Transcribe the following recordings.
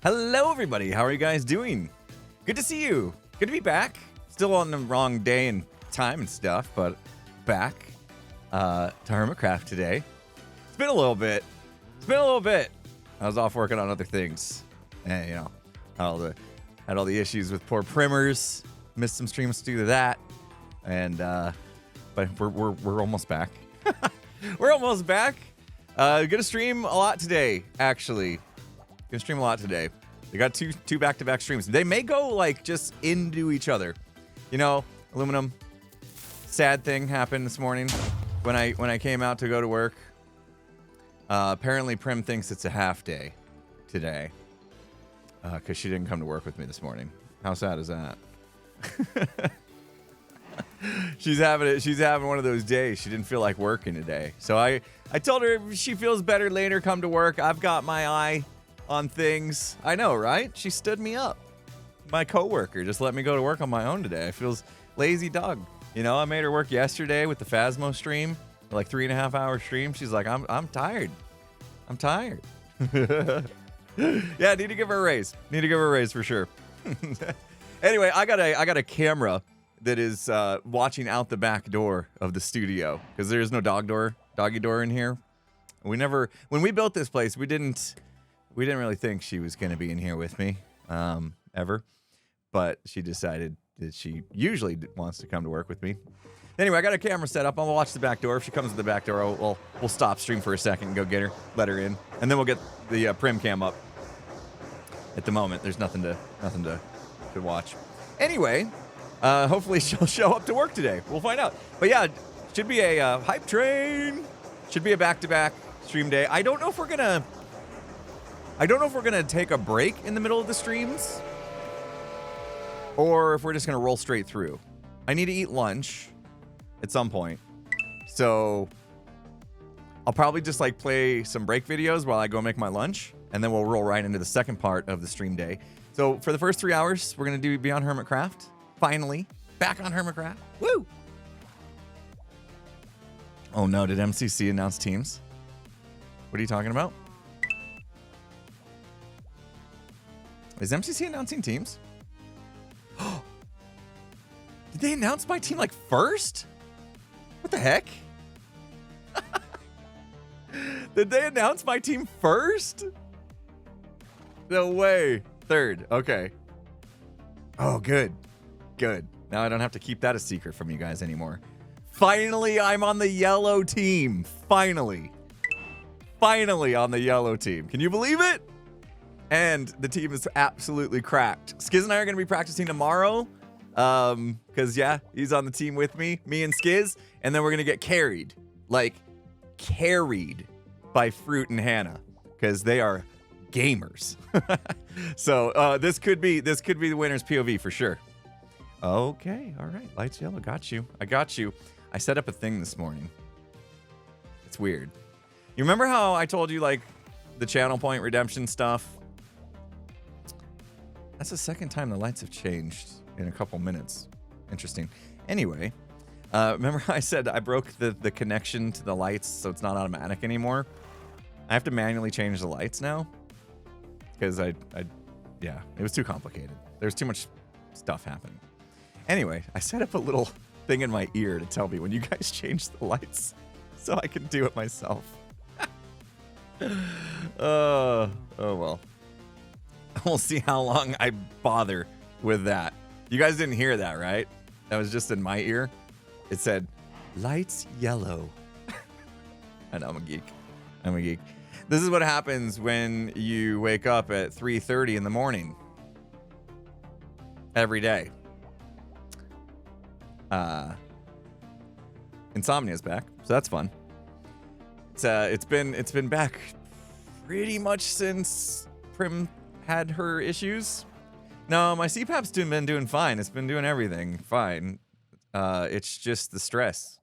Hello, everybody. How are you guys doing? Good to see you. Good to be back. Still on the wrong day and time and stuff, but back to Hermitcraft today. It's been a little bit. I was off working on other things, and you know, had all the issues with poor primers. Missed some streams due to that, and but we're almost back. We're almost back. Gonna stream a lot today, actually. Gonna stream a lot today. They got two back-to-back streams. They may go like just into each other. You know, aluminum. Sad thing happened this morning when I came out to go to work. Apparently Prim thinks it's a half day today because she didn't come to work with me this morning. How sad is that? She's having one of those days. She didn't feel like working today. So I told her if she feels better later, come to work. I've got my eye on things. I know, right? She stood me up. My coworker just let me go to work on my own today. I feels lazy dog. You know, I made her work yesterday with the Phasmo stream, like 3.5 hour stream. She's like, I'm tired. I'm tired. Yeah, need to give her a raise. Need to give her a raise for sure. Anyway, I got a camera that is watching out the back door of the studio because there's no doggy door in here. When we built this place, we didn't really think she was going to be in here with me ever, but she decided that she usually wants to come to work with me. Anyway, I got a camera set up. I'll watch the back door. If she comes to the back door, we'll stop stream for a second and go get her, let her in, and then we'll get the Prim cam up. At the moment, there's nothing to watch. Anyway, hopefully she'll show up to work today. We'll find out. But yeah, should be a hype train. Should be a back-to-back stream day. I don't know if we're gonna take a break in the middle of the streams, or if we're just gonna roll straight through. I need to eat lunch at some point, so I'll probably just like play some break videos while I go make my lunch, and then we'll roll right into the second part of the stream day. So for the first 3 hours, we're gonna be on Hermitcraft. Finally, back on Hermitcraft. Woo! Oh no, did MCC announce teams? What are you talking about? Is MCC announcing teams? Did they announce my team like first? What the heck? Did they announce my team first? No way. Third. Okay. Oh, good. Good. Now I don't have to keep that a secret from you guys anymore. Finally, I'm on the yellow team. Finally. Finally on the yellow team. Can you believe it? And the team is absolutely cracked. Skiz and I are going to be practicing tomorrow. Because, yeah, he's on the team with me and Skiz. And then we're going to get carried. Like, carried by Fruit and Hannah. Because they are gamers. So, this could be the winner's POV for sure. Okay, all right. Lights yellow. Got you. I got you. I set up a thing this morning. It's weird. You remember how I told you, like, the channel point redemption stuff? That's the second time the lights have changed in a couple minutes. Interesting. Anyway, remember how I said I broke the connection to the lights so it's not automatic anymore? I have to manually change the lights now because yeah, it was too complicated. There's too much stuff happening. Anyway, I set up a little thing in my ear to tell me when you guys change the lights so I can do it myself. Oh well. We'll see how long I bother with that. You guys didn't hear that, right? That was just in my ear. It said, lights yellow. I know, I'm a geek. I'm a geek. This is what happens when you wake up at 3:30 in the morning. Every day. Insomnia's back, so that's fun. It's been back pretty much since Prim had her issues. No, my CPAP's been doing fine. It's been doing everything fine. It's just the stress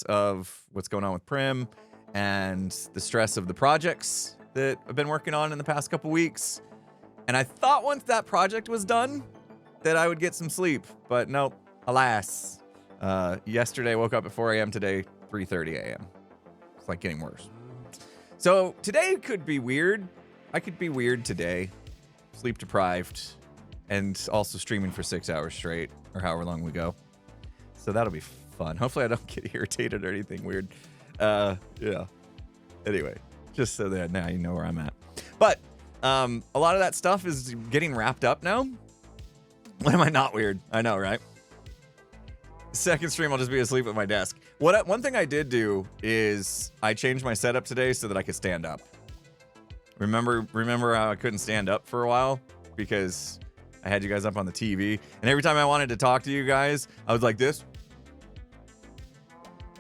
of what's going on with Prim, and the stress of the projects that I've been working on in the past couple weeks. And I thought once that project was done that I would get some sleep, but nope. Alas. Yesterday I woke up at 4 a.m. Today 3:30 a.m. It's like getting worse. So today could be weird. I could be weird today. sleep deprived, and also streaming for 6 hours straight, or however long we go. So that'll be fun. Hopefully I don't get irritated or anything weird. Yeah. Anyway, just so that now you know where I'm at. But a lot of that stuff is getting wrapped up now. When am I not weird? I know, right? Second stream, I'll just be asleep at my desk. One thing I did do is I changed my setup today so that I could stand up. Remember how I couldn't stand up for a while because I had you guys up on the TV, and every time I wanted to talk to you guys, I was like this,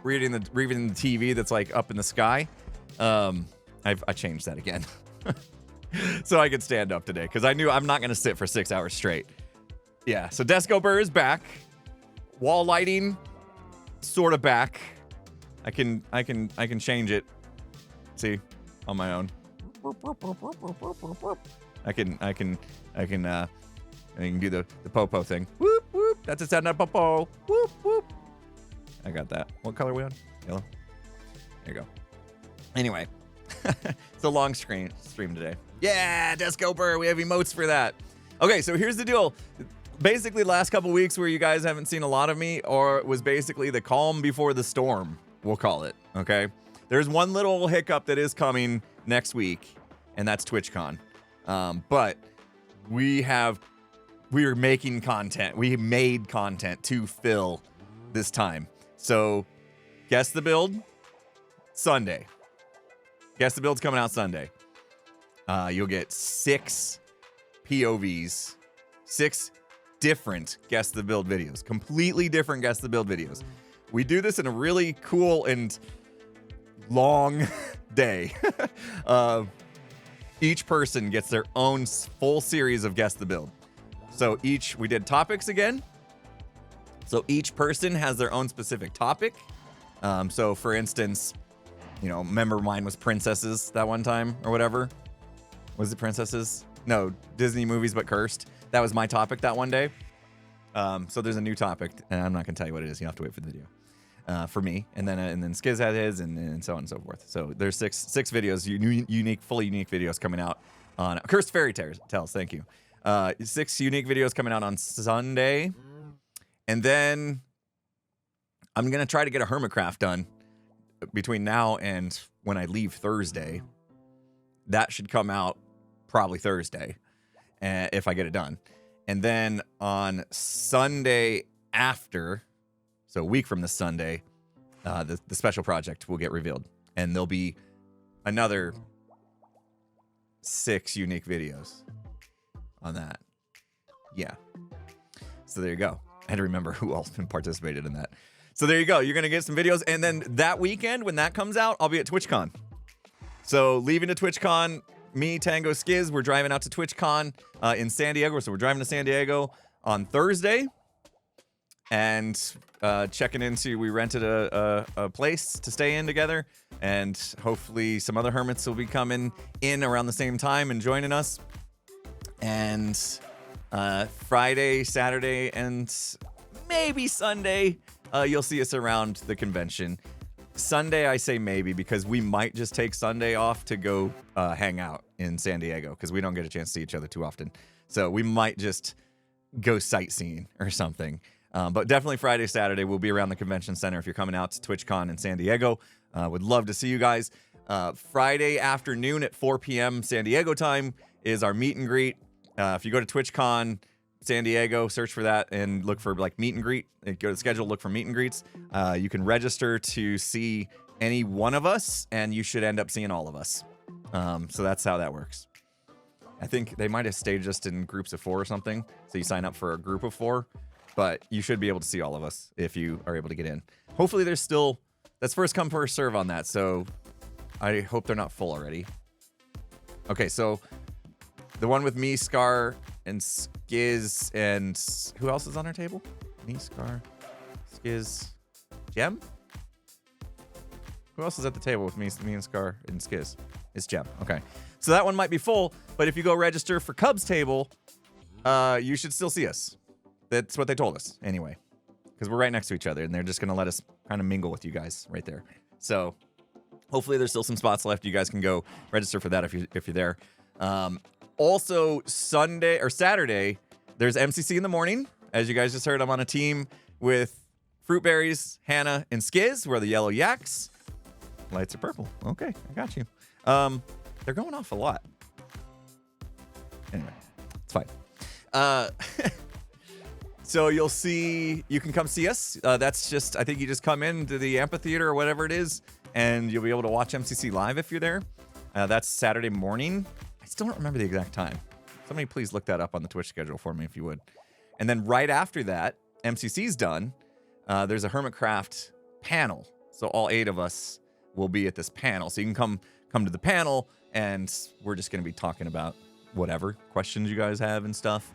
reading the TV that's like up in the sky. I changed that again, so I could stand up today because I knew I'm not gonna sit for 6 hours straight. Yeah, so Desco Burr is back. Wall lighting, sort of back. I can change it. See, on my own. I can do the popo thing. Whoop whoop. That's a stand up popo. Whoop whoop. I got that. What color are we on? Yellow. There you go. Anyway, it's a long stream today. Yeah, Desco Burr. We have emotes for that. Okay, so here's the deal. Basically, last couple weeks where you guys haven't seen a lot of me, or it was basically the calm before the storm, we'll call it, okay? There's one little hiccup that is coming next week, and that's TwitchCon. But we are making content. We made content to fill this time. So, Guess the Build, Sunday. Guess the Build's coming out Sunday. You'll get 6 POVs, 6 different Guess the Build videos, completely different Guess the Build videos. We do this in a really cool and long day. Each person gets their own full series of Guess the Build. So we did topics again. So each person has their own specific topic. So for instance, remember mine was princesses that one time or whatever. Was it princesses? No, Disney movies but cursed. That was my topic that one day. So there's a new topic, and I'm not gonna tell you what it is. You have to wait for the video. For me, and then Skiz had his, and so on and so forth. So there's six videos, fully unique videos coming out on Cursed Fairy Tales. Thank you. 6 unique videos coming out on Sunday, and then I'm gonna try to get a Hermitcraft done between now and when I leave Thursday. That should come out probably Thursday, if I get it done. And then on Sunday after, so a week from this Sunday, the special project will get revealed. And there'll be another 6 unique videos on that. Yeah. So there you go. I had to remember who else participated in that. So there you go. You're going to get some videos. And then that weekend, when that comes out, I'll be at TwitchCon. So leaving to TwitchCon, me, Tango, Skiz, we're driving out to TwitchCon in San Diego. So we're driving to San Diego on Thursday and we rented a place to stay in together. And hopefully some other hermits will be coming in around the same time and joining us. And Friday, Saturday, and maybe Sunday, you'll see us around the convention. Sunday, I say maybe because we might just take Sunday off to go hang out in San Diego because we don't get a chance to see each other too often. So we might just go sightseeing or something. But definitely Friday, Saturday, we'll be around the convention center if you're coming out to TwitchCon in San Diego. Would love to see you guys. Friday afternoon at 4 p.m. San Diego time is our meet and greet. If you go to TwitchCon San Diego, search for that and look for like meet and greet. Go to the schedule, look for meet and greets. You can register to see any one of us, and you should end up seeing all of us. So that's how that works. I think they might have staged us in groups of 4 or something. So you sign up for a group of 4, but you should be able to see all of us if you are able to get in. Hopefully that's first come, first serve on that. So I hope they're not full already. Okay, so the one with me, Scar, and Skiz, and who else is on our table? Me, Scar, Skiz, Gem? Who else is at the table with me and Scar, and Skiz? It's Gem. Okay. So that one might be full, but if you go register for Cub's table, you should still see us. That's what they told us, anyway. Because we're right next to each other, and they're just going to let us kind of mingle with you guys right there. So hopefully there's still some spots left. You guys can go register for that if you're there. Also, Sunday or Saturday, there's MCC in the morning. As you guys just heard, I'm on a team with Fruitberries, Hannah, and Skiz. We're the Yellow Yaks. Lights are purple. Okay, I got you. They're going off a lot. Anyway, it's fine. So you can come see us. That's just, I think you just come into the amphitheater or whatever it is, and you'll be able to watch MCC live if you're there. That's Saturday morning. I still don't remember the exact time. Somebody please look that up on the Twitch schedule for me if you would. And then right after that, MCC's done. There's a Hermitcraft panel. So all 8 of us will be at this panel. So you can come to the panel, and we're just going to be talking about whatever questions you guys have and stuff.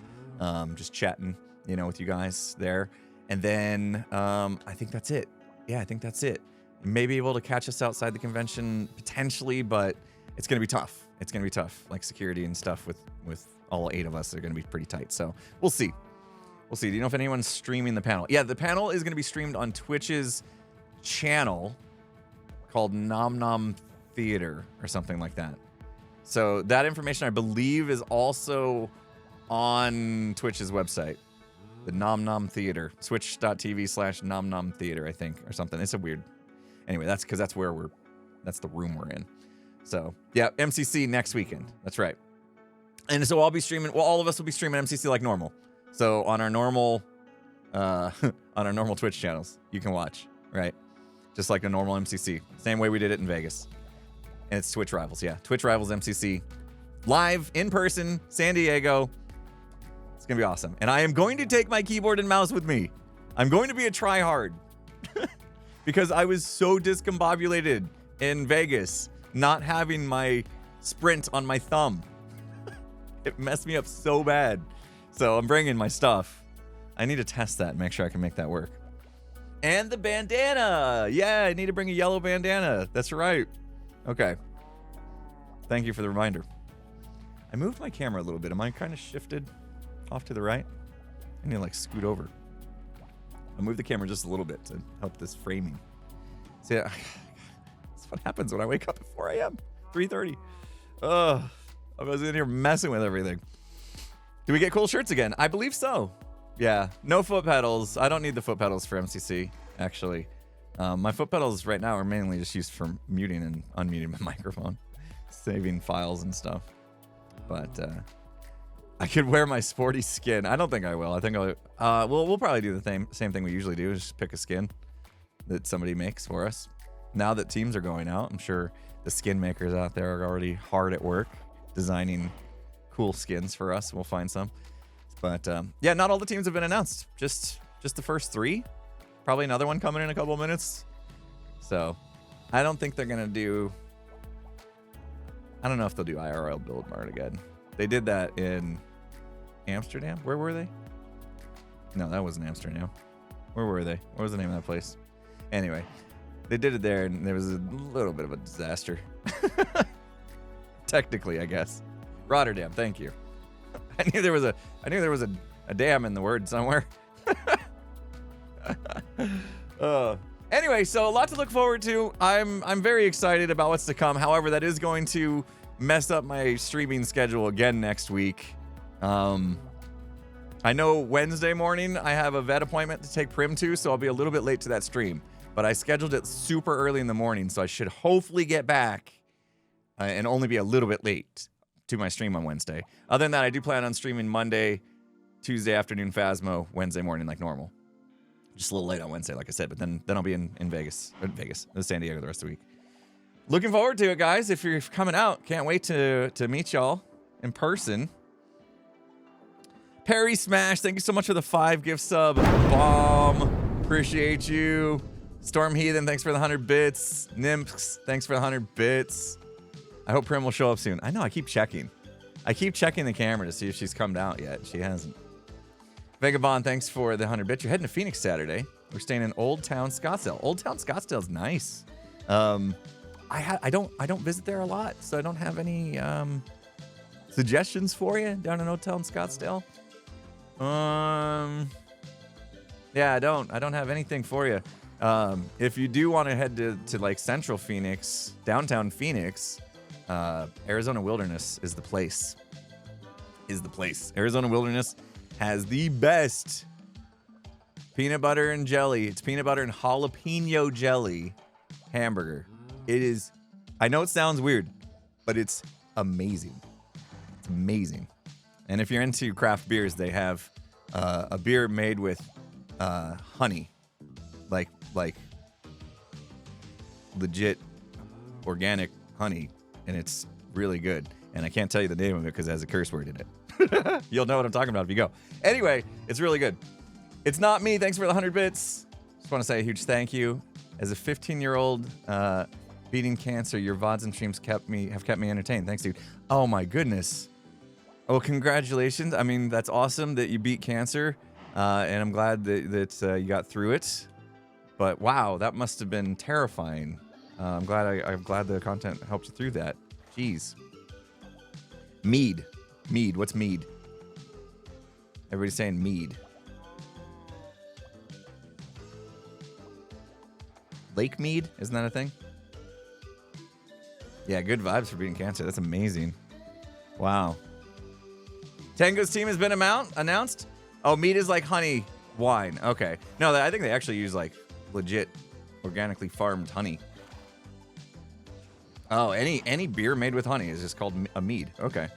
Just chatting, with you guys there. And then I think that's it. Yeah, I think that's it. You may be able to catch us outside the convention potentially, but it's going to be tough. It's going to be tough. Like security and stuff with all 8 of us are going to be pretty tight. So we'll see. We'll see. Do you know if anyone's streaming the panel? Yeah, the panel is going to be streamed on Twitch's channel called Nom Nom Theater or something like that. So that information, I believe, is also on Twitch's website. The Nom Nom Theater. Twitch.tv/Nom Nom Theater, I think, or something. It's a weird... Anyway, that's because that's the room we're in. So, yeah, MCC next weekend. That's right. And so I'll be streaming... Well, all of us will be streaming MCC like normal. So on our normal Twitch channels, you can watch, right? Just like a normal MCC. Same way we did it in Vegas. And it's Twitch Rivals, yeah. Twitch Rivals MCC. Live, in person, San Diego. It's going to be awesome. And I am going to take my keyboard and mouse with me. I'm going to be a tryhard. Because I was so discombobulated in Vegas, not having my sprint on my thumb. It messed me up so bad. So I'm bringing my stuff. I need to test that and make sure I can make that work. And the bandana. Yeah, I need to bring a yellow bandana. That's right. Okay. Thank you for the reminder. I moved my camera a little bit. Am I kind of shifted off to the right? I need to like scoot over. I moved the camera just a little bit to help this framing. See, that's what happens when I wake up at 4 a.m. 3:30. I was in here messing with everything. Do we get cool shirts again? I believe so. Yeah, no foot pedals. I don't need the foot pedals for MCC, actually. My foot pedals right now are mainly just used for muting and unmuting my microphone, saving files and stuff. But I could wear my sporty skin. I don't think I will. I think we'll probably do the same thing we usually do, is just pick a skin that somebody makes for us. Now that teams are going out, I'm sure the skin makers out there are already hard at work designing cool skins for us. We'll find some. But yeah, not all the teams have been announced. Just the first 3. Probably another one coming in a couple of minutes. So I don't think they're gonna do. I don't know if they'll do IRL Build Mart again. They did that in Amsterdam. Where were they? No, that wasn't Amsterdam. Where were they? What was the name of that place? Anyway, they did it there, and there was a little bit of a disaster. Technically, I guess. Rotterdam. Thank you. I knew there was a dam in the word somewhere. Anyway, so a lot to look forward to. I'm very excited about what's to come. However, that is going to mess up my streaming schedule again next week. I know Wednesday morning I have a vet appointment to take Prim to, so I'll be a little bit late to that stream. But I scheduled it super early in the morning, so I should hopefully get back and only be a little bit late to my stream on Wednesday. Other than that, I do plan on streaming Monday, Tuesday afternoon Phasmo, Wednesday morning like normal. Just a little late on Wednesday, like I said, but then I'll be in San Diego the rest of the week. Looking forward to it, guys. If you're coming out, can't wait to meet y'all in person. Perry Smash, thank you so much for the 5 gift sub. Bomb, appreciate you. Storm Heathen, thanks for the 100 bits. Nymphs, thanks for the 100 bits. I hope Prim will show up soon. I know, I keep checking. I keep checking the camera to see if she's come out yet. She hasn't. Vagabond, thanks for the 100 bits. You're heading to Phoenix Saturday. We're staying in Old Town Scottsdale. Old Town Scottsdale's nice. I don't visit there a lot, so I don't have any suggestions for you down in Old Town Scottsdale. Yeah, I don't have anything for you. If you do want to head to like Central Phoenix, downtown Phoenix, Arizona Wilderness is the place. is the place. Arizona Wilderness has the best peanut butter and jelly. It's peanut butter and jalapeno jelly hamburger. It is, I know it sounds weird, but it's amazing. It's amazing. And if you're into craft beers, they have a beer made with honey, like legit organic honey, and it's really good. And I can't tell you the name of it because it has a curse word in it. You'll know what I'm talking about if you go. Anyway, it's really good. It's not me. Thanks for the 100 bits. Just want to say a huge thank you. As a 15-year-old beating cancer, your VODs and streams have kept me entertained. Thanks, dude. Oh my goodness. Oh, congratulations. I mean, that's awesome that you beat cancer, and I'm glad that you got through it. But wow, that must have been terrifying. I'm glad the content helped you through that. Jeez. Mead. What's mead? Everybody's saying mead. Lake mead? Isn't that a thing? Yeah, good vibes for beating cancer. That's amazing. Wow. Tango's team has been announced. Oh, mead is like honey wine. Okay. No, I think they actually use like legit organically farmed honey. Oh, any beer made with honey is just called a mead. Okay.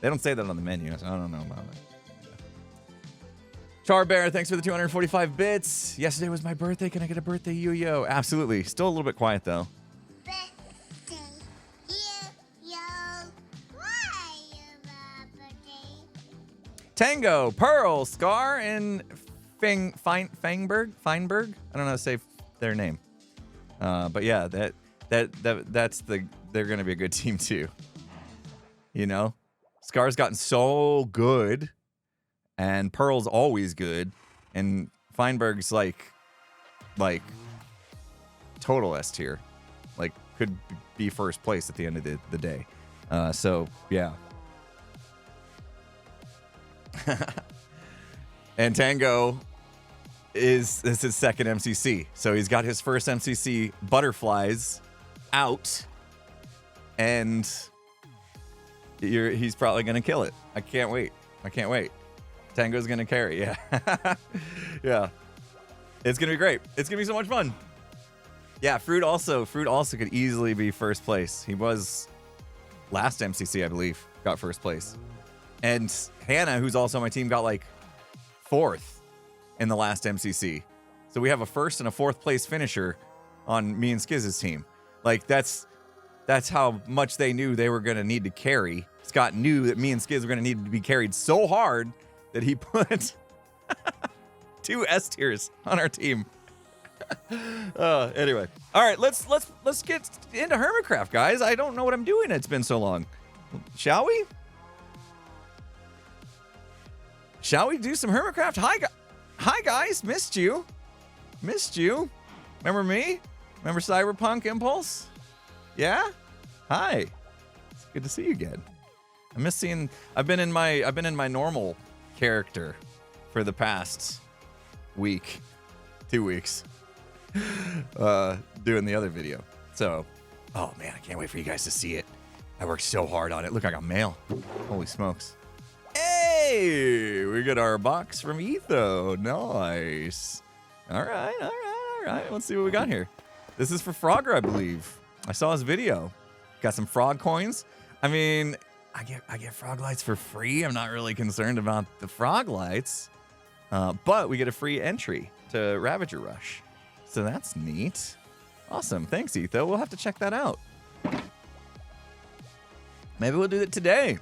They don't say that on the menu, so I don't know about it. Char Bear, thanks for the 245 bits. Yesterday was my birthday. Can I get a birthday yo-yo? Absolutely. Still a little bit quiet, though. Birthday yo-yo. Why your birthday? Tango, Pearl, Scar, and Feinberg. I don't know how to say their name. But yeah, that's they're gonna be a good team too. You know, Scar's gotten so good, and Pearl's always good, and Feinberg's like total S tier, like could be first place at the end of the day. So yeah. And Tango is his second MCC, so he's got his first MCC Butterflies out, and he's probably gonna kill it. I can't wait. Tango's gonna carry. Yeah. Yeah, it's gonna be great. It's gonna be so much fun. Yeah, Fruit also could easily be first place. He was last MCC, I believe, got first place. And Hannah, who's also on my team, got like fourth in the last MCC. So we have a first and a fourth place finisher on me and Skiz's team. Like that's how much they knew they were going to need to carry. Scott knew that me and Skiz were going to need to be carried so hard that he put 2 S tiers on our team. Anyway. All right, let's get into Hermitcraft, guys. I don't know what I'm doing. It's been so long. Shall we? Shall we do some Hermitcraft? Hi guys, missed you. Remember me? Remember Cyberpunk Impulse? Yeah? Hi. It's good to see you again. I miss seeing. I've been in my normal character for the past week, 2 weeks, doing the other video. So, oh man, I can't wait for you guys to see it. I worked so hard on it. Look, I got mail. Holy smokes. Hey, we got our box from Etho. Nice. All right. Let's see what we got here. This is for Frogger, I believe. I saw his video. Got some frog coins. I mean, I get frog lights for free. I'm not really concerned about the frog lights. But we get a free entry to Ravager Rush. So that's neat. Awesome. Thanks, Etho. We'll have to check that out. Maybe we'll do it today.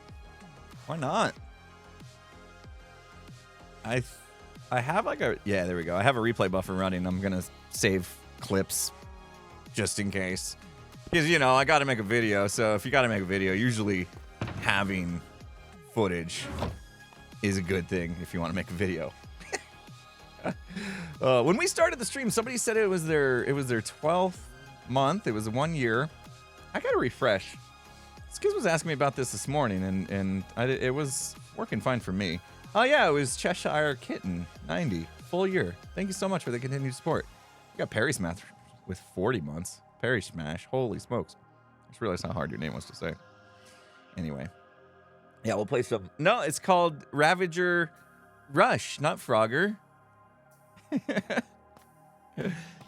Why not? I have like a, yeah, there we go. I have a replay buffer running. I'm going to save clips just in case. Because, you know, I got to make a video. So if you got to make a video, usually having footage is a good thing if you want to make a video. When we started the stream, somebody said it was their 12th month. It was 1 year. I got to refresh. Skiz was asking me about this morning, and it was working fine for me. Oh, yeah, it was Cheshire Kitten, 90, full year. Thank you so much for the continued support. You got Perry Smash with 40 months. Perry Smash, holy smokes. I just realized how hard your name was to say. Anyway. Yeah, we'll play some. No, it's called Ravager Rush, not Frogger.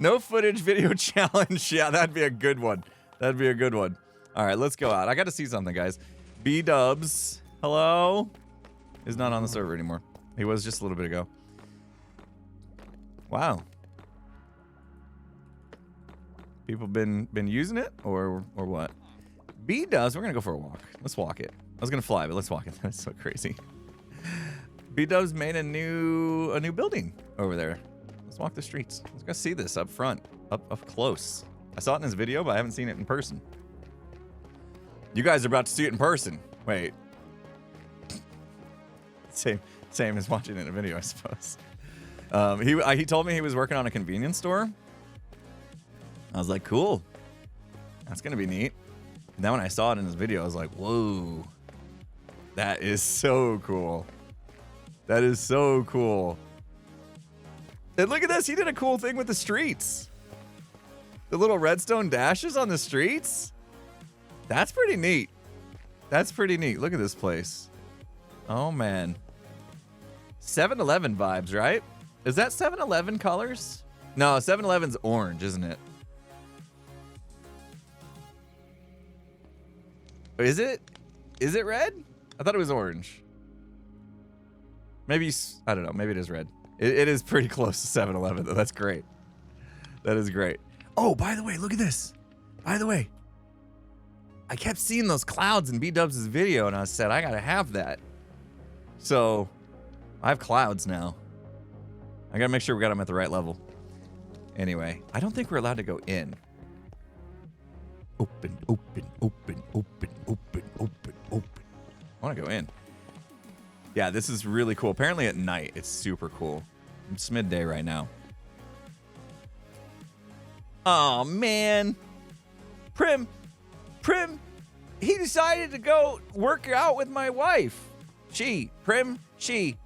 No footage video challenge. Yeah, that'd be a good one. That'd be a good one. All right, let's go out. I got to see something, guys. B-Dubs, hello? Is not on the server anymore. He was just a little bit ago. Wow. People been using it or what? B-Dubs, we're gonna go for a walk. Let's walk it. I was gonna fly, but let's walk it. That's so crazy. B-Dubs made a new building over there. Let's walk the streets. Let's go see this up front, up close. I saw it in his video, but I haven't seen it in person. You guys are about to see it in person. Wait. Same as watching it in a video, I suppose. He told me he was working on a convenience store. I was like, cool. That's gonna be neat. And then when I saw it in his video, I was like, whoa. That is so cool. That is so cool. And look at this. He did a cool thing with the streets. The little redstone dashes on the streets. That's pretty neat. That's pretty neat. Look at this place. Oh, man. 7-Eleven vibes, right? Is that 7-Eleven colors? No, 7-Eleven's orange, isn't it? Is it? Is it red? I thought it was orange. Maybe, I don't know. Maybe it is red. It is pretty close to 7-Eleven, though. That's great. That is great. Oh, by the way, look at this. By the way, I kept seeing those clouds in B-Dubs' video, and I said, I gotta have that. So, I have clouds now. I gotta make sure we got them at the right level. Anyway, I don't think we're allowed to go in. Open, open, open, open, open, open, open. I want to go in. Yeah, this is really cool. Apparently at night, it's super cool. It's midday right now. Oh, man. Prim, he decided to go work out with my wife. She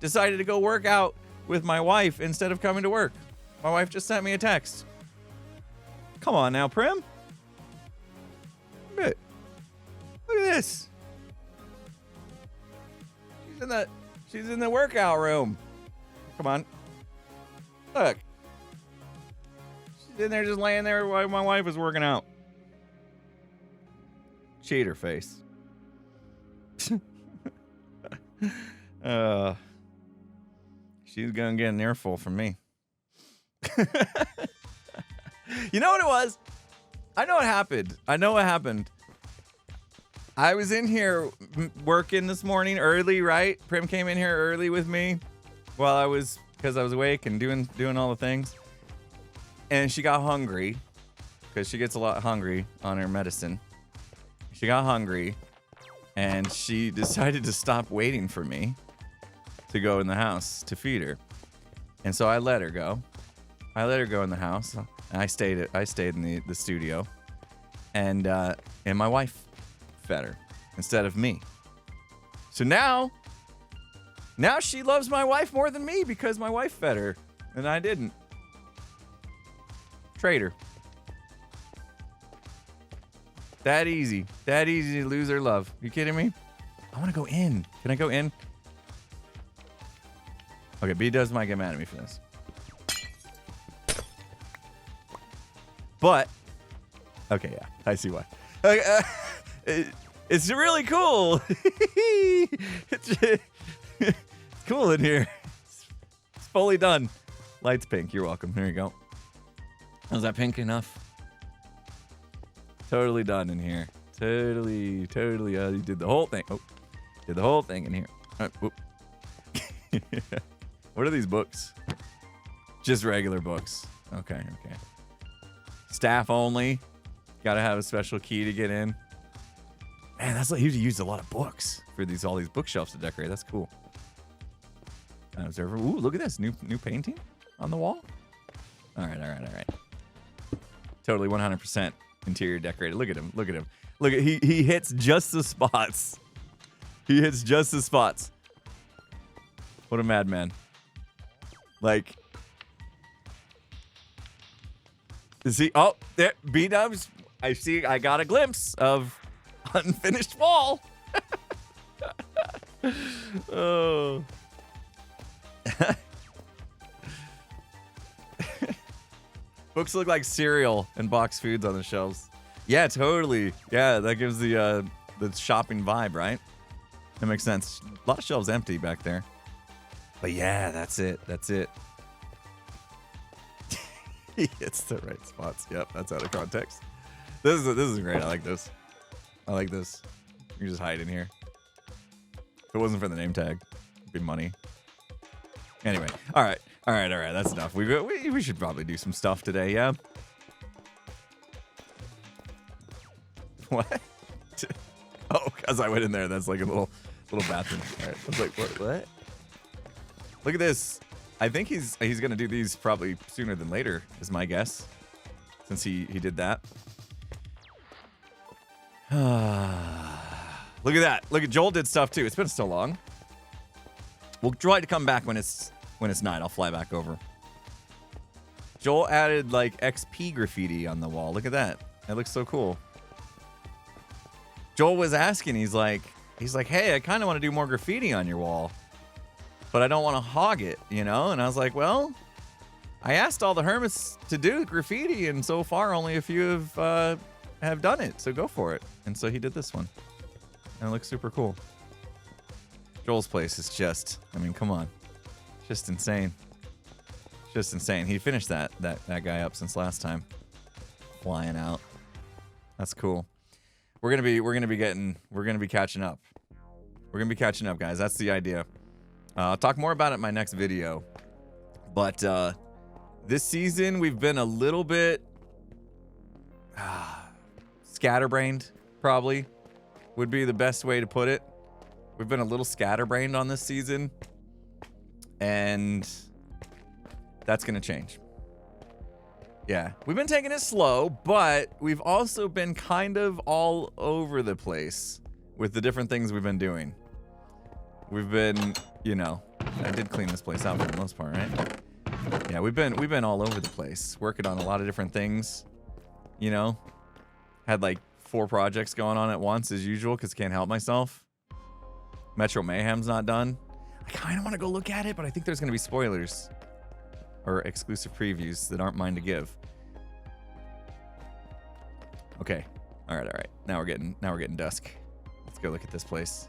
decided to go work out with my wife instead of coming to work. My wife just sent me a text. Come on now, Prim. Look at this. She's in the workout room. Come on. Look. She's in there just laying there while my wife is working out. Cheater face. She's gonna get an earful from me. You know what it was? I know what happened. I was in here working this morning early, right? Prim came in here early with me because I was awake and doing all the things. And she got hungry because she gets a lot hungry on her medicine. She got hungry and she decided to stop waiting for me to go in the house to feed her. And so I let her go. I let her go in the house. And I stayed in the studio. And my wife fed her instead of me. So now she loves my wife more than me because my wife fed her and I didn't. Traitor. That easy to lose her love. You kidding me? I want to go in. Can I go in? Okay, B-Dubs might get mad at me for this. But, okay, yeah, I see why. It's really cool. It's cool in here. It's fully done. Light's pink. You're welcome. Here you go. Was that pink enough? Totally done in here. Totally. You did the whole thing. Oh, did the whole thing in here. All right, whoop. What are these books? Just regular books. Okay. Staff only. Gotta have a special key to get in. Man, that's like he used a lot of books for all these bookshelves to decorate. That's cool. Observer. Ooh, look at this new painting on the wall. All right. Totally 100% interior decorated. Look at him. Look at he hits just the spots. What a madman. Like, see, oh, there, B-Dubs. I got a glimpse of unfinished wall. Oh. Books look like cereal and boxed foods on the shelves. Yeah, totally. Yeah, that gives the shopping vibe, right? That makes sense. A lot of shelves empty back there. But yeah, that's it. That's it. He hits the right spots. Yep, that's out of context. This is great. I like this. I like this. You just hide in here. If it wasn't for the name tag, it'd be money. Anyway, all right. That's enough. We should probably do some stuff today. Yeah. What? Oh, because I went in there. That's like a little bathroom. All right. I was like, what? Look at this. I think he's gonna do these probably sooner than later, is my guess, since he did that. Look at that. Look at Joel did stuff too. It's been so long. We'll try to come back when it's night. I'll fly back over. Joel added like XP graffiti on the wall. Look at that. That looks so cool. Joel was asking. He's like, hey, I kind of want to do more graffiti on your wall, but I don't want to hog it, you know? And I was like, well, I asked all the hermits to do graffiti, and so far only a few have done it. So go for it. And so he did this one. And it looks super cool. Joel's place is just, I mean, come on. Just insane. Just insane. He finished that guy up since last time. Flying out. That's cool. We're gonna be catching up. We're gonna be catching up, guys. That's the idea. I'll talk more about it in my next video. But this season we've been a little bit scatterbrained, probably would be the best way to put it. We've been a little scatterbrained on this season, and that's gonna change. Yeah, we've been taking it slow, but we've also been kind of all over the place with the different things we've been doing. We've been, you know, I did clean this place out for the most part, right? Yeah, we've been all over the place, working on a lot of different things. You know, had like 4 projects going on at once as usual because can't help myself. Metro Mayhem's not done. I kind of want to go look at it, but I think there's going to be spoilers or exclusive previews that aren't mine to give. Okay. All right. Now we're getting dusk. Let's go look at this place.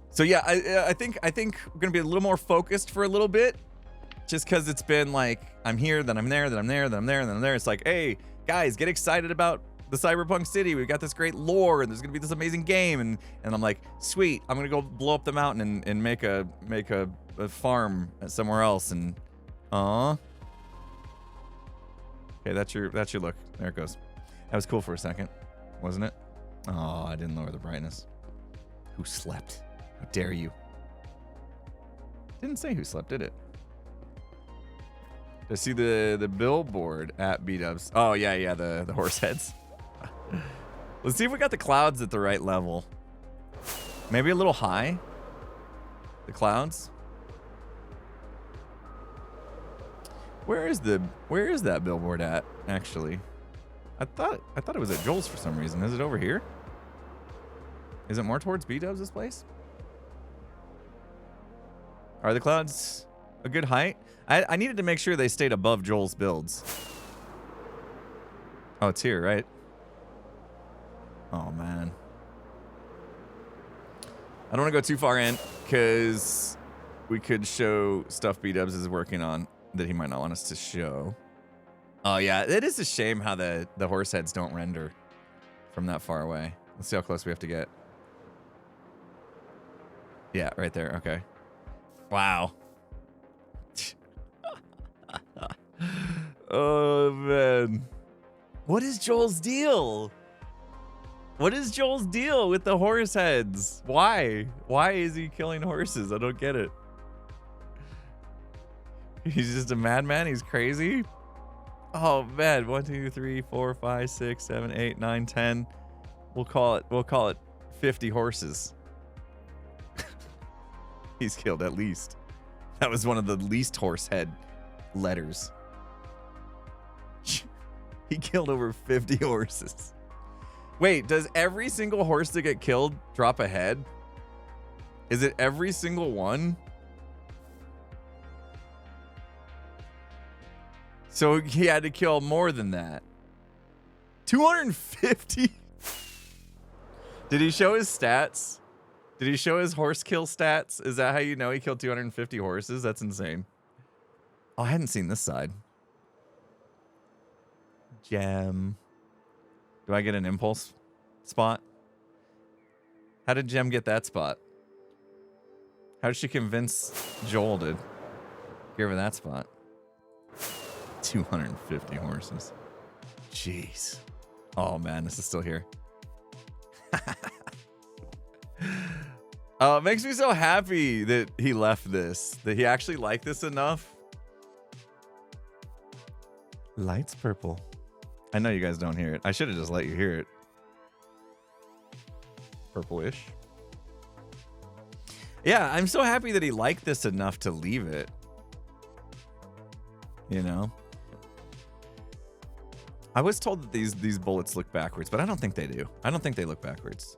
So yeah, I think we're gonna be a little more focused for a little bit, just because it's been like I'm here, then I'm there, then I'm there, then I'm there, then I'm there. It's like, hey guys, get excited about the Cyberpunk city. We've got this great lore, and there's gonna be this amazing game, and I'm like, sweet, I'm gonna go blow up the mountain and make a farm somewhere else, and okay, that's your look. There it goes. That was cool for a second, wasn't it? Oh, I didn't lower the brightness. Who slept? How dare you? Didn't say who slept, did it? I see the billboard at B-dubs. Oh, yeah, the horse heads. Let's see if we got the clouds at the right level. Maybe a little high. The clouds. Where is that billboard at, actually? I thought it was at Joel's for some reason. Is it over here? Is it more towards B-dubs, this place? Are the clouds a good height? I needed to make sure they stayed above Joel's builds. Oh, it's here, right? Oh, man. I don't want to go too far in, because we could show stuff B-dubs is working on that he might not want us to show. Oh, yeah. It is a shame how the horse heads don't render from that far away. Let's see how close we have to get. Yeah, right there. Okay. Wow. Oh, man. What is Joel's deal? What is Joel's deal with the horse heads? Why? Why is he killing horses? I don't get it. He's just a madman? He's crazy? Oh, man. 1, 2, 3, 4, 5, 6, 7, 8, 9, 10. We'll call it 50 horses. He's killed at least. That was one of the least horse head letters. He killed over 50 horses. Wait, does every single horse that get killed drop a head? Is it every single one? So he had to kill more than that. 250? Did he show his stats? Did he show his horse kill stats? Is that how you know he killed 250 horses? That's insane. Oh, I hadn't seen this side. Gem. Do I get an impulse spot? How did Gem get that spot? How did she convince Joel to give her that spot? 250 horses. Jeez. Oh man, this is still here. It makes me so happy that he left this, that he actually liked this enough. Light's purple. I know you guys don't hear it. I should have just let you hear it. Purplish. Yeah, I'm so happy that he liked this enough to leave it. You know? I was told that these bullets look backwards, but I don't think they do. I don't think they look backwards.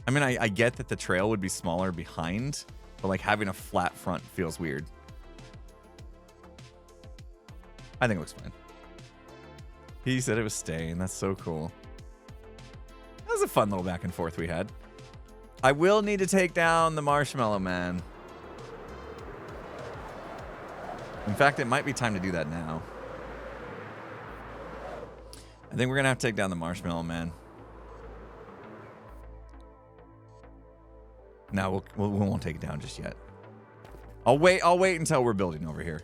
I mean, I get that the trail would be smaller behind, but like having a flat front feels weird. I think it looks fine. He said it was staying. That's so cool. That was a fun little back and forth we had. I will need to take down the Marshmallow Man. In fact, it might be time to do that now. I think we're going to have to take down the Marshmallow Man. No, we won't take it down just yet. I'll wait until we're building over here.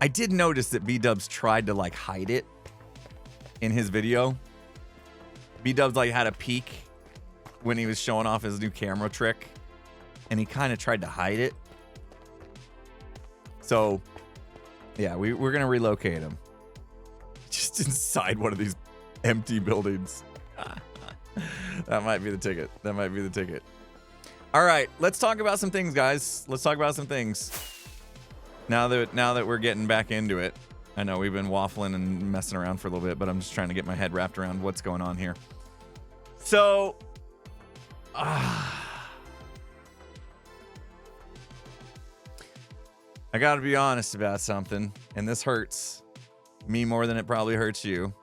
I did notice that B-Dubs tried to like hide it in his video. B-Dubs like had a peek when he was showing off his new camera trick, and he kind of tried to hide it. So, yeah, we're gonna relocate him just inside one of these empty buildings. That might be the ticket. That might be the ticket. All right, let's talk about some things, guys. Let's talk about some things. Now that we're getting back into it. I know we've been waffling and messing around for a little bit, but I'm just trying to get my head wrapped around what's going on here. So, I gotta be honest about something, and this hurts me more than it probably hurts you.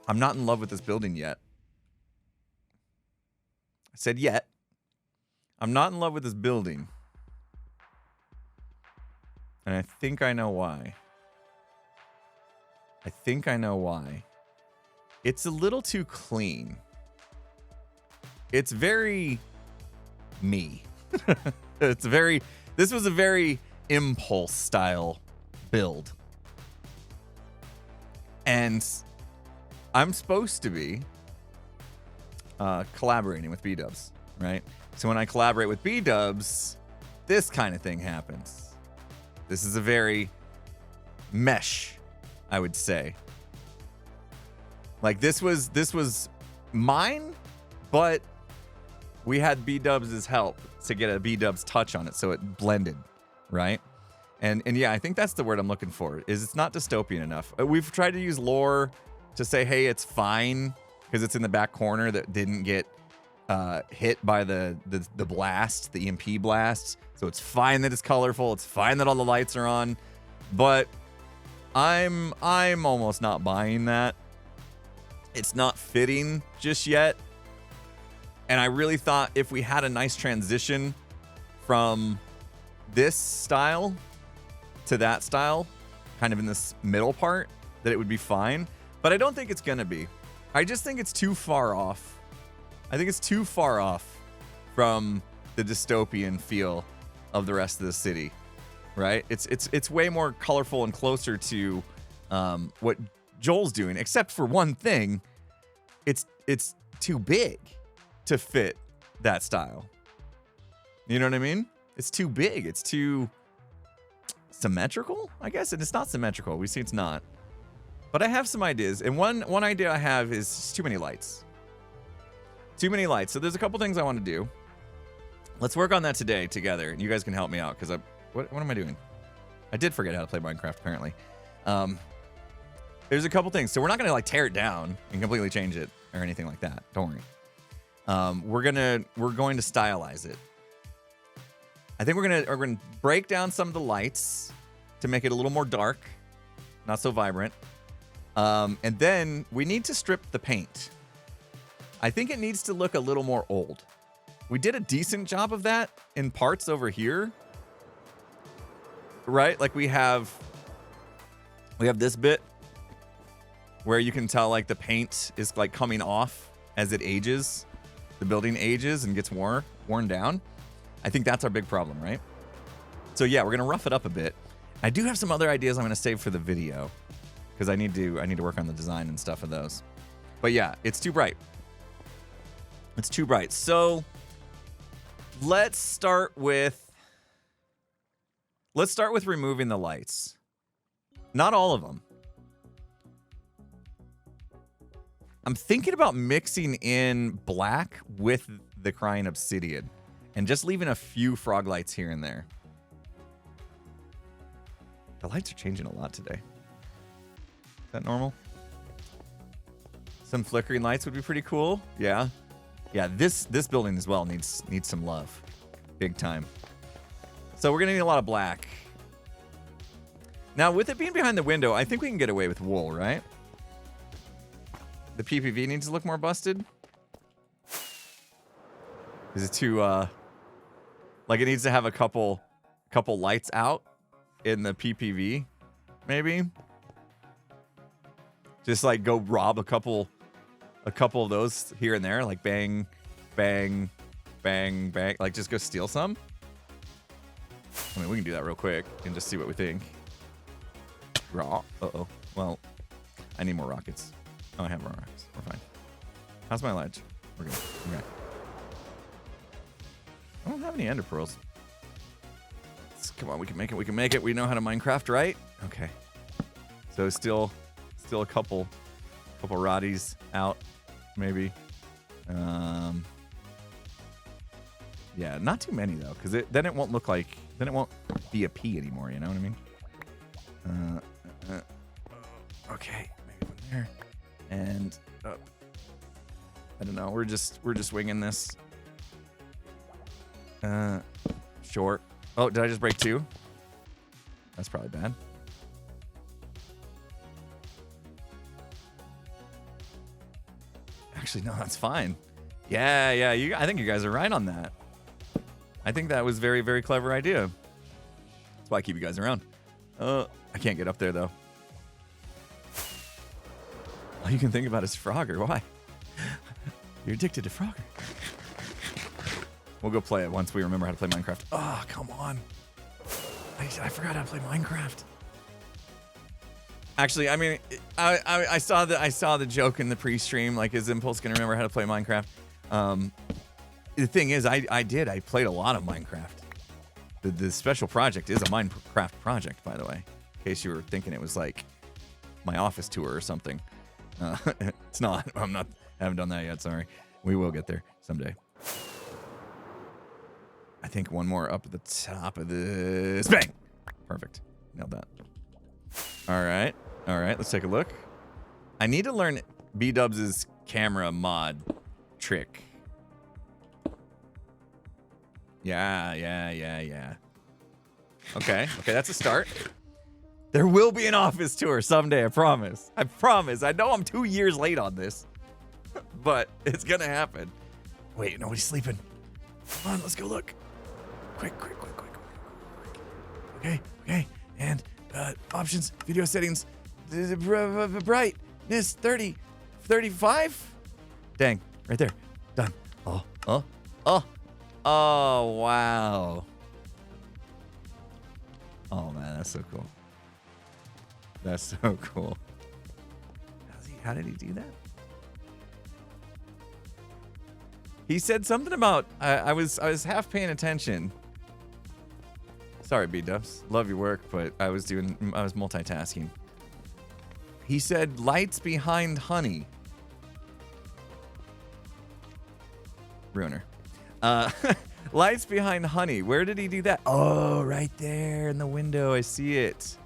I'm not in love with this building yet. I said yet. I'm not in love with this building. And I think I know why. I think I know why. It's a little too clean. It's very me. This was a very impulse style build. And I'm supposed to be collaborating with B-Dubs, right? So when I collaborate with B-Dubs, this kind of thing happens. This is a very mesh, I would say. Like this was mine, but we had B-Dubs' help to get a B-Dubs touch on it, so it blended, right? And yeah, I think that's the word I'm looking for, is it's not dystopian enough. We've tried to use lore to say, hey, it's fine, because it's in the back corner that didn't get hit by the blast, the EMP blast. So it's fine that it's colorful. It's fine that all the lights are on. But I'm almost not buying that. It's not fitting just yet. And I really thought if we had a nice transition from this style to that style, kind of in this middle part, that it would be fine. But I don't think it's going to be. I just think it's too far off. I think it's too far off from the dystopian feel of the rest of the city, right? It's way more colorful and closer to what Joel's doing, except for one thing. It's too big to fit that style. You know what I mean? It's too big. It's too symmetrical, I guess. And it's not symmetrical. We see it's not. But I have some ideas. And one idea I have is just too many lights. Too many lights. So there's a couple things I want to do. Let's work on that today together. And you guys can help me out, because what am I doing? I did forget how to play Minecraft, apparently. There's a couple things. So we're not gonna like tear it down and completely change it or anything like that. Don't worry. We're going to stylize it. I think we're gonna break down some of the lights to make it a little more dark, not so vibrant. And then we need to strip the paint. I think it needs to look a little more old. We did a decent job of that in parts over here. Right? Like we have this bit where you can tell like the paint is like coming off as it ages. The building ages and gets worn down. I think that's our big problem, right? So yeah, we're gonna rough it up a bit. I do have some other ideas I'm gonna save for the video because I need to work on the design and stuff of those. But yeah, it's too bright. It's too bright. So let's start with removing the lights. Not all of them. I'm thinking about mixing in black with the crying obsidian and just leaving a few frog lights here and there. The lights are changing a lot today. Is that normal? Some flickering lights would be pretty cool. Yeah. Yeah, this building as well needs some love. Big time. So we're gonna need a lot of black. Now, with it being behind the window, I think we can get away with wool, right? The PPV needs to look more busted. Is it too, like it needs to have a couple lights out in the PPV, maybe? Just like go rob a couple of those here and there, like bang, bang, bang, bang. Like just go steal some. I mean, we can do that real quick and just see what we think. Raw. Uh-oh. Well, I need more rockets. Oh, I have more rockets. We're fine. How's my ledge? We're good. Okay. I don't have any ender pearls. Come on, we can make it. We can make it. We know how to Minecraft, right? Okay. So still a couple roddies out, maybe. Yeah, not too many though, because then it won't look like, then it won't be a P anymore. You know what I mean? Okay, maybe from there and up. I don't know. We're just winging this. Short. Oh, did I just break two? That's probably bad. Actually, no, that's fine. Yeah. I think you guys are right on that. I think that was very, very clever idea. That's why I keep you guys around. I can't get up there though. All you can think about is Frogger. Why? You're addicted to Frogger. We'll go play it once we remember how to play Minecraft. Oh, come on. I forgot how to play Minecraft. Actually, I mean, I saw the joke in the pre-stream. Like, is Impulse gonna remember how to play Minecraft? The thing is, I played a lot of Minecraft. The special project is a Minecraft project, by the way. In case you were thinking it was like my office tour or something. It's not. Haven't done that yet. Sorry. We will get there someday. I think one more up at the top of this. Bang! Perfect. Nailed that. All right. Let's take a look. I need to learn B-Dubs' camera mod trick. Yeah. Okay, that's a start. There will be an office tour someday, I promise. I know I'm 2 years late on this, but it's gonna happen. Wait, nobody's sleeping. Come on, let's go look. Quick. Okay. And options, video settings, brightness 30, 35. Dang, right there. Done. Oh, wow. Oh, man, that's so cool. That's so cool. How did he do that? He said something about, I was half paying attention. Sorry, B-Dubs. Love your work, but I was multitasking. He said lights behind honey. Ruiner. Lights behind honey. Where did he do that? Oh, right there in the window. I see it.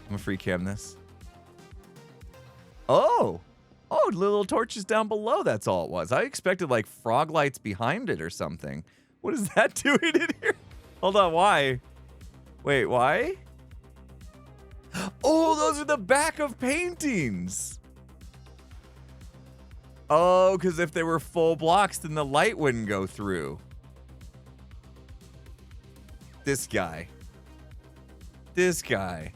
I'm gonna free cam this. Oh. Oh, little torches down below. That's all it was. I expected like frog lights behind it or something. What is that doing in here? Hold on, why? Wait, why? Oh, those are the back of paintings. Oh, because if they were full blocks, then the light wouldn't go through. This guy. This guy.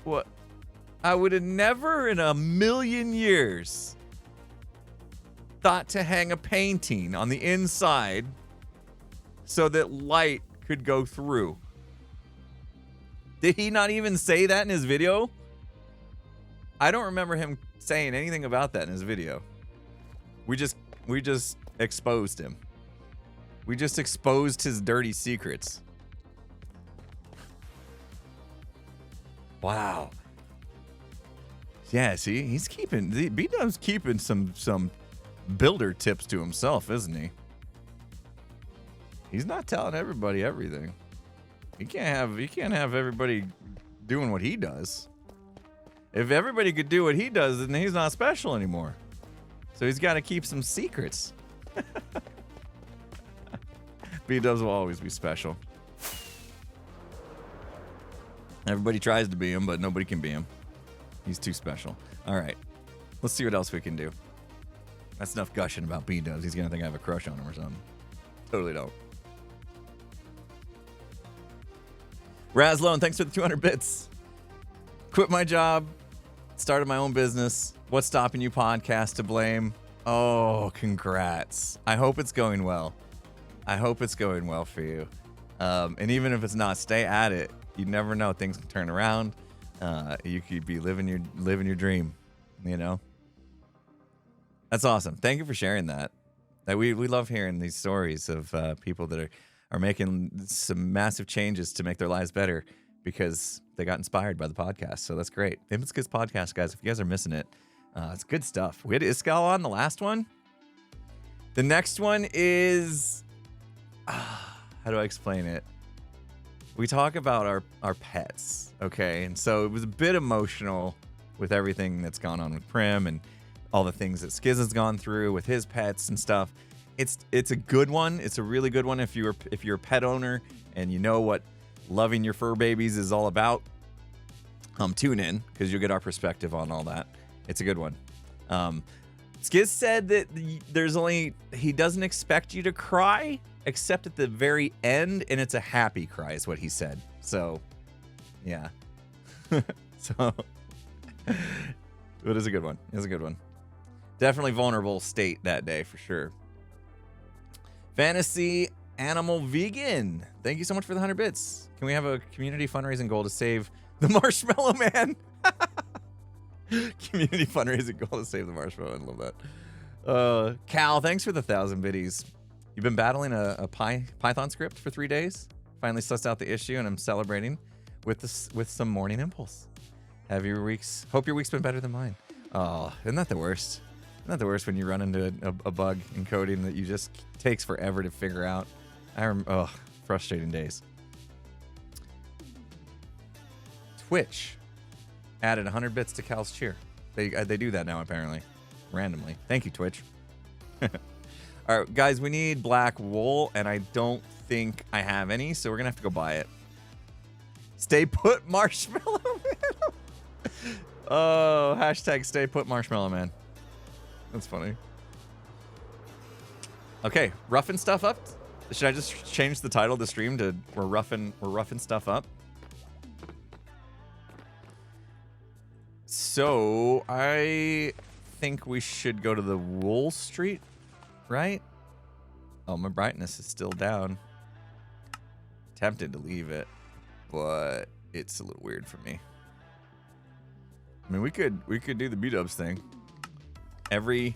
What? I would have never in a million years thought to hang a painting on the inside so that light could go through. Did he not even say that in his video? I don't remember him saying anything about that in his video. We just exposed him. We just exposed his dirty secrets. Wow. Yeah, see, he's keeping B-Dub's keeping some builder tips to himself, isn't he? He's not telling everybody everything. You can't have everybody doing what he does. If everybody could do what he does, then he's not special anymore. So he's got to keep some secrets. B-Dubs will always be special. Everybody tries to be him, but nobody can be him. He's too special. All right. Let's see what else we can do. That's enough gushing about B-Dubs. He's going to think I have a crush on him or something. Totally don't. Razlone, thanks for the 200 bits. Quit my job. Started my own business. What's stopping you podcast to blame? Oh, congrats. I hope it's going well. I hope it's going well for you. And even if it's not, stay at it. You never know. Things can turn around. You could be living your dream, you know? That's awesome. Thank you for sharing that. We love hearing these stories of people that are making some massive changes to make their lives better because they got inspired by the podcast. So that's great. It's Kids podcast, guys. If you guys are missing it, it's good stuff. We had Iskal on the last one. The next one is, how do I explain it? We talk about our pets, okay? And so it was a bit emotional with everything that's gone on with Prim and all the things that Skiz has gone through with his pets and stuff. It's a good one. It's a really good one if you're a pet owner and you know what loving your fur babies is all about. Tune in because you'll get our perspective on all that. It's a good one. Skiz said that he doesn't expect you to cry except at the very end, and it's a happy cry is what he said. So, yeah. So, it is a good one. It's a good one. Definitely vulnerable state that day for sure. Fantasy Animal Vegan. Thank you so much for the 100 bits. Can we have a community fundraising goal to save the Marshmallow Man? Community fundraising goal to save the Marshmallow Man. Love that. Cal, thanks for the 1,000 biddies. You've been battling a Python script for 3 days. Finally sussed out the issue, and I'm celebrating with some morning impulse. Hope your week's been better than mine. Oh, isn't that the worst? Isn't that the worst when you run into a bug in coding that you just takes forever to figure out? Frustrating days. Twitch added 100 bits to Cal's cheer. They do that now apparently, randomly. Thank you, Twitch. All right, guys, we need black wool, and I don't think I have any, so we're gonna have to go buy it. Stay put, Marshmallow Man. Oh, hashtag stay put, Marshmallow Man. That's funny. Okay, roughing stuff up. Should I just change the title of the stream to we're roughing stuff up? So I think we should go to the Wool Street, right? Oh, my brightness is still down. Tempted to leave it, but it's a little weird for me. I mean, we could do the B-Dubs thing. Every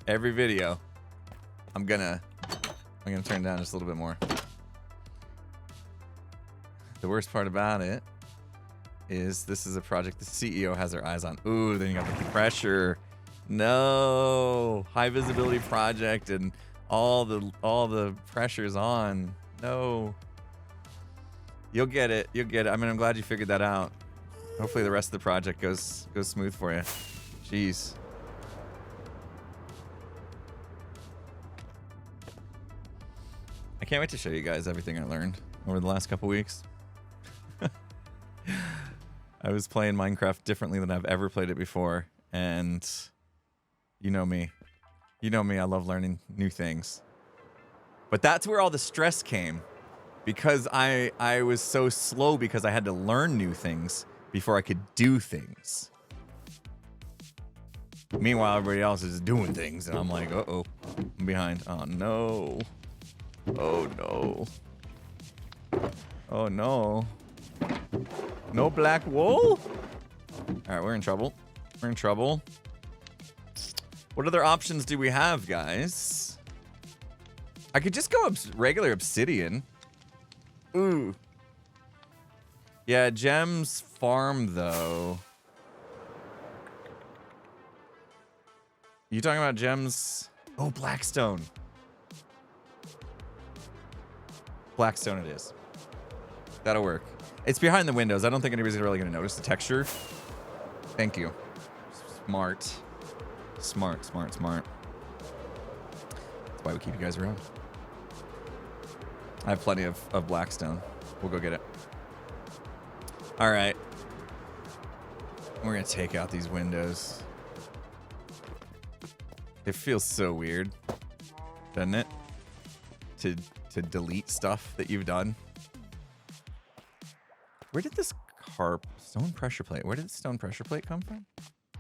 video, I'm gonna turn down just a little bit more. The worst part about it is this is a project the CEO has their eyes on. Ooh, then you got the pressure. No, high visibility project and all the pressure's on. No. You'll get it. I mean, I'm glad you figured that out. Hopefully the rest of the project goes smooth for you. Jeez. I can't wait to show you guys everything I learned over the last couple weeks. I was playing Minecraft differently than I've ever played it before, and you know me. You know me, I love learning new things. But that's where all the stress came, because I was so slow because I had to learn new things before I could do things. Meanwhile, everybody else is doing things, and I'm like, uh-oh, I'm behind. Oh, no. Oh, no. Oh, no. No black wool? All right, we're in trouble. We're in trouble. What other options do we have, guys? I could just go regular obsidian. Ooh. Yeah, gems farm, though. You talking about gems? Oh, Blackstone. Blackstone it is. That'll work. It's behind the windows. I don't think anybody's really going to notice the texture. Thank you. Smart. Smart, smart, smart. That's why we keep you guys around. I have plenty of Blackstone. We'll go get it. All right. We're going to take out these windows. It feels so weird, doesn't it? To delete stuff that you've done. Where did this stone pressure plate? Where did the stone pressure plate come from?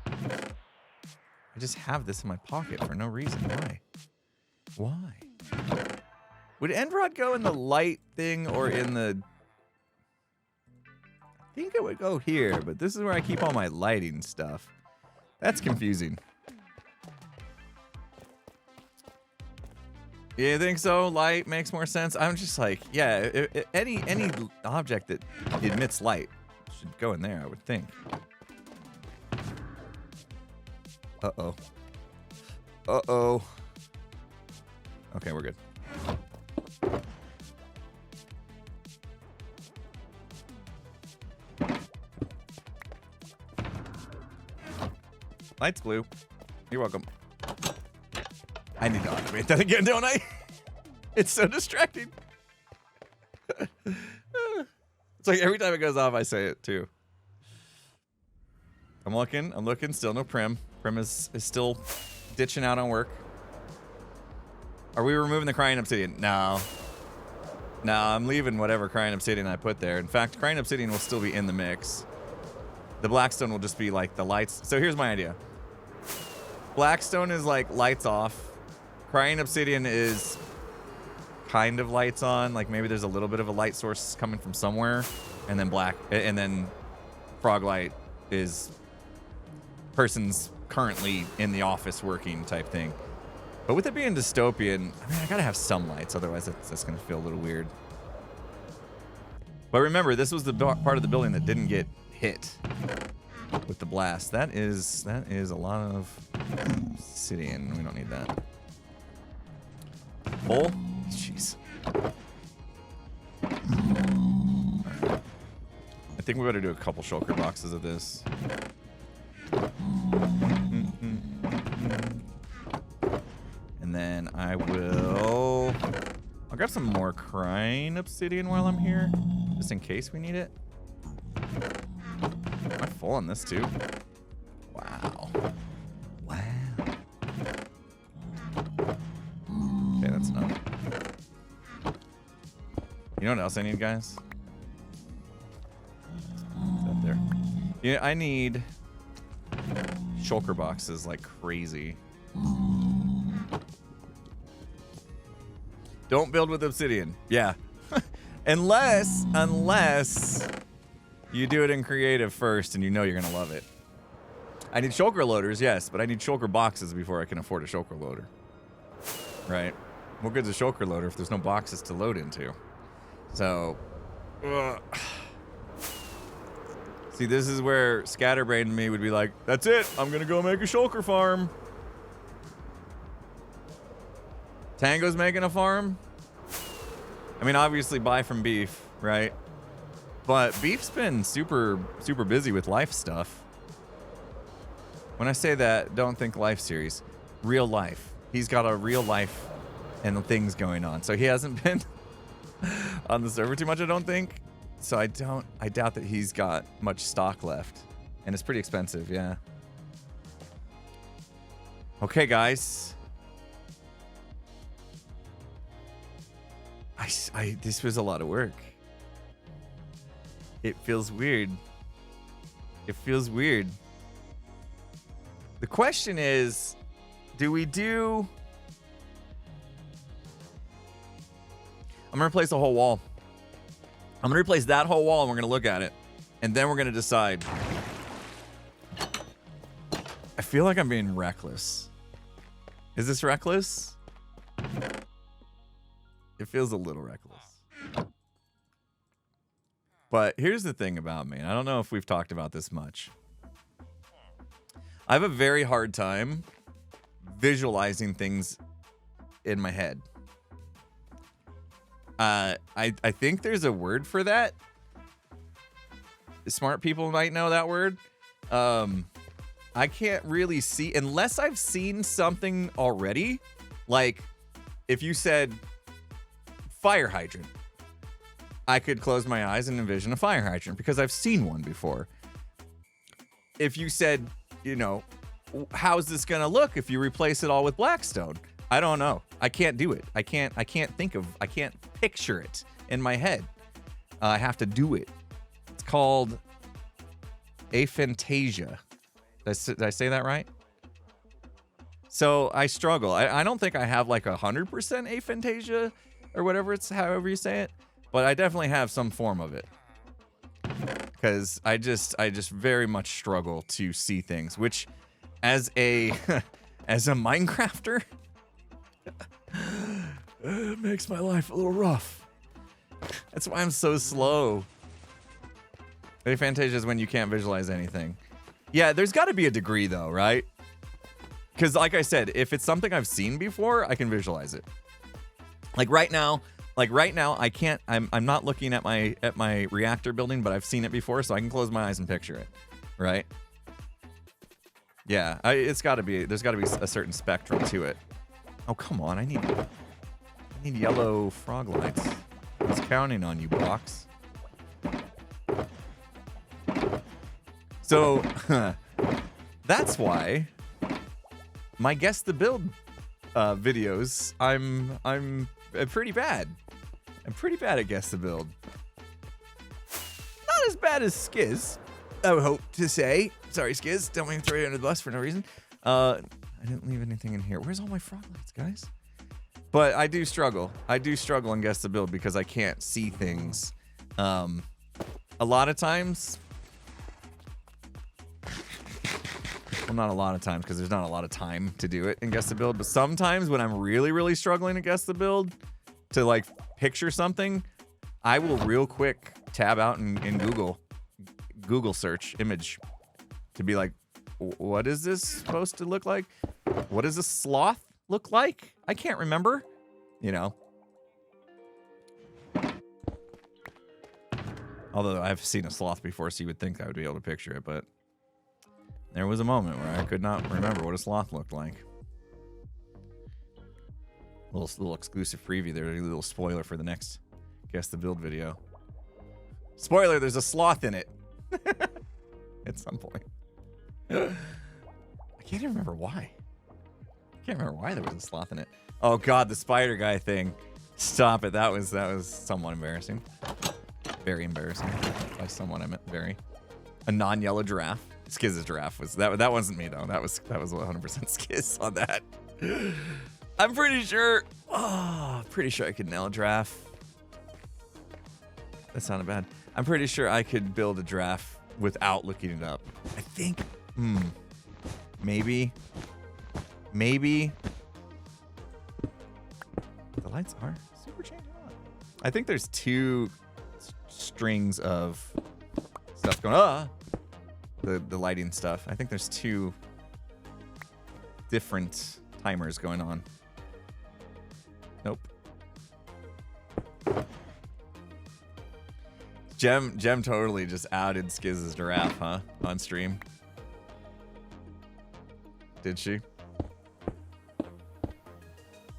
I just have this in my pocket for no reason. Why? Why? Would end rod go in the light thing or in the... I think it would go here, but this is where I keep all my lighting stuff. That's confusing. You think so? Light makes more sense. I'm just like, yeah, any object that emits light should go in there, I would think. Uh-oh. Uh-oh. Okay, we're good. Light's blue. You're welcome. I need to automate that again, don't I? It's so distracting. It's like every time it goes off, I say it too. I'm looking, still no Prim. Prim is still ditching out on work. Are we removing the crying obsidian? No. No, I'm leaving whatever crying obsidian I put there. In fact, crying obsidian will still be in the mix. The Blackstone will just be like the lights. So here's my idea. Blackstone is like lights off. Crying obsidian is kind of lights on. Like maybe there's a little bit of a light source coming from somewhere. And then frog light is person's currently in the office working type thing. But with it being dystopian, I mean, I gotta have some lights, otherwise that's gonna feel a little weird. But remember, this was the part of the building that didn't get hit with the blast. That is a lot of obsidian. We don't need that. Full? Jeez. Right. I think we better do a couple shulker boxes of this. And then I'll grab some more crying obsidian while I'm here, just in case we need it. Am I full on this too? Wow. Wow. Okay, that's enough. You know what else I need, guys? Is that there? Yeah, I need shulker boxes like crazy. Don't build with obsidian. Yeah. unless you do it in creative first and you know you're going to love it. I need shulker loaders, yes, but I need shulker boxes before I can afford a shulker loader. Right? What good's a shulker loader if there's no boxes to load into? So, see, this is where Scatterbrain and me would be like, that's it, I'm going to go make a shulker farm. Tango's making a farm? I mean, obviously buy from beef, right? But Beef's been super busy with life stuff. When I say that, don't think life series. Real life. He's got a real life and things going on. So he hasn't been on the server too much, I don't think. So I doubt that he's got much stock left. And it's pretty expensive, yeah. Okay, guys. This was a lot of work. It feels weird. It feels weird. The question is, do we do... I'm going to replace the whole wall. I'm going to replace that whole wall and we're going to look at it. And then we're going to decide. I feel like I'm being reckless. Is this reckless? It feels a little reckless. But here's the thing about me. I don't know if we've talked about this much. I have a very hard time visualizing things in my head. I think there's a word for that. Smart people might know that word. I can't really see unless I've seen something already. Like if you said fire hydrant, I could close my eyes and envision a fire hydrant because I've seen one before. If you said, you know, how's this gonna look if you replace it all with Blackstone? I don't know. I can't do it. I can't picture it in my head. I have to do it. It's called aphantasia. Did I say that right? So I struggle. I don't think I have like 100% aphantasia or whatever it's however you say it, but I definitely have some form of it. Because I just very much struggle to see things, which as a as a Minecrafter, it makes my life a little rough. That's why I'm so slow. Aphantasia is when you can't visualize anything. Yeah, there's got to be a degree though, right? Because like I said, if it's something I've seen before, I can visualize it. Like right now, I can't. I'm not looking at my reactor building, but I've seen it before, so I can close my eyes and picture it, right? Yeah, it's got to be. There's got to be a certain spectrum to it. Oh come on, I need yellow frog lights. I was counting on you, Box. So that's why my guess the build videos I'm pretty bad. I'm pretty bad at guess the build. Not as bad as Skiz, I would hope to say. Sorry, Skiz, don't make me throw you under the bus for no reason. I didn't leave anything in here. Where's all my frog lights, guys? But I do struggle. I do struggle in guess the build because I can't see things. A lot of times. Well, not a lot of times because there's not a lot of time to do it in guess the build. But sometimes when I'm really, really struggling to guess the build, to like picture something, I will real quick tab out in Google search image to be like, what is this supposed to look like? What does a sloth look like? I can't remember, you know. Although I've seen a sloth before, so you would think I would be able to picture it, but there was a moment where I could not remember what a sloth looked like. Little exclusive preview there, a little spoiler for the next Guess the Build video. Spoiler, there's a sloth in it. At some point. I can't even remember why. I can't remember why there was a sloth in it. Oh god, the spider guy thing. Stop it. That was somewhat embarrassing. Very embarrassing. By someone I meant very. A non-yellow giraffe. Skiz's giraffe was that wasn't me though. That was 100% Skiz on that. I'm pretty sure. Oh, pretty sure I could nail a giraffe. That sounded bad. I'm pretty sure I could build a giraffe without looking it up. I think. Maybe. The lights are super changing on. I think there's two strings of stuff going on. The lighting stuff. I think there's two different timers going on. Nope. Gem totally just outed Skiz's giraffe, huh? On stream. Did she?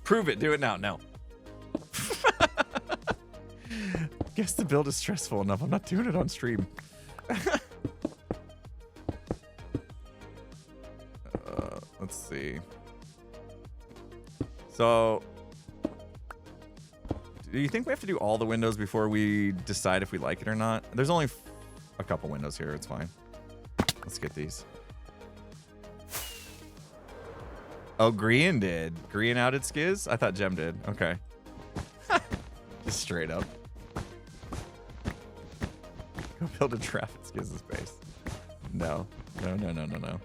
Prove it. Do it now. No. Guess the build is stressful enough. I'm not doing it on stream. Let's see. So, do you think we have to do all the windows before we decide if we like it or not? There's only a couple windows here. It's fine. Let's get these. Oh, Grian did. Grian outed Skiz? I thought Gem did. Okay. Just straight up. Go build a trap at Skiz's base. No. No.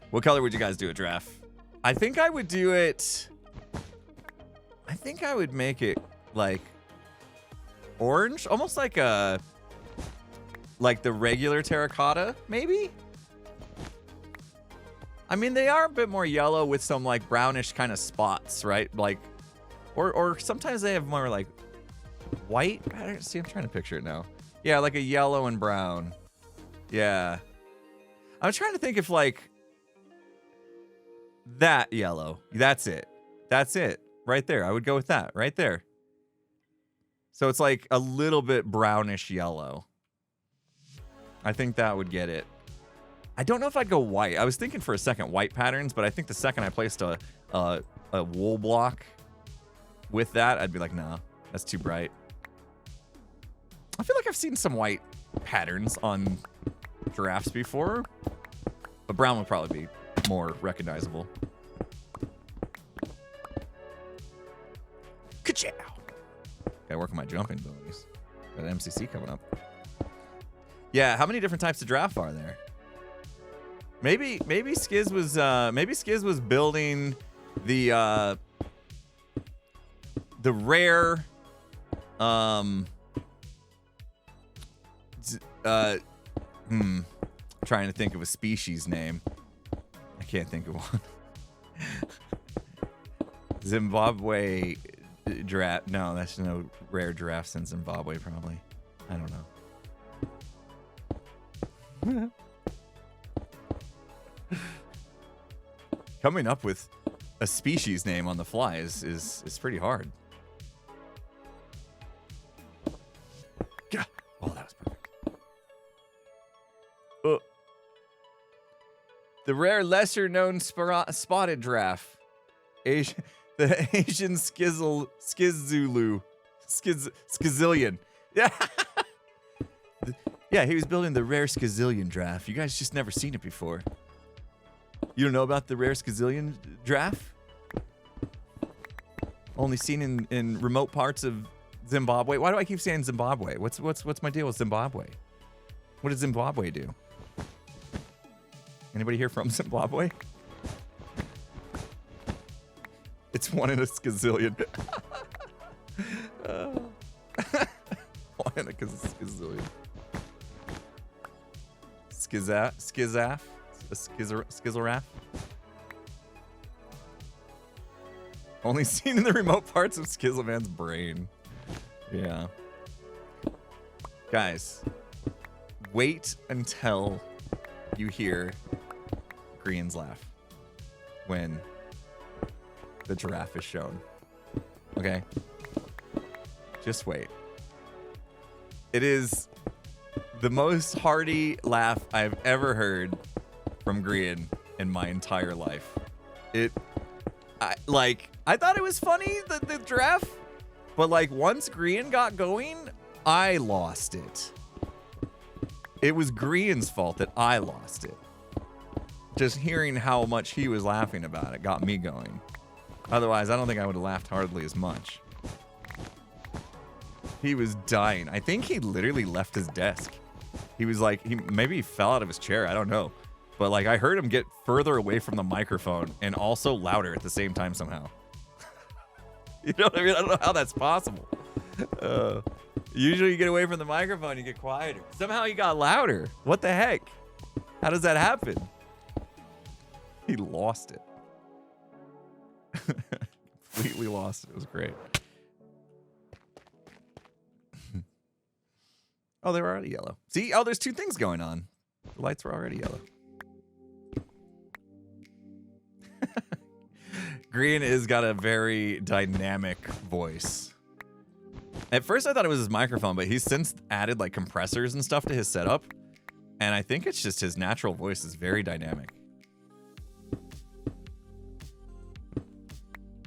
What color would you guys do a draft? I think I would do it... I think I would make it, like, orange. Almost like a... Like the regular terracotta, maybe? I mean, they are a bit more yellow with some, like, brownish kind of spots, right? Like... Or sometimes they have more, like, white patterns. See, I'm trying to picture it now. Yeah, like a yellow and brown. Yeah. I'm trying to think if, like... That yellow. That's it. That's it. Right there. I would go with that. Right there. So it's like a little bit brownish yellow. I think that would get it. I don't know if I'd go white. I was thinking for a second white patterns, but I think the second I placed a wool block with that, I'd be like, nah, that's too bright. I feel like I've seen some white patterns on giraffes before, but brown would probably be more recognizable. Ka-chow! Gotta work on my jumping abilities. Got an MCC coming up. Yeah, how many different types of giraffe are there? Maybe Skiz was building the rare trying to think of a species name. I can't think of one. Zimbabwe giraffe. No, that's no rare giraffes in Zimbabwe, probably. I don't know. Coming up with a species name on the fly is pretty hard. Yeah. Oh, that was perfect. The rare, lesser-known spotted giraffe. The Asian skizillion. Yeah. Yeah, he was building the rare skizillion giraffe. You guys just never seen it before. You don't know about the rare skizillion giraffe? Only seen in remote parts of Zimbabwe. Why do I keep saying Zimbabwe? What's my deal with Zimbabwe? What does Zimbabwe do? Anybody here from Zimbabwe? It's one in a skizillion. One in a skizillion. Skizaf? A skizaraf? Only seen in the remote parts of Skizzleman's brain. Yeah. Guys, wait until you hear Grian's laugh when the giraffe is shown. Okay? Just wait. It is the most hearty laugh I've ever heard from Grian in my entire life. I thought it was funny, the giraffe, but like once Grian got going, I lost it. It was Grian's fault that I lost it. Just hearing how much he was laughing about it got me going. Otherwise, I don't think I would have laughed hardly as much. He was dying. I think he literally left his desk. He was like, maybe he fell out of his chair. I don't know. But like, I heard him get further away from the microphone and also louder at the same time somehow. You know what I mean? I don't know how that's possible. Usually you get away from the microphone, you get quieter. Somehow he got louder. What the heck? How does that happen? He lost it. Completely lost it. It was great. Oh, they were already yellow. See? Oh, there's two things going on. The lights were already yellow. Green has got a very dynamic voice. At first, I thought it was his microphone, but he's since added like compressors and stuff to his setup. And I think it's just his natural voice is very dynamic.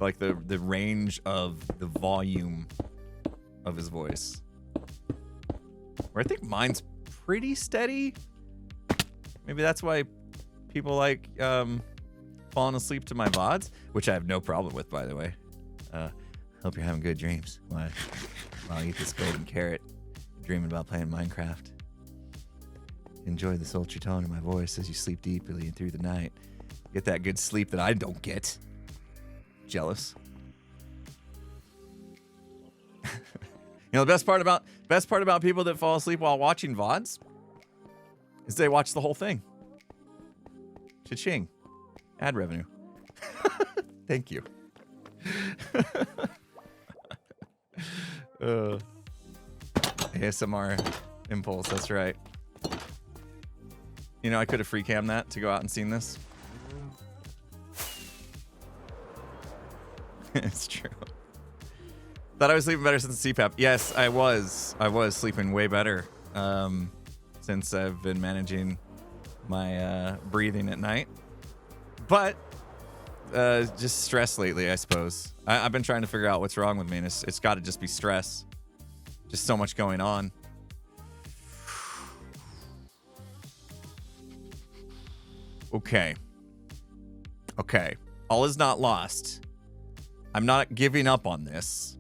Like the range of the volume of his voice. Where I think mine's pretty steady. Maybe that's why people like falling asleep to my VODs, which I have no problem with, by the way. Hope you're having good dreams while I eat this golden carrot, dreaming about playing Minecraft. Enjoy the sultry tone of my voice as you sleep deeply and through the night. Get that good sleep that I don't get. Jealous. You know, the best part about people that fall asleep while watching VODs is they watch the whole thing. Cha-ching. Ad revenue. Thank you. ASMR impulse, that's right. You know, I could have free cam that to go out and seen this. It's true. Thought I was sleeping better since the CPAP. Yes, I was. I was sleeping way better since I've been managing my breathing at night. But just stress lately, I suppose. I've been trying to figure out what's wrong with me, and it's got to just be stress. Just so much going on. Okay. Okay. All is not lost. I'm not giving up on this.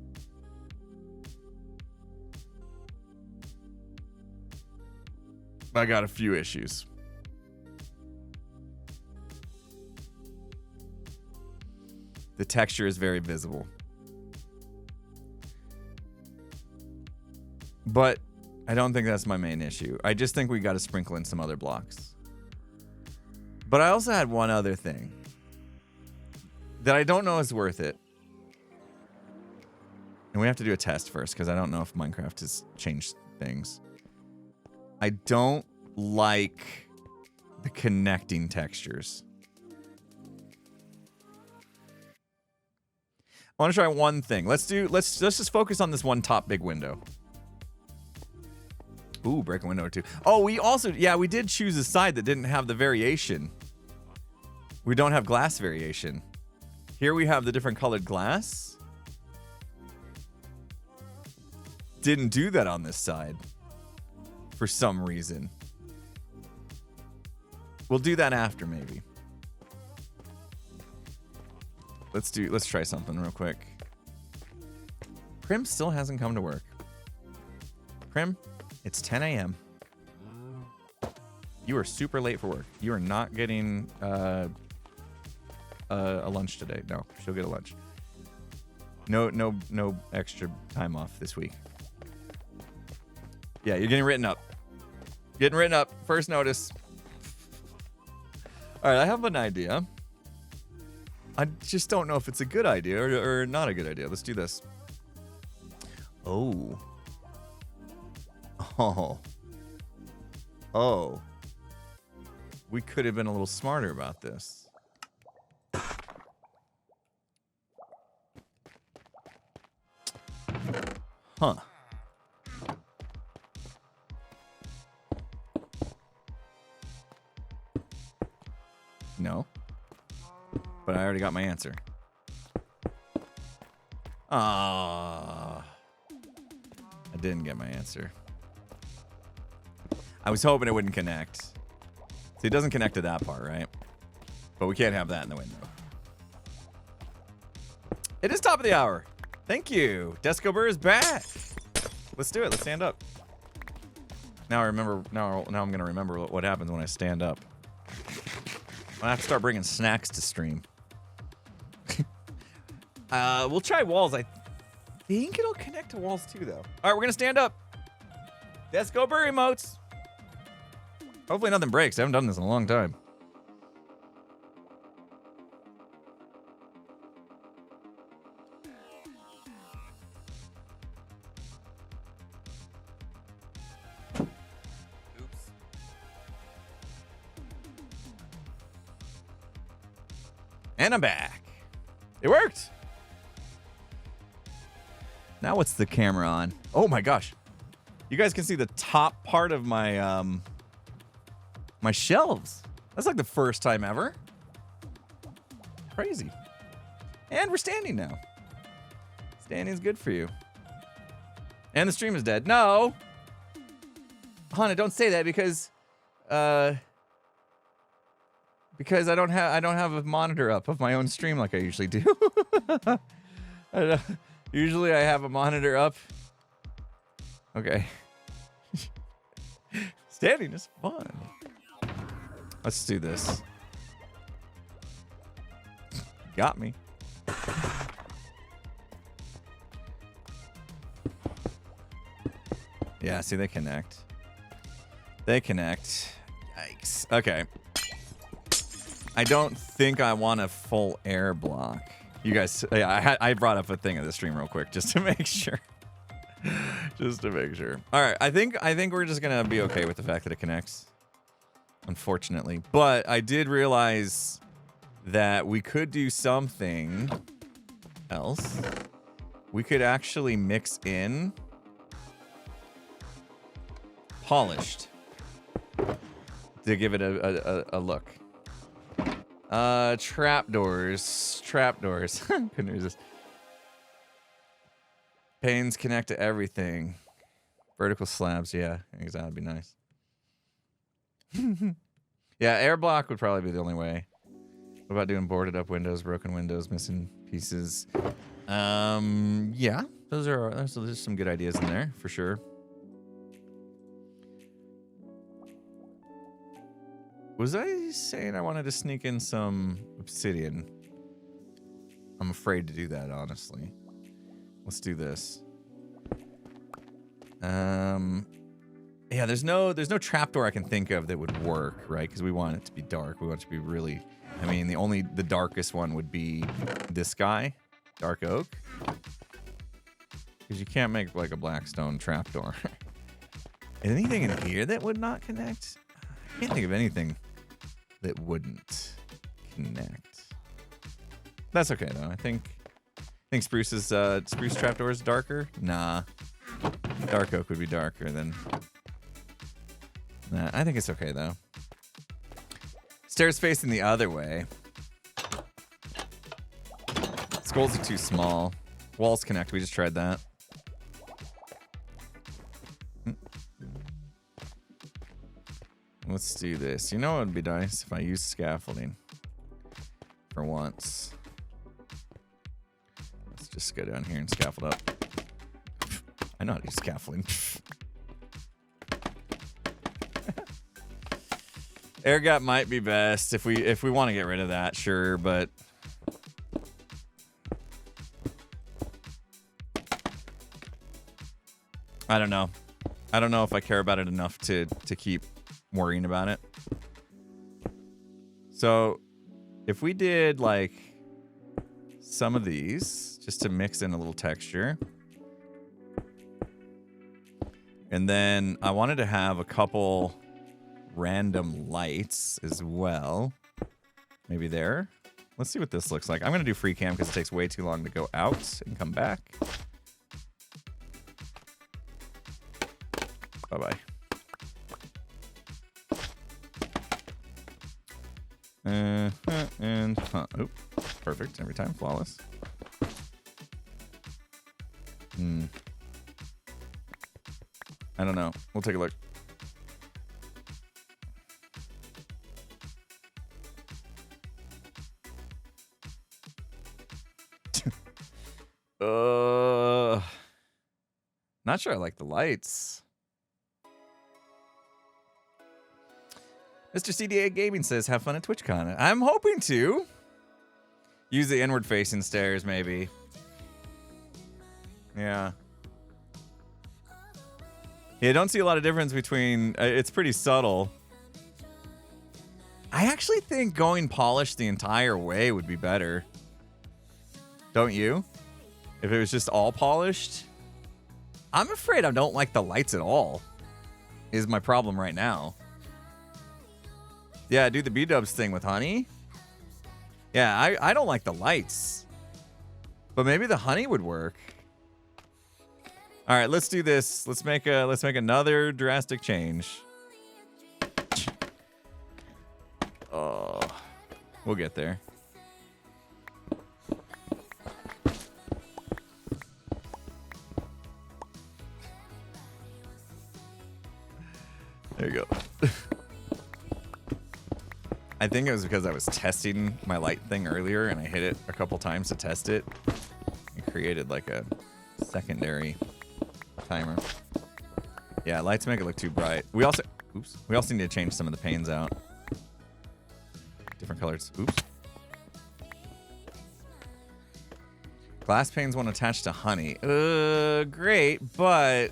I got a few issues. The texture is very visible. But I don't think that's my main issue. I just think we got to sprinkle in some other blocks. But I also had one other thing that I don't know is worth it. And we have to do a test first because I don't know if Minecraft has changed things. I don't like the connecting textures. I want to try one thing. Let's just focus on this one top big window. Ooh, break a window or two. Oh, we did choose a side that didn't have the variation. We don't have glass variation. Here we have the different colored glass. Didn't do that on this side for some reason. We'll do that after maybe. Let's try something real quick. Prim still hasn't come to work. Prim, it's 10 a.m. You are super late for work. You are not getting a lunch today. No, she'll get a lunch. No extra time off this week. Yeah, you're getting written up. Getting written up. First notice. All right, I have an idea. I just don't know if it's a good idea or not a good idea. Let's do this. Oh. We could have been a little smarter about this. Huh. No. But I already got my answer. Ah. I didn't get my answer. I was hoping it wouldn't connect. See, it doesn't connect to that part, right? But we can't have that in the window. It is top of the hour. Thank you. Desco Burr is back. Let's do it. Let's stand up. Now I remember. Now I'm gonna remember what happens when I stand up. I have to start bringing snacks to stream. We'll try walls. I think it'll connect to walls too, though. All right, we're gonna stand up. Let's go, Burr emotes. Hopefully nothing breaks. I haven't done this in a long time. And I'm back. It worked. Now what's the camera on? Oh my gosh. You guys can see the top part of my my shelves. That's like the first time ever. Crazy. And we're standing now. Standing's good for you. And the stream is dead. No. Hannah, don't say that because I don't have a monitor up of my own stream like I usually do. Usually I have a monitor up. Okay. Standing is fun. Let's do this. Got me. Yeah, see, they connect. They connect. Yikes. Okay. I don't think I want a full air block. You guys, yeah, I brought up a thing of the stream real quick just to make sure. Just to make sure. All right, I think we're just gonna be okay with the fact that it connects. Unfortunately, but I did realize that we could do something else. We could actually mix in polished to give it a look. Trapdoors. Couldn't resist. Panes connect to everything. Vertical slabs, yeah. I think that would be nice. Yeah, air block would probably be the only way. What about doing boarded up windows, broken windows, missing pieces? Yeah, there's some good ideas in there for sure. Was I saying I wanted to sneak in some obsidian? I'm afraid to do that, honestly. Let's do this. Yeah, there's no trapdoor I can think of that would work, right? Because we want it to be dark. We want it to be really, I mean, the darkest one would be this guy, dark oak. Because you can't make like a blackstone trapdoor. Anything in here that would not connect? I can't think of anything that wouldn't connect. That's okay though. I think spruce trapdoor is darker. Nah, dark oak would be darker than. Nah, I think it's okay though. Stairs facing the other way. Skulls are too small. Walls connect. We just tried that. Let's do this. You know what would be nice if I use scaffolding for once. Let's just go down here and scaffold up. I know how to use scaffolding. Air gap might be best if we want to get rid of that, sure, but I don't know. I don't know if I care about it enough to keep worrying about it. So if we did like some of these just to mix in a little texture, and then I wanted to have a couple random lights as well, maybe there. Let's see what this looks like. I'm gonna do free cam because it takes way too long to go out and come back. Bye-bye. Oop, perfect. Every time, flawless. I don't know. We'll take a look. Not sure I like the lights. Mr. CDA Gaming says, have fun at TwitchCon. I'm hoping to. Use the inward-facing stairs, maybe. Yeah. Yeah, I don't see a lot of difference between... it's pretty subtle. I actually think going polished the entire way would be better. Don't you? If it was just all polished? I'm afraid I don't like the lights at all. Is my problem right now. Yeah, do the B-dubs thing with honey. Yeah, I don't like the lights. But maybe the honey would work. All right, let's do this. Let's make another drastic change. Oh, we'll get there. There you go. I think it was because I was testing my light thing earlier and I hit it a couple times to test it. It created like a secondary timer. Yeah, lights make it look too bright. We also need to change some of the panes out. Different colors. Oops. Glass panes won't attach to honey. Great, but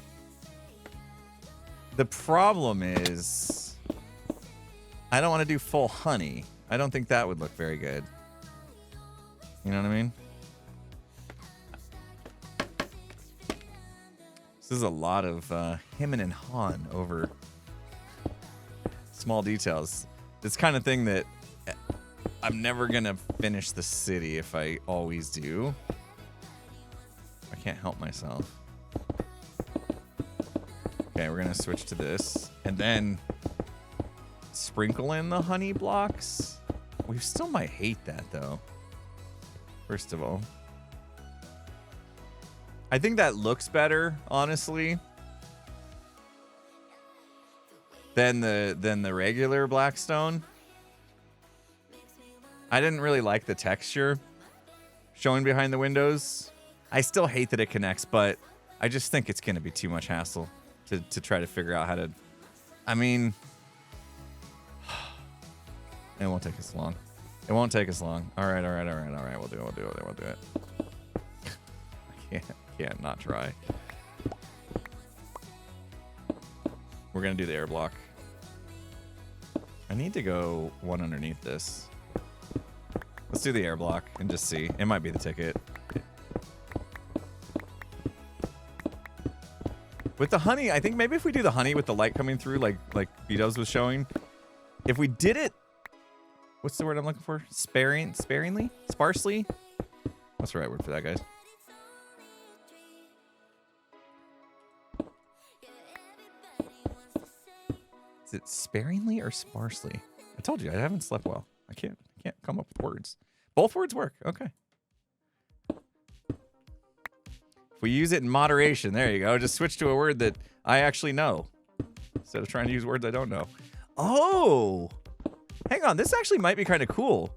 the problem is I don't want to do full honey. I don't think that would look very good. You know what I mean? This is a lot of him and Han over small details. This kind of thing that I'm never going to finish the city if I always do. I can't help myself. Okay, we're going to switch to this. And then sprinkle in the honey blocks. We still might hate that, though. First of all. I think that looks better, honestly, than the regular Blackstone. I didn't really like the texture showing behind the windows. I still hate that it connects, but I just think it's going to be too much hassle to try to figure out how to... I mean... It won't take us long. It won't take us long. All right. We'll do it. I can't not try. We're going to do the air block. I need to go one underneath this. Let's do the air block and just see. It might be the ticket. With the honey, I think maybe if we do the honey with the light coming through like B-Dubs was showing, if we did it, what's the word I'm looking for? Sparingly? Sparsely? What's the right word for that, guys? Is it sparingly or sparsely? I told you I haven't slept well. I can't come up with words. Both words work. Okay. If we use it in moderation, there you go. Just switch to a word that I actually know instead of trying to use words I don't know. Oh, hang on. This actually might be kind of cool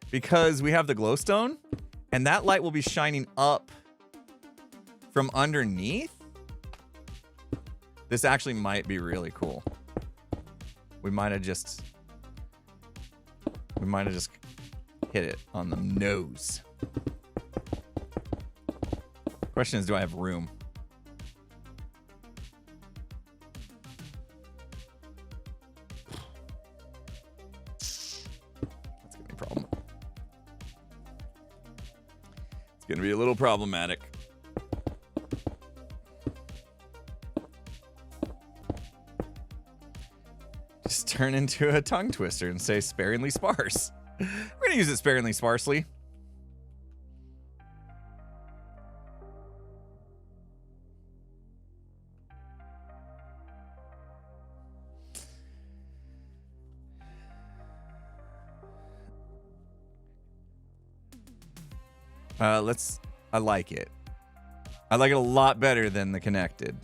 because we have the glowstone and that light will be shining up from underneath. This actually might be really cool. We might have just hit it on the nose. Question is, do I have room? That's gonna be a problem. It's gonna be a little problematic. Just turn into a tongue twister and say sparingly sparse. We're gonna use it sparingly sparsely. I like it. I like it a lot better than the connected.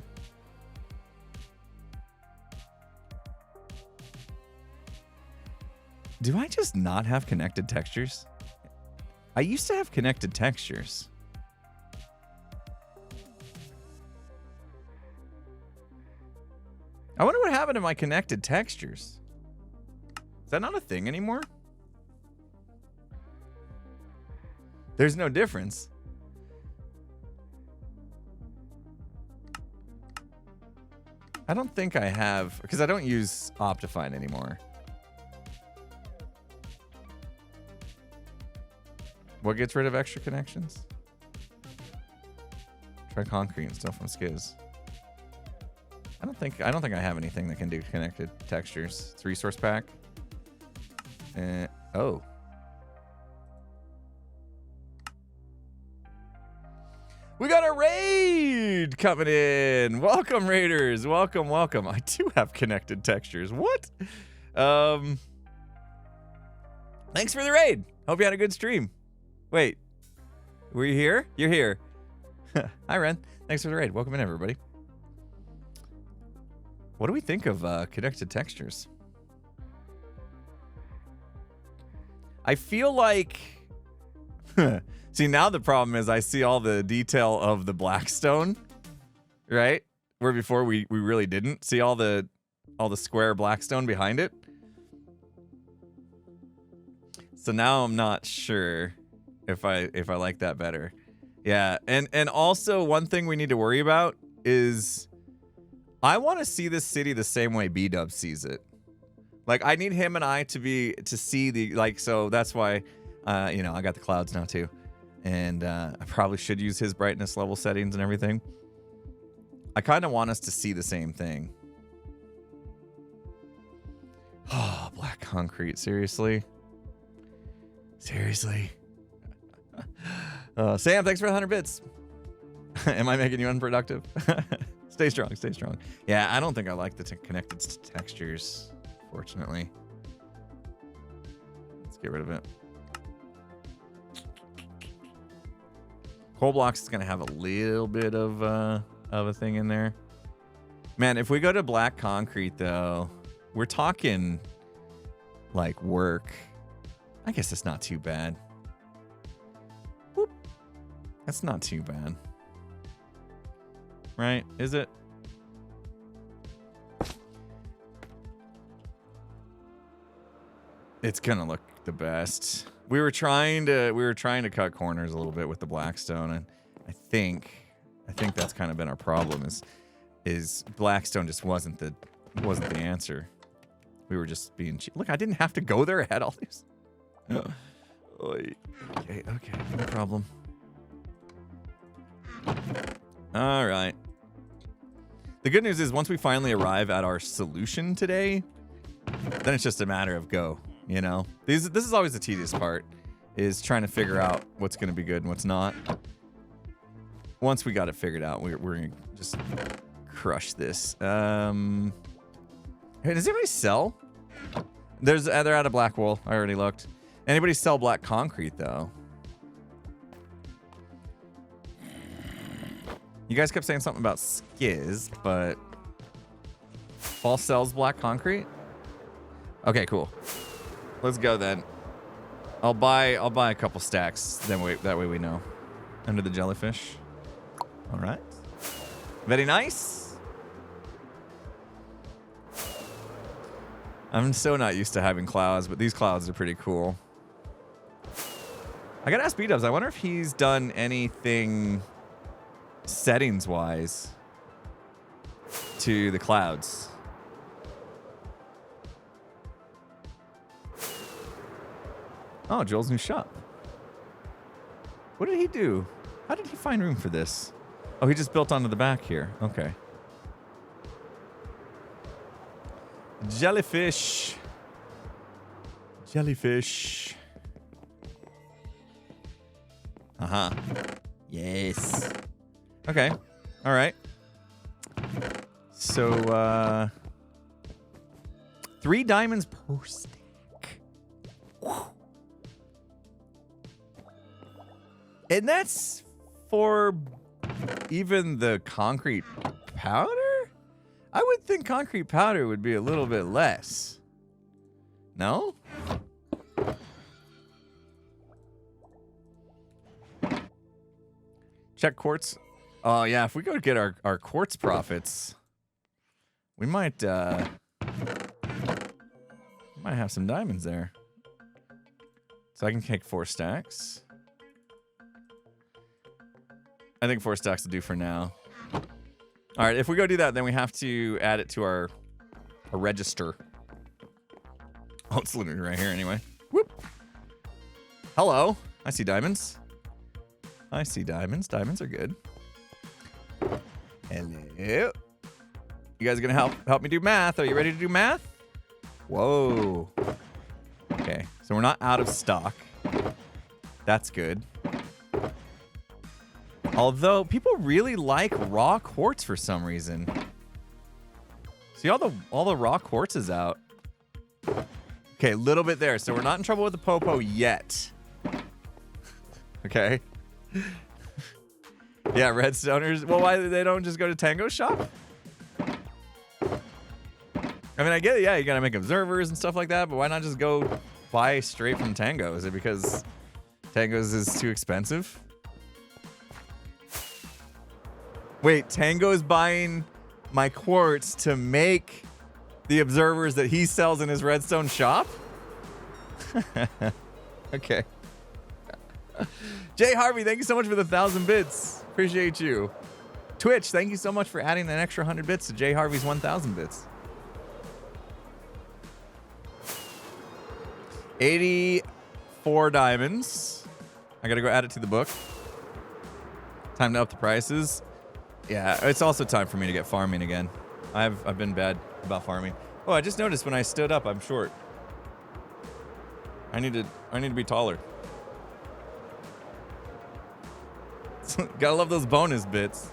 Do I just not have connected textures? I used to have connected textures. I wonder what happened to my connected textures. Is that not a thing anymore? There's no difference. I don't think I have, because I don't use Optifine anymore. What gets rid of extra connections? Try concrete and stuff from Skiz. I don't think I have anything that can do connected textures. It's resource pack. Oh. We got a raid coming in. Welcome, raiders. Welcome, welcome. I do have connected textures. What? Thanks for the raid. Hope you had a good stream. Wait, were you here? You're here. Hi, Ren. Thanks for the raid. Welcome in, everybody. What do we think of connected textures? I feel like... See, now the problem is I see all the detail of the blackstone, right? Where before we really didn't see all the square blackstone behind it. So now I'm not sure if I like that better. Yeah, and also one thing we need to worry about is I want to see this city the same way B-Dub sees it. Like, I need him and I to see the, like, so that's why, you know, I got the clouds now too. And I probably should use his brightness level settings and everything. I kind of want us to see the same thing. Oh, black concrete. Seriously? Seriously? Sam, thanks for the 100 bits. Am I making you unproductive? Stay strong, stay strong. Yeah, I don't think I like the connected textures, fortunately. Let's get rid of it. Coal blocks is going to have a little bit of a thing in there. Man, if we go to black concrete, though, we're talking, like, work. I guess it's not too bad. Whoop. That's not too bad. Right? Is it? It's going to look the best. We were trying to cut corners a little bit with the blackstone, and I think that's kind of been our problem is blackstone just wasn't the answer. We were just being cheap. Look, I didn't have to go there. I had all these. Okay, no problem. All right. The good news is once we finally arrive at our solution today, then it's just a matter of go. You know, this is always the tedious part, is trying to figure out what's going to be good and what's not. Once we got it figured out, we're going to just crush this. Hey, does anybody sell? They're out of black wool. I already looked. Anybody sell black concrete, though? You guys kept saying something about Skiz, but Fall sells black concrete? Okay, cool. Let's go then. I'll buy a couple stacks. That way we know. Under the jellyfish. All right. Very nice. I'm so not used to having clouds, but these clouds are pretty cool. I gotta ask B-Dubs. I wonder if he's done anything settings-wise to the clouds. Oh, Joel's new shop. What did he do? How did he find room for this? Oh, he just built onto the back here. Okay. Jellyfish. Jellyfish. Uh-huh. Yes. Okay. All right. So, 3 diamonds per stack. Whew. And that's for even the concrete powder? I would think concrete powder would be a little bit less. No? Check quartz. Oh, yeah, if we go get our quartz profits, we might have some diamonds there. So I can take 4 stacks. I think 4 stacks will do for now. All right, if we go do that, then we have to add it to our register. Oh, it's literally right here anyway. Whoop. Hello. I see diamonds. I see diamonds. Diamonds are good. Hello. You guys are going to help me do math. Are you ready to do math? Whoa. Okay, so we're not out of stock. That's good. Although people really like raw quartz for some reason. See all the raw quartz is out. Okay, a little bit there. So we're not in trouble with the Popo yet. Okay. Yeah, Redstoners. Well, why they don't just go to Tango's shop? I mean, I get it. Yeah, you gotta make observers and stuff like that, but why not just go buy straight from Tango? Is it because Tango's is too expensive? Wait, Tango's buying my quartz to make the observers that he sells in his Redstone shop? Okay. Jay Harvey, thank you so much for the 1,000 bits. Appreciate you. Twitch, thank you so much for adding an extra 100 bits to Jay Harvey's 1,000 bits. 84 diamonds. I gotta go add it to the book. Time to up the prices. Yeah, it's also time for me to get farming again. I've been bad about farming. Oh, I just noticed when I stood up, I'm short. I need to be taller. Gotta love those bonus bits.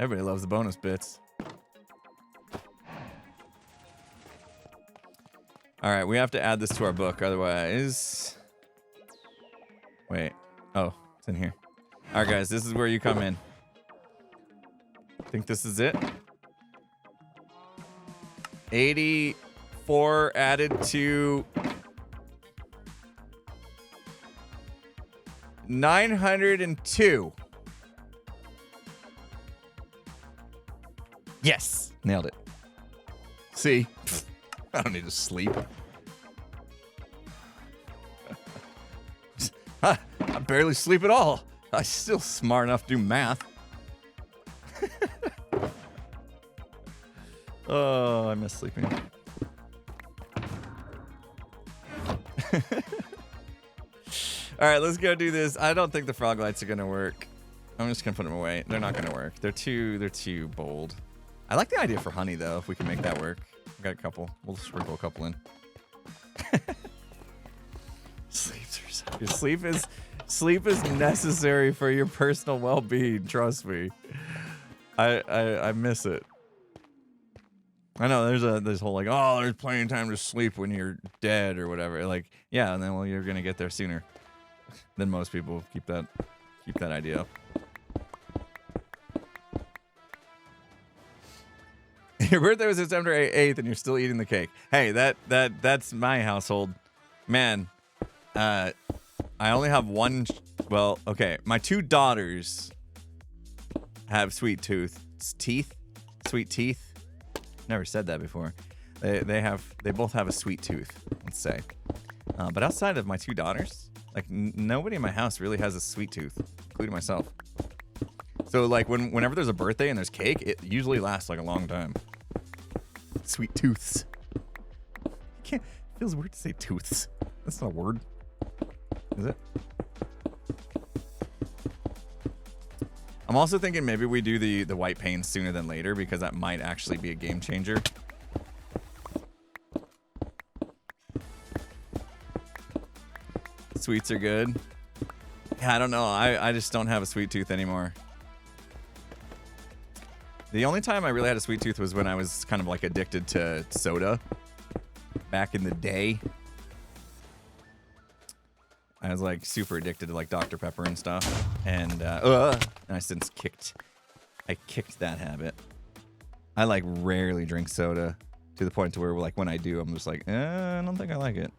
Everybody loves the bonus bits. All right, we have to add this to our book, otherwise. Wait. Oh, it's in here. All right, guys, this is where you come in. I think this is it. 84 added to 902. Yes, nailed it. See, I don't need to sleep. I barely sleep at all. I'm still smart enough to do math. Oh, I miss sleeping. All right, let's go do this. I don't think the frog lights are gonna work. I'm just gonna put them away. They're not gonna work. They're too bold. I like the idea for honey though. If we can make that work, we got a couple. We'll sprinkle a couple in. Sleep is necessary for your personal well-being. Trust me. I miss it. I know there's this whole like, oh, there's plenty of time to sleep when you're dead or whatever. Like, yeah, and then well, you're gonna get there sooner than most people. Keep that idea up. Your birthday was September 8th, and you're still eating the cake. Hey, that's my household, man. I only have one. Well, okay, my two daughters have sweet teeth. Never said that before. They both have a sweet tooth, let's say. But outside of my two daughters, like nobody in my house really has a sweet tooth, including myself. So like whenever there's a birthday and there's cake, it usually lasts like a long time. Sweet tooths. It feels weird to say tooths. That's not a word, is it? I'm also thinking maybe we do the white paint sooner than later because that might actually be a game changer. Sweets are good. Yeah, I don't know. I just don't have a sweet tooth anymore. The only time I really had a sweet tooth was when I was kind of like addicted to soda back in the day. I was like super addicted to like Dr. Pepper and stuff, and I since kicked that habit. I like rarely drink soda to the point to where like when I do, I'm just like, I don't think I like it.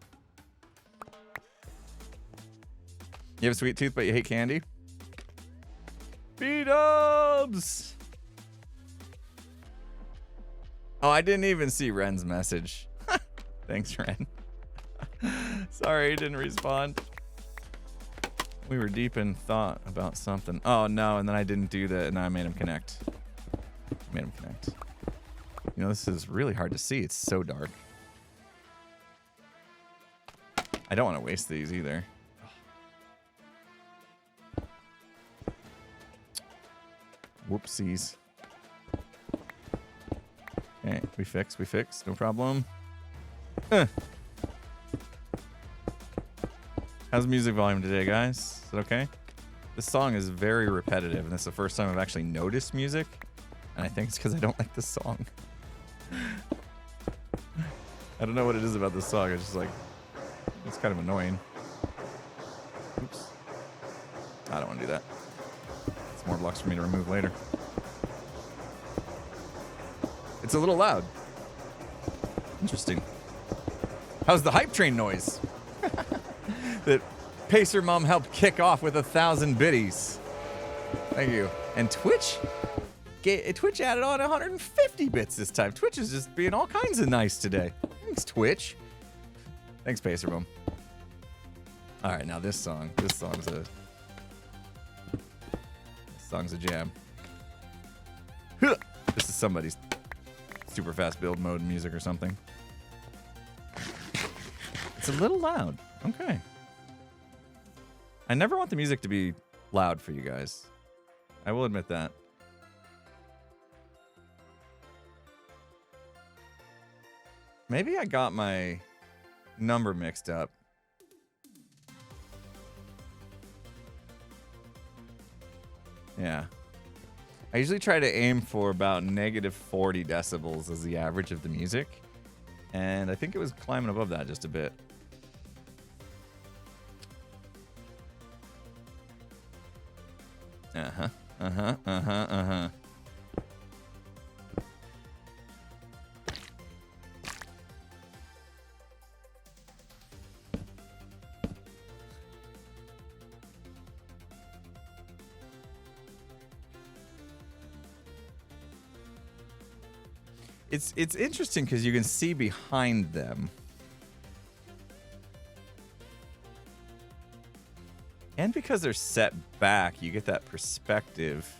You have a sweet tooth, but you hate candy? B-dubs! Oh, I didn't even see Ren's message. Thanks, Ren. Sorry, he didn't respond. We were deep in thought about something. Oh, no, and then I didn't do that, and I made him connect. You know, this is really hard to see. It's so dark. I don't want to waste these either. Whoopsies. Okay, we fix. No problem. How's the music volume today, guys? Is it okay? This song is very repetitive, and this is the first time I've actually noticed music. And I think it's because I don't like this song. I don't know what it is about this song. It's just like, it's kind of annoying. Oops. I don't want to do that. It's more blocks for me to remove later. It's a little loud. Interesting. How's the hype train noise? That Pacer Mom helped kick off with 1,000 biddies. Thank you. And Twitch added on 150 bits this time. Twitch is just being all kinds of nice today. Thanks, Twitch. Thanks, Pacer Mom. All right, now this song's a jam. This is somebody's super fast build mode music or something. It's a little loud. Okay. I never want the music to be loud for you guys. I will admit that. Maybe I got my number mixed up. Yeah. I usually try to aim for about negative 40 decibels as the average of the music. And I think it was climbing above that just a bit. Uh-huh. Uh-huh. Uh-huh. Uh-huh. It's interesting because you can see behind them. And because they're set back, you get that perspective.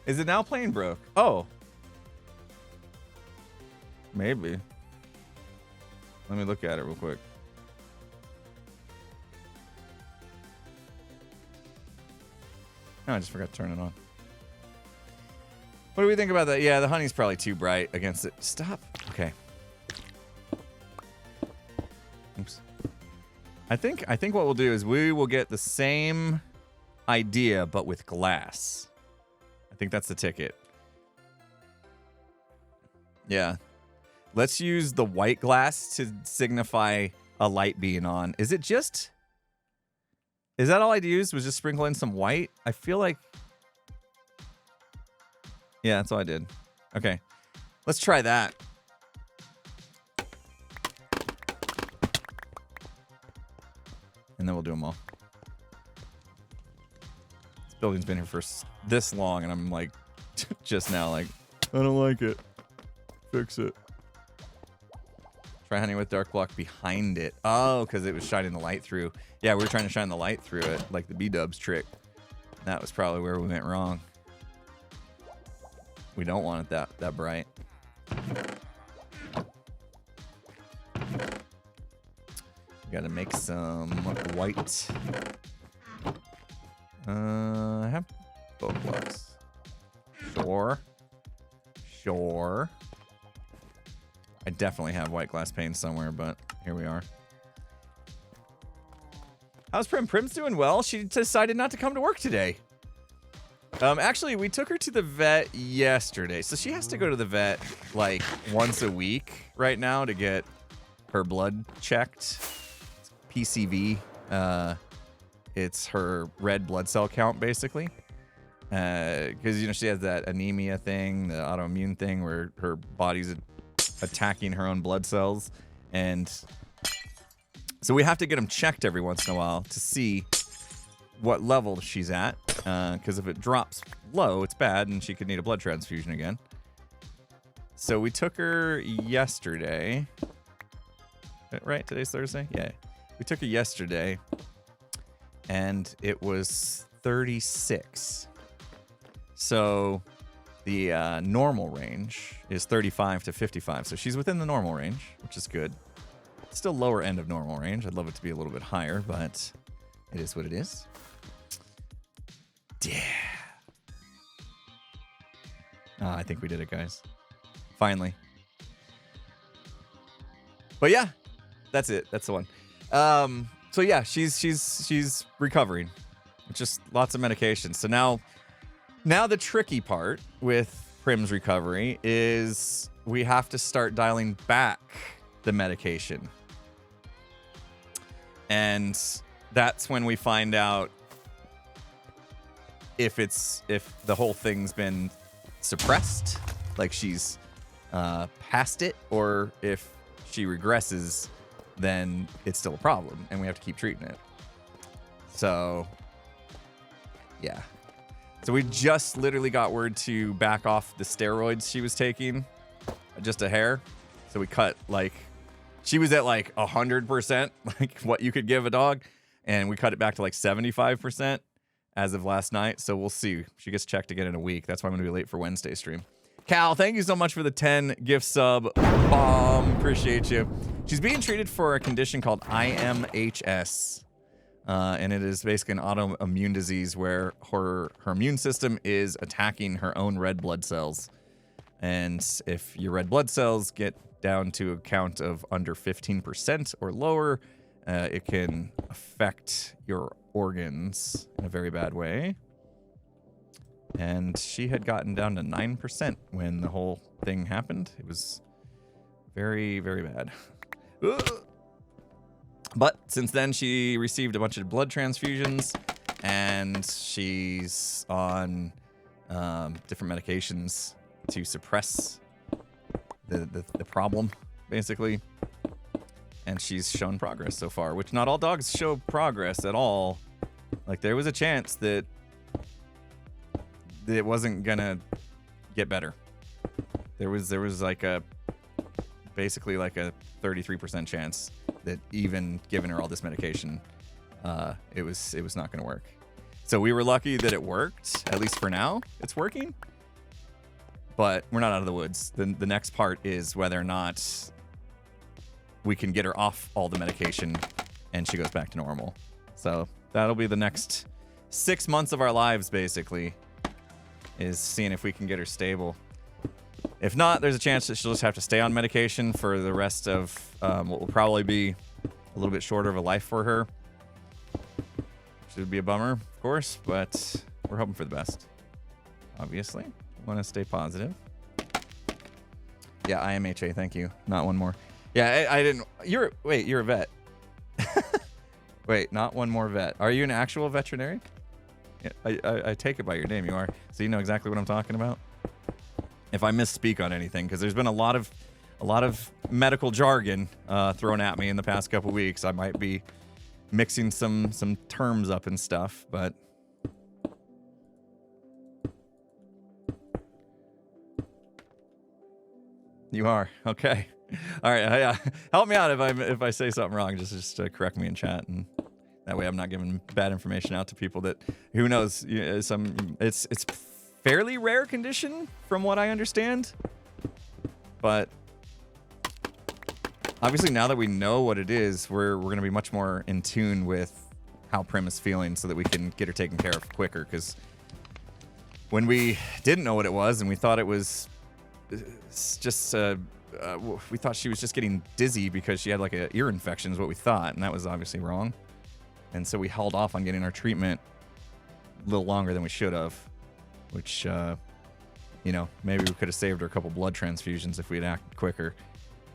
Is it now playing broke? Oh. Maybe. Let me look at it real quick. Oh, I just forgot to turn it on. What do we think about that? Yeah, the honey's probably too bright against it. Stop. Okay. Oops. I think what we'll do is we will get the same idea, but with glass. I think that's the ticket. Yeah. Let's use the white glass to signify a light being on. Is it just... Is that all I'd use? Was just sprinkle in some white? I feel like... Yeah, that's all I did. Okay. Let's try that. And then we'll do them all. This building's been here for this long, and I'm like, just now like, I don't like it. Fix it. Try honey with dark block behind it. Oh, because it was shining the light through. Yeah, we were trying to shine the light through it, like the B-dubs trick. That was probably where we went wrong. We don't want it that bright. Gotta make some white. I have both blocks. Sure. I definitely have white glass paint somewhere, but here we are. How's Prim? Prim's doing well. She decided not to come to work today. Actually, we took her to the vet yesterday. So she has to go to the vet like once a week right now to get her blood checked. It's PCV. It's her red blood cell count, basically. Because, you know, she has that anemia thing, the autoimmune thing where her body's attacking her own blood cells. And so we have to get them checked every once in a while to see what level she's at. Because if it drops low, it's bad and she could need a blood transfusion again. So we took her yesterday. Right? Today's Thursday? Yeah. We took her yesterday. And it was 36. So the normal range is 35 to 55. So she's within the normal range, which is good. Still lower end of normal range. I'd love it to be a little bit higher, but it is what it is. Yeah. I think we did it, guys. Finally. But yeah, that's it. That's the one. So yeah, she's recovering. Just lots of medication. So now the tricky part with Prim's recovery is we have to start dialing back the medication. And that's when we find out if the whole thing's been suppressed, like she's past it, or if she regresses, then it's still a problem and we have to keep treating it. So yeah. So we just literally got word to back off the steroids she was taking, just a hair. So we cut, like, she was at like 100%, like what you could give a dog, and we cut it back to like 75% as of last night. So we'll see. She gets checked again in a week. That's why I'm going to be late for Wednesday stream. Cal, thank you so much for the 10 gift sub bomb. Appreciate you. She's being treated for a condition called IMHS. And it is basically an autoimmune disease where her immune system is attacking her own red blood cells. And if your red blood cells get down to a count of under 15% or lower, it can affect your organs in a very bad way. And she had gotten down to 9% when the whole thing happened. It was very, very bad. But since then, she received a bunch of blood transfusions, and she's on different medications to suppress the problem, basically. And she's shown progress so far, which not all dogs show progress at all. Like, there was a chance that it wasn't gonna get better. There was like basically like a 33% chance that even giving her all this medication, it was not going to work. So we were lucky that it worked, at least for now. It's working, but we're not out of the woods. The next part is whether or not we can get her off all the medication and she goes back to normal. So that'll be the next 6 months of our lives, basically, is seeing if we can get her stable. If not, there's a chance that she'll just have to stay on medication for the rest of what will probably be a little bit shorter of a life for her. Which would be a bummer, of course, but we're hoping for the best. Obviously, want to stay positive. Yeah, IMHA, thank you. Not one more. Yeah, I didn't. You're a vet. Wait, not one more vet. Are you an actual veterinarian? Yeah, I take it by your name. You are, so you know exactly what I'm talking about. If I misspeak on anything, because there's been a lot of medical jargon thrown at me in the past couple weeks, I might be mixing some terms up and stuff, but you are okay. All right, help me out if I say something wrong. Just correct me in chat, and that way I'm not giving bad information out to people that, who knows, it's fairly rare condition from what I understand, but obviously now that we know what it is, we're going to be much more in tune with how Prim is feeling so that we can get her taken care of quicker, because when we didn't know what it was and we thought it was just we thought she was just getting dizzy because she had like an ear infection is what we thought, and that was obviously wrong. And so we held off on getting our treatment a little longer than we should have, which, maybe we could have saved her a couple blood transfusions if we'd acted quicker.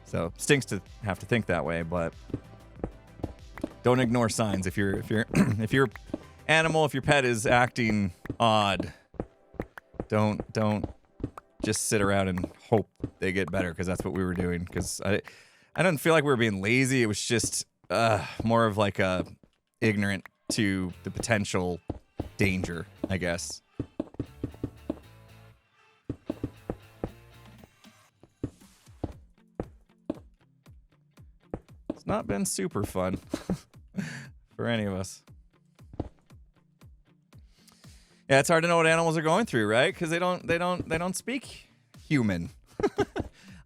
So stinks to have to think that way, but don't ignore signs. If your animal, if your pet is acting odd, don't just sit around and hope they get better, because that's what we were doing. Because I don't feel like we were being lazy. It was just more of like a ignorant to the potential danger, I guess. It's not been super fun for any of us. Yeah, it's hard to know what animals are going through, right? Because they don't speak human.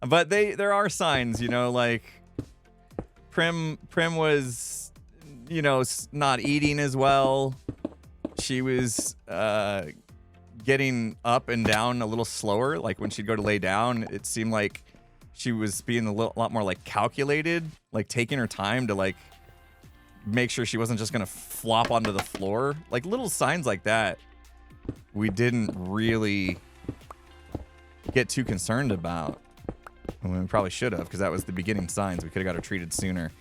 But there are signs, like Prim was, not eating as well. She was getting up and down a little slower. Like when she'd go to lay down, it seemed like she was being a lot more like calculated, like taking her time to like make sure she wasn't just gonna flop onto the floor. Like little signs like that, we didn't really get too concerned about. And we probably should have, because that was the beginning signs. We could have got her treated sooner,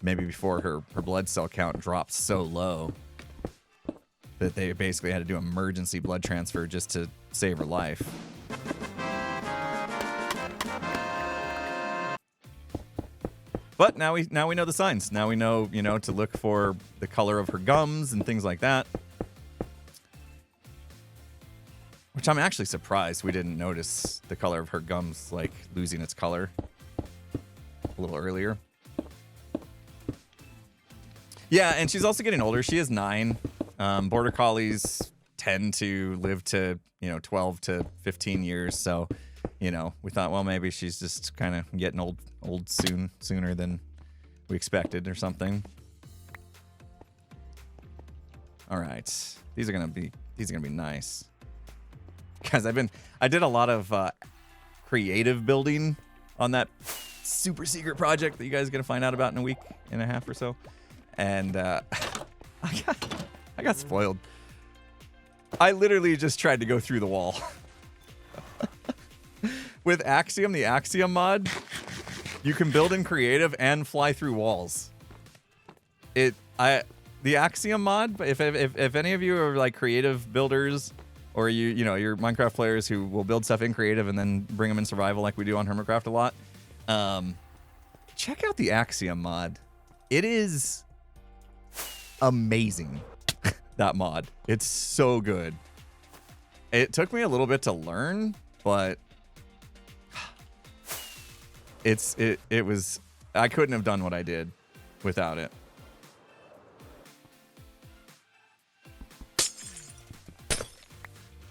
maybe before her blood cell count dropped so low that they basically had to do emergency blood transfer just to save her life. But now we know the signs. Now we know, you know, to look for the color of her gums and things like that. Which I'm actually surprised we didn't notice the color of her gums, like, losing its color a little earlier. Yeah, and she's also getting older. She is 9. Border Collies tend to live to, you know, 12 to 15 years. So, you know, we thought, well, maybe she's just kind of getting old sooner than we expected or something. All right. These are gonna be nice. Guys, I did a lot of creative building on that super secret project that you guys are gonna find out about in a week and a half or so, and I got spoiled. I literally just tried to go through the wall. With Axiom, the Axiom mod, you can build in creative and fly through walls. The Axiom mod, if any of you are like creative builders, or you're Minecraft players who will build stuff in creative and then bring them in survival like we do on Hermitcraft a lot, check out the Axiom mod. It is amazing, that mod. It's so good. It took me a little bit to learn, but it was, I couldn't have done what I did without it.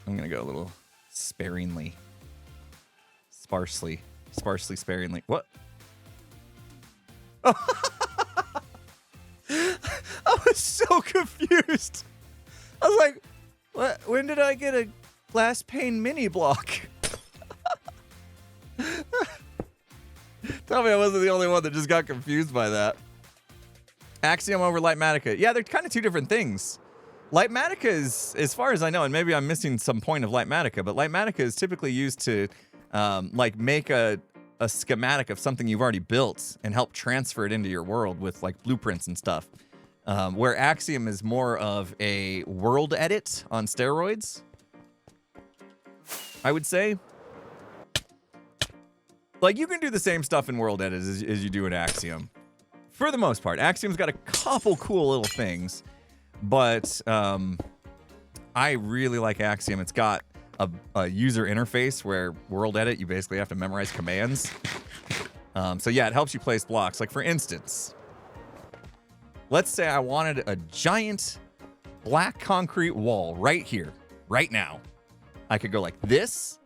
I'm gonna go a little sparingly. Sparsely, sparingly. What? Oh. I was so confused. I was like, what? When did I get a glass pane mini block? Tell me I wasn't the only one that just got confused by that. Axiom over Lightmatica. Yeah, they're kind of two different things. Lightmatica is, as far as I know, and maybe I'm missing some point of Lightmatica, but Lightmatica is typically used to like make a schematic of something you've already built and help transfer it into your world with like blueprints and stuff. Where Axiom is more of a world edit on steroids, I would say. Like, you can do the same stuff in world edit as you do in Axiom. For the most part. Axiom's got a couple cool little things. But I really like Axiom. It's got a user interface where world edit, you basically have to memorize commands. So yeah, it helps you place blocks. Like, for instance, let's say I wanted a giant black concrete wall right here, right now. I could go like this.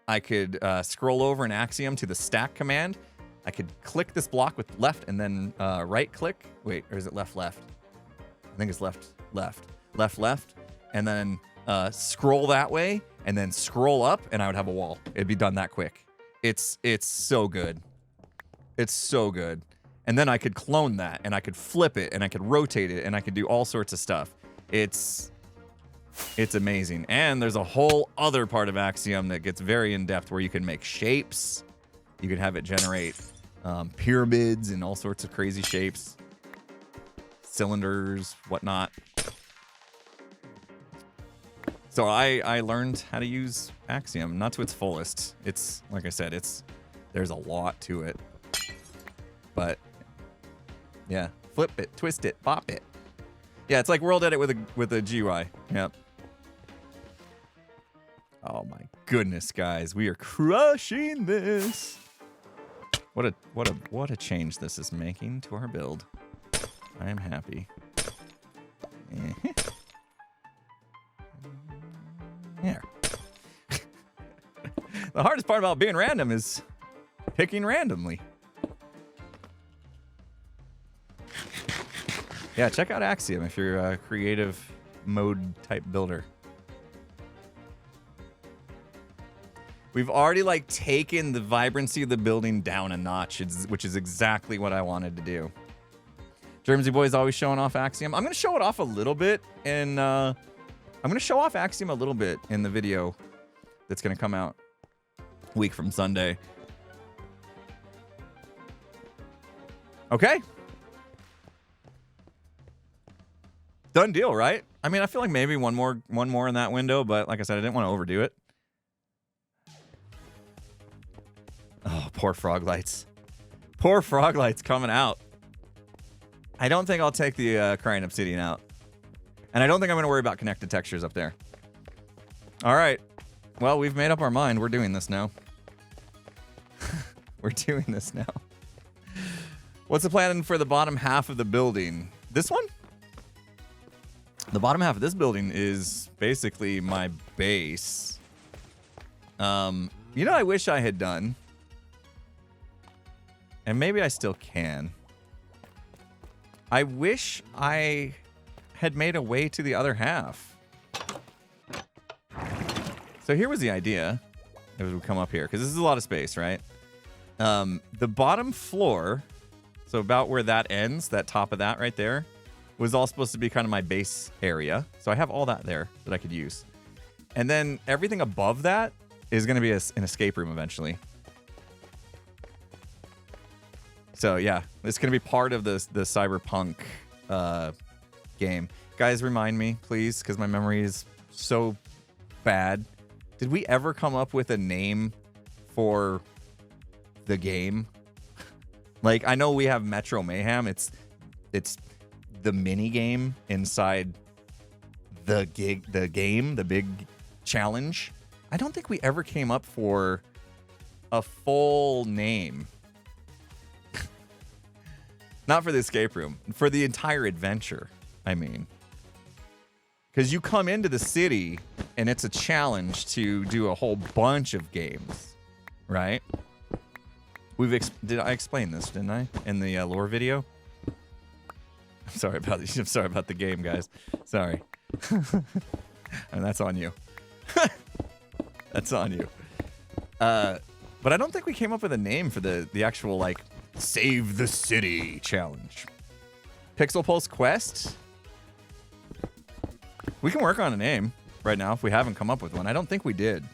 I could scroll over in Axiom to the stack command. I could click this block with left and then right click. Wait, or is it left? I think it's left, and then scroll that way, and then scroll up, and I would have a wall. It'd be done that quick. It's so good. It's so good. And then I could clone that, and I could flip it, and I could rotate it, and I could do all sorts of stuff. It's amazing. And there's a whole other part of Axiom that gets very in-depth where you can make shapes. You can have it generate pyramids and all sorts of crazy shapes. Cylinders, whatnot. So I learned how to use Axiom, not to its fullest. It's, like I said, there's a lot to it. But yeah, flip it, twist it, pop it. Yeah, it's like world edit with a GUI. Yep. Oh my goodness, guys, we are crushing this. What a change this is making to our build. I am happy. There. The hardest part about being random is picking randomly. Yeah, check out Axiom if you're a creative mode type builder. We've already, like, taken the vibrancy of the building down a notch, which is exactly what I wanted to do. Germsy Boy's always showing off Axiom. I'm going to show it off a little bit in, I'm going to show off Axiom a little bit in the video that's going to come out a week from Sunday. Okay. Done deal, right? I mean, I feel like maybe one more in that window, but like I said, I didn't want to overdo it. Oh, poor frog lights. Poor frog lights coming out. I don't think I'll take the crying obsidian out. And I don't think I'm going to worry about connected textures up there. All right. Well, we've made up our mind. We're doing this now. We're doing this now. What's the plan for the bottom half of the building? This one? The bottom half of this building is basically my base. You know, I wish I had done. And maybe I still can. I wish I had made a way to the other half. So here was the idea as we come up here, because this is a lot of space, right? The bottom floor, so about where that ends, that top of that right there, was all supposed to be kind of my base area. So I have all that there that I could use. And then everything above that is going to be an escape room eventually. So yeah, it's going to be part of the Cyberpunk game. Guys, remind me, please, because my memory is so bad. Did we ever come up with a name for the game? Like, I know we have Metro Mayhem. It's the mini game inside the game, the big challenge. I don't think we ever came up for a full name. Not for the escape room, for the entire adventure, I mean. Because you come into the city, and it's a challenge to do a whole bunch of games, right? Did I explain this, didn't I, in the lore video? I'm sorry about the game, guys. Sorry. And that's on you. That's on you. But I don't think we came up with a name for the actual, like, Save the City challenge. Pixel Pulse Quest? We can work on a name right now if we haven't come up with one. I don't think we did.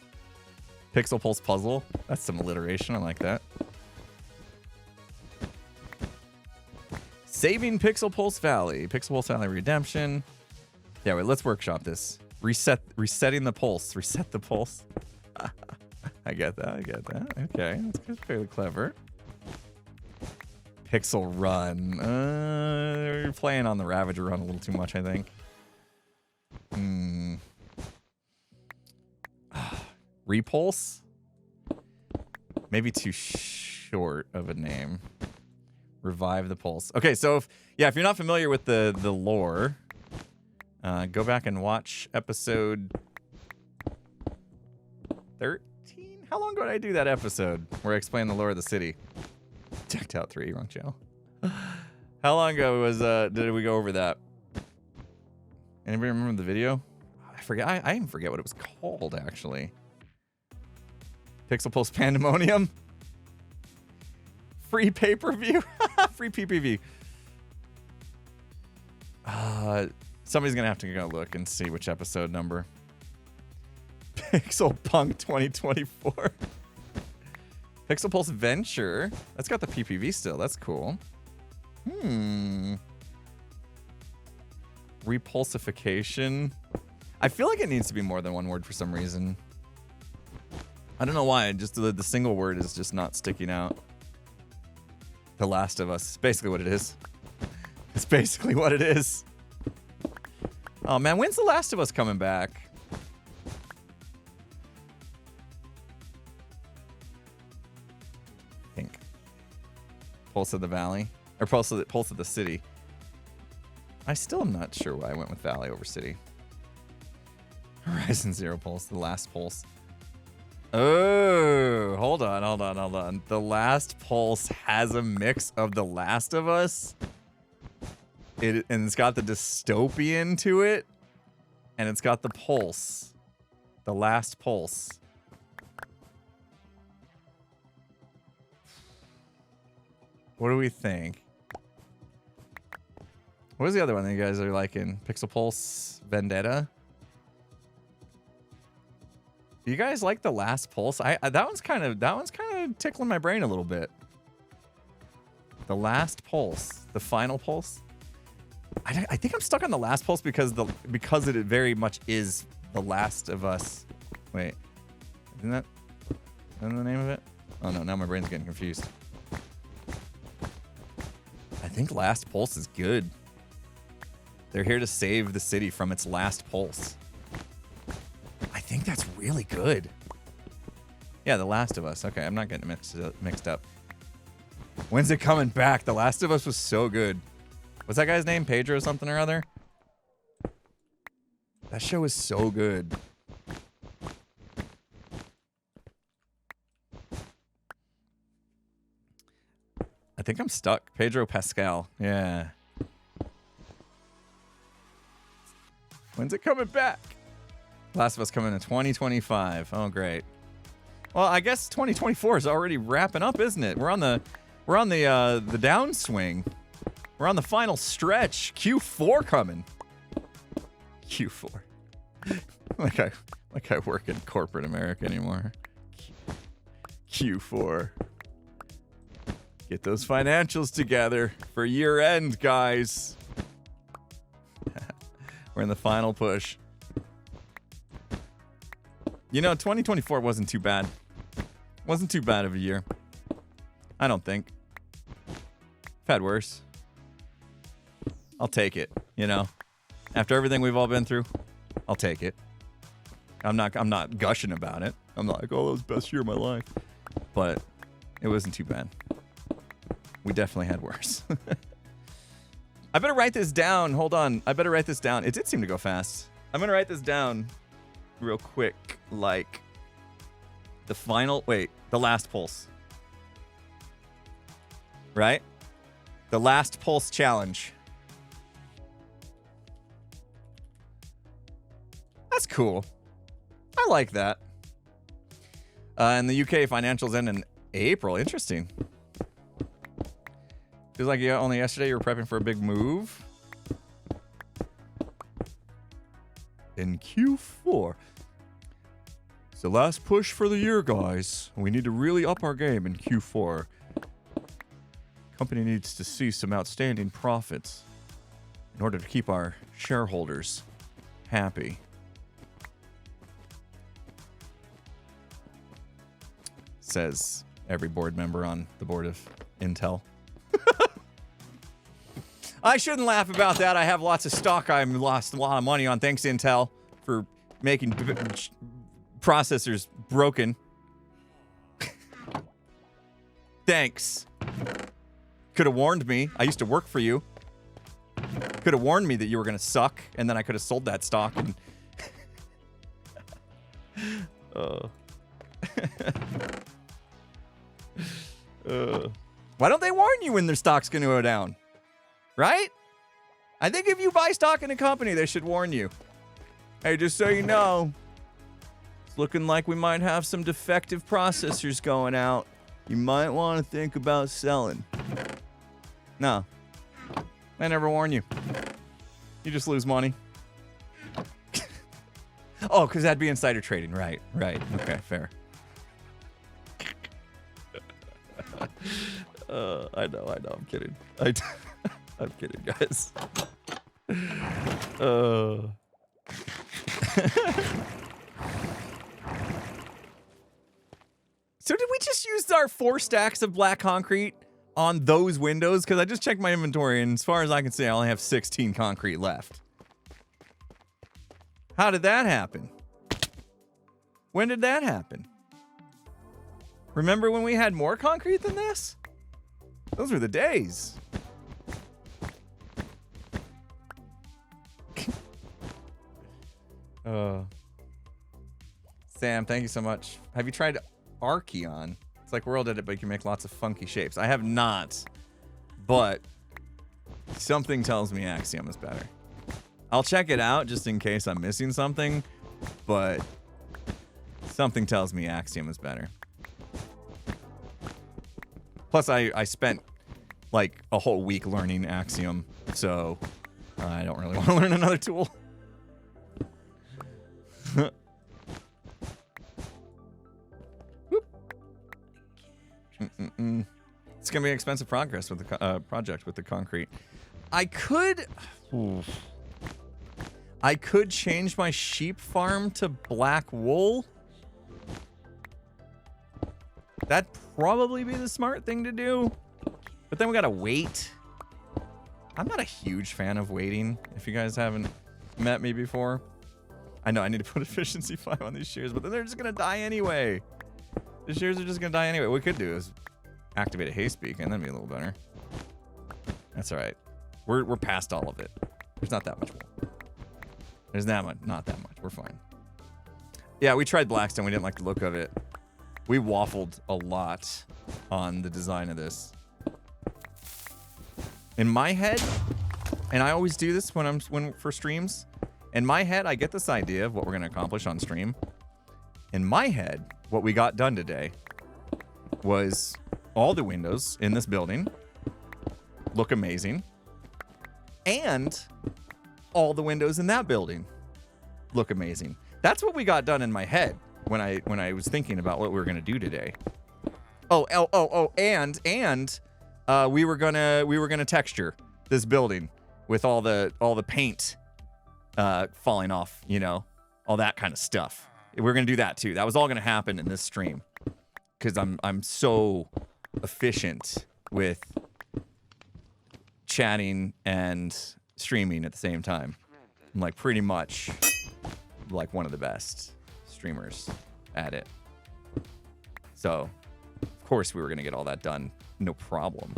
Pixel Pulse Puzzle. That's some alliteration. I like that. Saving Pixel Pulse Valley. Pixel Pulse Valley Redemption. Yeah, wait, let's workshop this. Resetting the pulse. Reset the pulse. I get that. Okay, that's fairly clever. Pixel Run. You're playing on the Ravager Run a little too much, I think. Repulse? Maybe too short of a name. Revive the Pulse. Okay, so if you're not familiar with the lore, go back and watch episode 13? How long ago did I do that episode where I explained the lore of the city? Checked out 3, wrong channel. How long ago did we go over that? Anybody remember the video? I forget. I even forget what it was called, actually. Pixel Pulse Pandemonium? Free pay-per-view? Free PPV. Somebody's going to have to go look and see which episode number. Pixel Punk 2024. Pixel Pulse Venture. That's got the PPV still. That's cool. Repulsification. I feel like it needs to be more than one word for some reason. I don't know why. Just the single word is just not sticking out. The Last of Us. It's basically what it is. It's basically what it is. Oh man, when's The Last of Us coming back? Pink. Pulse of the Valley. Or Pulse of the City. I still am not sure why I went with Valley over City. Horizon Zero Pulse, The Last Pulse. Oh, hold on. The Last Pulse has a mix of The Last of Us. And it's got the dystopian to it. And it's got the Pulse. The Last Pulse. What do we think? What was the other one that you guys are liking? Pixel Pulse Vendetta? Do you guys like the last Pulse? That one's kind of tickling my brain a little bit. The last Pulse, the final Pulse. I think I'm stuck on the last Pulse because it very much is The Last of Us. Wait, isn't that the name of it? Oh no, now my brain's getting confused. I think Last Pulse is good. They're here to save the city from its last pulse. I think that's really good. Yeah, The Last of Us. Okay, I'm not getting mixed up. When's it coming back? The Last of Us was so good. What's that guy's name? Pedro something or other? That show is so good. I think I'm stuck. Pedro Pascal. Yeah. When's it coming back? Last of Us coming in 2025. Oh, great. Well, I guess 2024 is already wrapping up, isn't it? We're on the downswing. We're on the final stretch. Q4 coming. Q4. like I work in corporate America anymore. Q4. Get those financials together for year end, guys. We're in the final push. You know, 2024 wasn't too bad. Wasn't too bad of a year. I don't think. I've had worse. I'll take it, you know. After everything we've all been through, I'll take it. I'm not gushing about it. I'm not like, oh, that was the best year of my life. But it wasn't too bad. We definitely had worse. I better write this down. Hold on. I better write this down. It did seem to go fast. I'm going to write this down real quick. Like the last pulse. Right? The last pulse challenge. That's cool. I like that. And the UK financials end in April. Interesting. Feels like only yesterday you were prepping for a big move. In Q4. It's the last push for the year, guys. We need to really up our game in Q4. Company needs to see some outstanding profits in order to keep our shareholders happy. Says every board member on the board of Intel. I shouldn't laugh about that. I have lots of stock I lost a lot of money on. Thanks, Intel, for making processors broken. Thanks. Could have warned me. I used to work for you. Could have warned me that you were going to suck, and then I could have sold that stock. And why don't they warn you when their stock's going to go down? Right? I think if you buy stock in a company, they should warn you. Hey, just so you know, it's looking like we might have some defective processors going out. You might want to think about selling. No. They never warn you. You just lose money. Oh, because that'd be insider trading. Right. Okay, fair. I know. I'm kidding. I'm kidding, guys. So did we just use our 4 stacks of black concrete on those windows? Because I just checked my inventory, and as far as I can see, I only have 16 concrete left. How did that happen? When did that happen? Remember when we had more concrete than this? Those were the days. Sam, thank you so much. Have you tried Archeon? It's like World Edit, but you can make lots of funky shapes. I have not, but something tells me Axiom is better. I'll check it out just in case I'm missing something, but something tells me Axiom is better. Plus, I spent like a whole week learning Axiom, so I don't really want to learn another tool. It's gonna be an expensive progress with the project with the concrete. I could change my sheep farm to black wool. That'd probably be the smart thing to do. But then we gotta wait. I'm not a huge fan of waiting, if you guys haven't met me before. I know I need to put efficiency 5 on these shears, but then they're just gonna die anyway. The shears are just gonna die anyway. What we could do is activate a haste beacon, that'd be a little better. That's alright. We're past all of it. There's not that much wool. There's not that much. We're fine. Yeah, we tried Blackstone. We didn't like the look of it. We waffled a lot on the design of this. In my head, and I always do this when for streams. In my head, I get this idea of what we're gonna accomplish on stream. In my head, what we got done today was all the windows in this building look amazing, and all the windows in that building look amazing. That's what we got done in my head when I was thinking about what we were gonna do today. And we were gonna texture this building with all the paint falling off, you know, all that kind of stuff. We're gonna do that too. That was all gonna happen in this stream because I'm so efficient with chatting and streaming at the same time. I'm like pretty much like one of the best streamers at it. So of course we were gonna get all that done, no problem.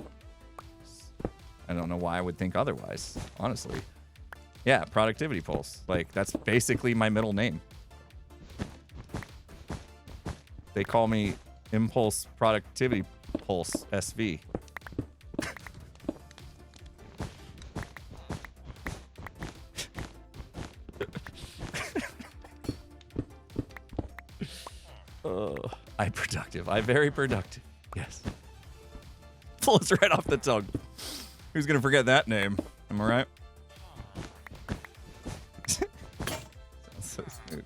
I don't know why I would think otherwise, honestly. Yeah, productivity pulse. Like that's basically my middle name. They call me Impulse Productivity Pulse SV. I'm productive. I'm very productive. Yes. Pulls right off the tongue. Who's gonna forget that name? Am I right? Sounds so smooth.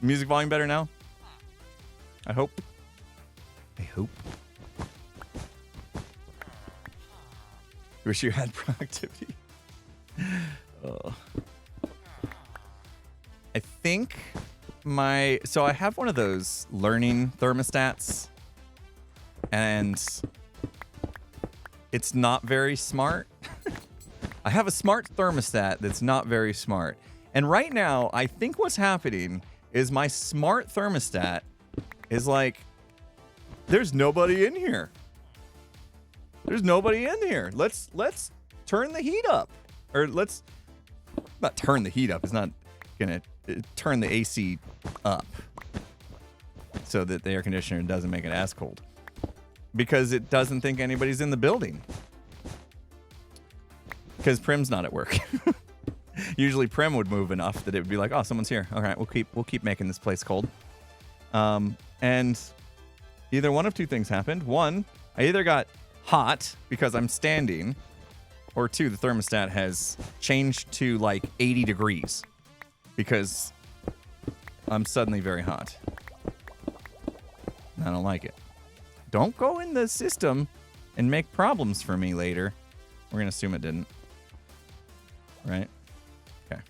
Music volume better now? I hope. I hope. Wish you had productivity. I think so I have one of those learning thermostats, and it's not very smart. I have a smart thermostat that's not very smart. And right now, I think what's happening is my smart thermostat is like, there's nobody in here. There's nobody in here. Let's turn the heat up. Or let's not turn the heat up. It's not gonna turn the AC up so that the air conditioner doesn't make it as cold, because it doesn't think anybody's in the building, because Prim's not at work. Usually Prim would move enough that it would be like, oh, someone's here. All right, we'll keep making this place cold. And either one of two things happened. One, I either got hot because I'm standing, or two, the thermostat has changed to like 80 degrees because I'm suddenly very hot. I don't like it. Don't go in the system and make problems for me later. We're going to assume it didn't. Right? Okay.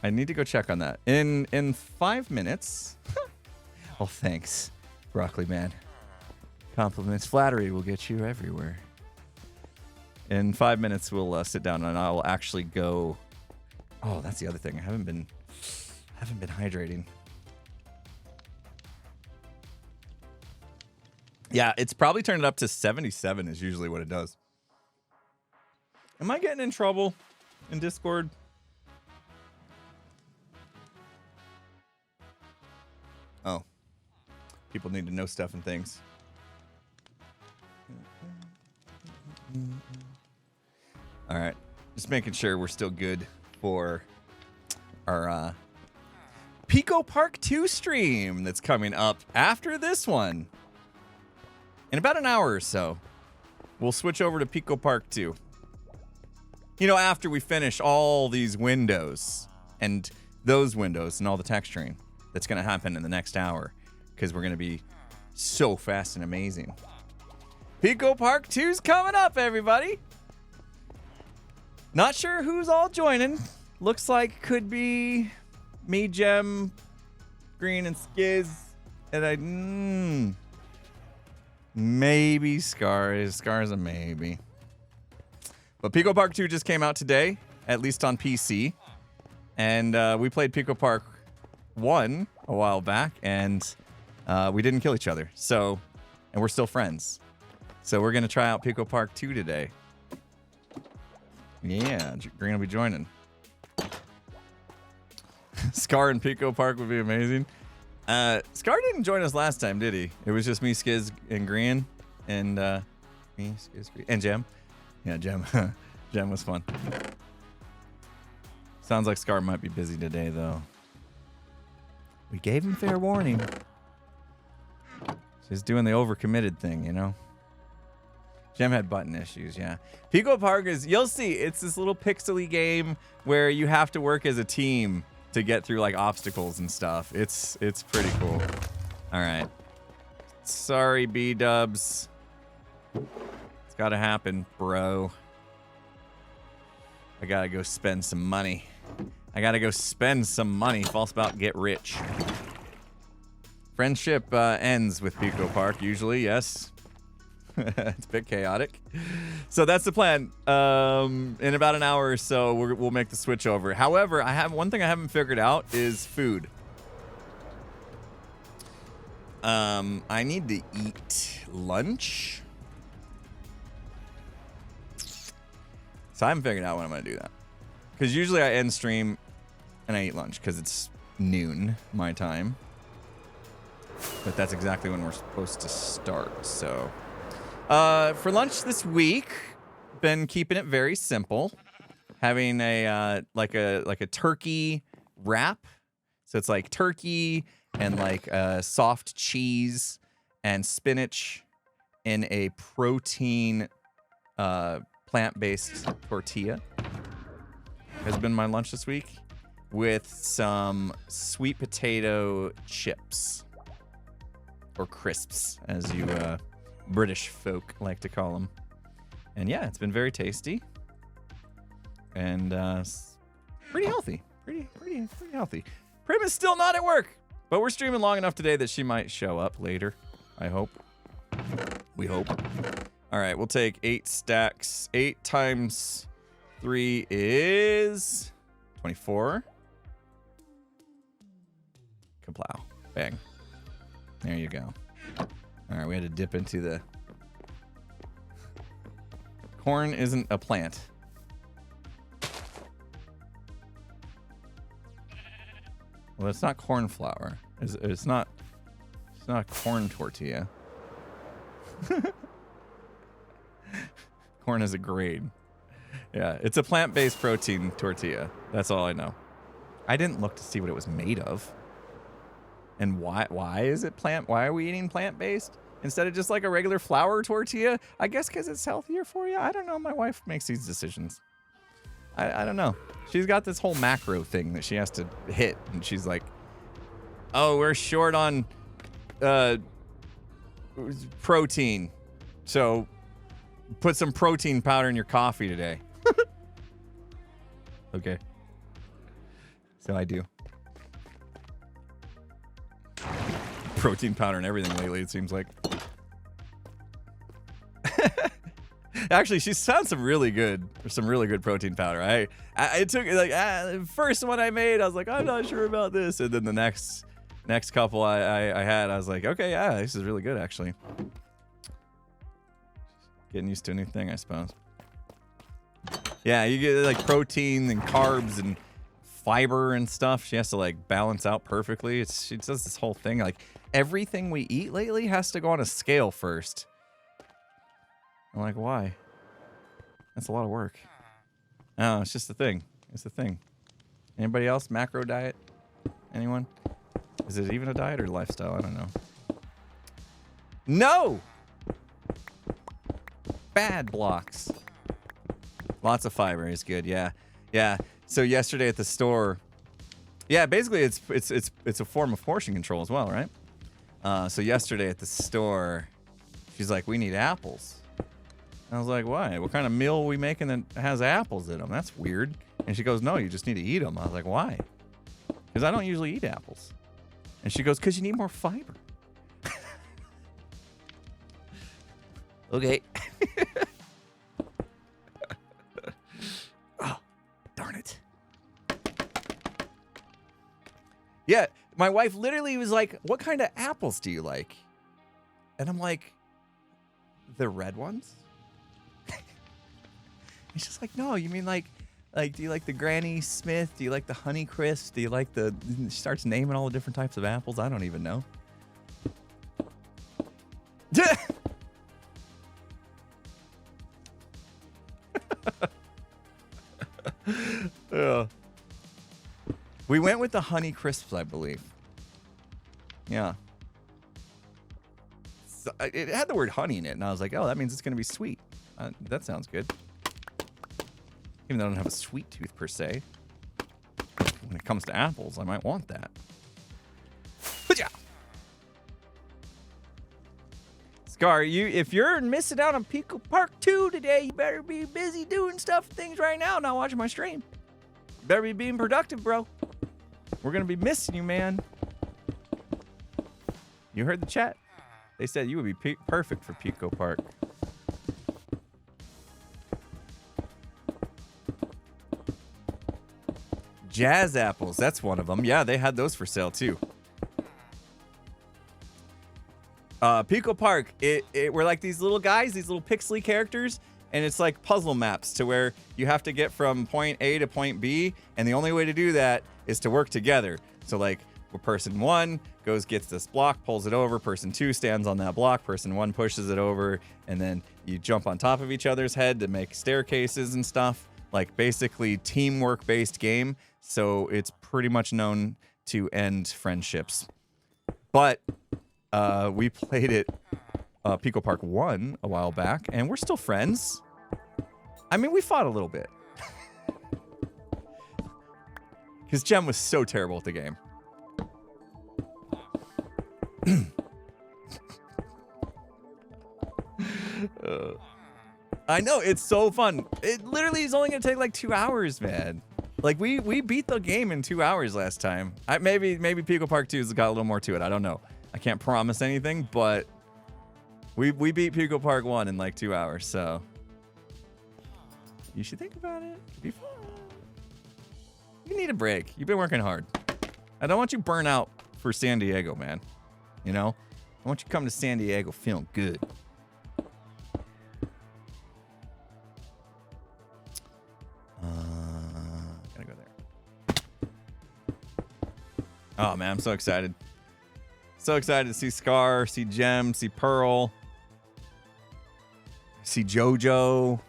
I need to go check on that. In 5 minutes. Oh, thanks, Broccoli Man. Compliments, flattery will get you everywhere. In 5 minutes, we'll sit down and I'll actually go. Oh, that's the other thing. I haven't been hydrating. Yeah, it's probably turned it up to 77 is usually what it does. Am I getting in trouble in Discord? Oh. People need to know stuff and things. All right. Just making sure we're still good for our Pico Park 2 stream that's coming up after this one. In about an hour or so, we'll switch over to Pico Park 2. You know, after we finish all these windows and those windows and all the texturing that's going to happen in the next hour, because we're going to be so fast and amazing. Pico Park 2's coming up, everybody. Not sure who's all joining. Looks like could be me, Gem, Green, and Skiz. And maybe Scar. Scar's a maybe. But Pico Park 2 just came out today, at least on PC. And we played Pico Park 1 a while back, and we didn't kill each other. So, and we're still friends. So we're going to try out Pico Park 2 today. Yeah, Green will be joining. Scar and Pico Park would be amazing. Scar didn't join us last time, did he? It was just me, Skiz, and Green, and me, Skiz, Green, and Gem. Yeah, Gem. Gem was fun. Sounds like Scar might be busy today, though. We gave him fair warning. She's doing the overcommitted thing, you know? Gem had button issues, yeah. Pico Park is, you'll see, it's this little pixely game where you have to work as a team to get through like obstacles and stuff. It's pretty cool. All right. Sorry, B-dubs. It's gotta happen, bro. I gotta go spend some money. False about get rich. Friendship ends with Pico Park, usually, yes. It's a bit chaotic. So that's the plan. In about an hour or so, we'll make the switch over. However, one thing I haven't figured out is food. I need to eat lunch. So I haven't figured out when I'm going to do that. Because usually I end stream and I eat lunch because it's noon my time. But that's exactly when we're supposed to start, so... for lunch this week, been keeping it very simple. Having a like a turkey wrap. So it's like turkey and like soft cheese and spinach in a protein plant-based tortilla. Has been my lunch this week with some sweet potato chips or crisps, as you British folk like to call them. And yeah, it's been very tasty and pretty healthy. Pretty healthy. Prim is still not at work, but we're streaming long enough today that she might show up later. I hope. We hope. All right, we'll take 8 stacks. 8 times 3 is 24. Kaplow. Bang. There you go. All right, we had to dip into the... Corn isn't a plant. Well, it's not corn flour. It's not a corn tortilla. Corn is a grade. Yeah, it's a plant-based protein tortilla. That's all I know. I didn't look to see what it was made of. And why is it plant? Why are we eating plant-based instead of just like a regular flour tortilla? I guess because it's healthier for you. I don't know. My wife makes these decisions. I don't know. She's got this whole macro thing that she has to hit, and she's like, "Oh, we're short on protein, so put some protein powder in your coffee today." Okay. So I do. Protein powder and everything lately, it seems like. Actually, she found some really good protein powder. I took like first one I made, I was like, I'm not sure about this, and then the next couple I had, I was like, okay, yeah, this is really good actually. Getting used to a new thing, I suppose. Yeah, you get like protein and carbs and fiber and stuff. She has to like balance out perfectly. She does this whole thing. Like everything we eat lately has to go on a scale first. I'm like, why? That's a lot of work. Oh, it's just a thing. It's a thing. Anybody else? Macro diet? Anyone? Is it even a diet or lifestyle? I don't know. No! Bad blocks. Lots of fiber is good. Yeah. Yeah. So yesterday at the store, yeah, basically it's a form of portion control as well, right? So yesterday at the store, she's like, we need apples. And I was like, why? What kind of meal are we making that has apples in them? That's weird. And she goes, no, you just need to eat them. I was like, why? Because I don't usually eat apples. And she goes, because you need more fiber. Okay. Oh, darn it. Yeah, my wife literally was like, what kind of apples do you like? And I'm like, the red ones? He's just like, no, you mean like, do you like the Granny Smith? Do you like the Honey Crisp? Do you like the... She starts naming all the different types of apples. I don't even know. We went with the Honey Crisps, I believe. Yeah. So, it had the word honey in it, and I was like, oh, that means it's going to be sweet. That sounds good. Even though I don't have a sweet tooth per se. When it comes to apples, I might want that. Scar, if you're missing out on Pico Park 2 today, you better be busy doing things right now, not watching my stream. You better be being productive, bro. We're going to be missing you, man. You heard the chat. They said you would be perfect for Pico Park. Jazz apples, that's one of them. Yeah, they had those for sale too. Pico Park, we're like these little guys, these little pixely characters, and it's like puzzle maps to where you have to get from point A to point B, and the only way to do that is to work together. So like, person 1 gets this block, pulls it over, person 2 stands on that block, person 1 pushes it over, and then you jump on top of each other's head to make staircases and stuff. Like basically teamwork-based game, so it's pretty much known to end friendships. But we played it Pico Park 1 a while back, and we're still friends. I mean, we fought a little bit. Because Jem was so terrible at the game. I know, it's so fun. It literally is only going to take like 2 hours, man. Like, we beat the game in 2 hours last time. Maybe Pico Park 2's got a little more to it. I don't know. I can't promise anything, but we beat Pico Park 1 in like 2 hours, so you should think about it. It'd be fun. You need a break. You've been working hard. I don't want you burn out for San Diego, man. You know? I want you to come to San Diego feeling good. Gotta go there. Oh, man, I'm so excited. So excited to see Scar, see Gem, see Pearl, see JoJo.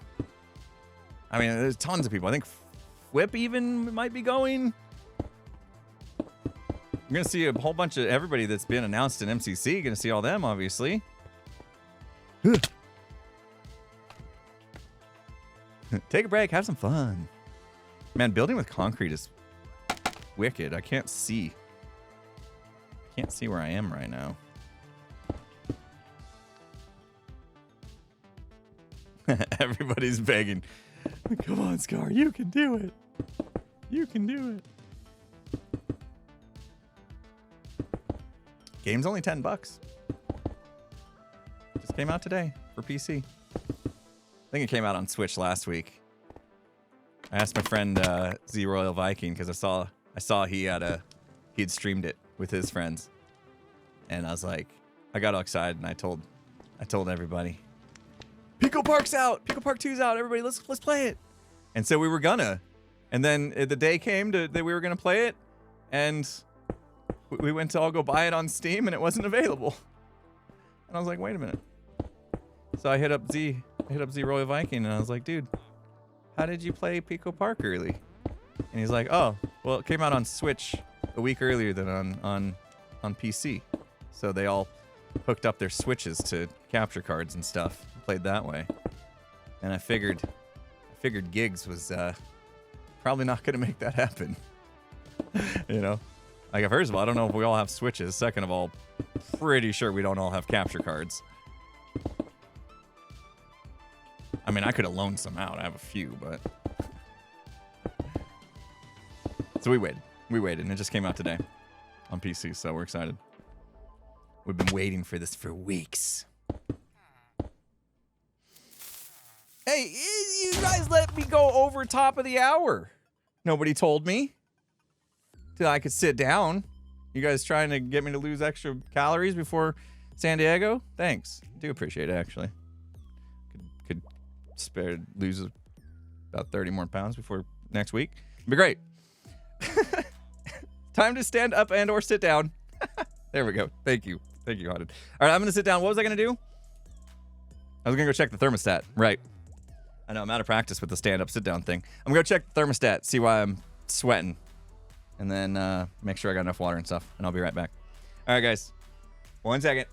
I mean, there's tons of people. I think Whip even might be going. We're going to see a whole bunch of everybody that's been announced in MCC. Going to see all them, obviously. Take a break. Have some fun. Man, building with concrete is wicked. I can't see. Can't see where I am right now. Everybody's begging. Come on, Scar. You can do it. You can do it. Game's only $10. Just came out today for PC. I think it came out on Switch last week. I asked my friend Z Royal Viking because I saw he had streamed it with his friends, and I was like, I got all excited and I told everybody, Pico Park's out, Pico Park 2's out, everybody let's play it. And so we were gonna, and then the day came that we were gonna play it, and we went to all go buy it on Steam and it wasn't available. And I was like, wait a minute. So I hit up Z Royal Viking and I was like, dude, how did you play Pico Park early? And he's like, oh, well, it came out on Switch a week earlier than on on PC. So they all hooked up their Switches to capture cards and stuff. Played that way. And I figured gigs was probably not going to make that happen. You know? Like, first of all, I don't know if we all have Switches. Second of all, pretty sure we don't all have capture cards. I mean, I could have loaned some out. I have a few, but... So we waited, and it just came out today on PC, so we're excited. We've been waiting for this for weeks. Hey, you guys let me go over top of the hour. Nobody told me till I could sit down. You guys trying to get me to lose extra calories before San Diego? Thanks. I do appreciate it, actually. Could lose about 30 more pounds before next week. It'd be great. Time to stand up and or sit down. There we go. Thank you. Thank you, Haunted. All right, I'm going to sit down. What was I going to do? I was going to go check the thermostat. Right. I know, I'm out of practice with the stand-up, sit-down thing. I'm going to go check the thermostat, see why I'm sweating. And then make sure I got enough water and stuff. And I'll be right back. All right, guys. 1 second.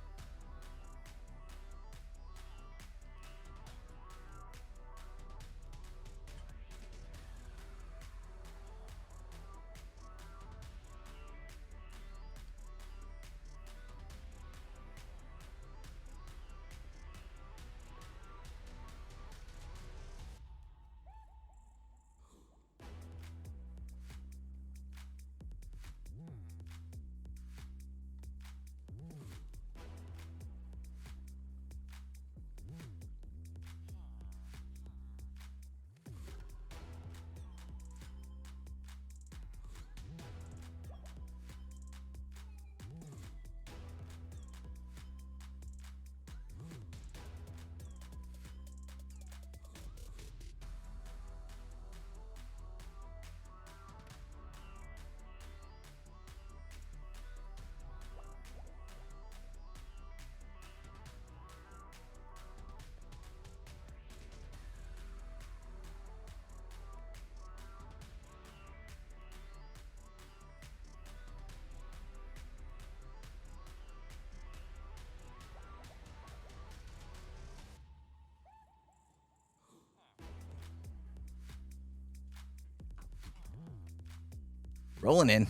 Rolling in.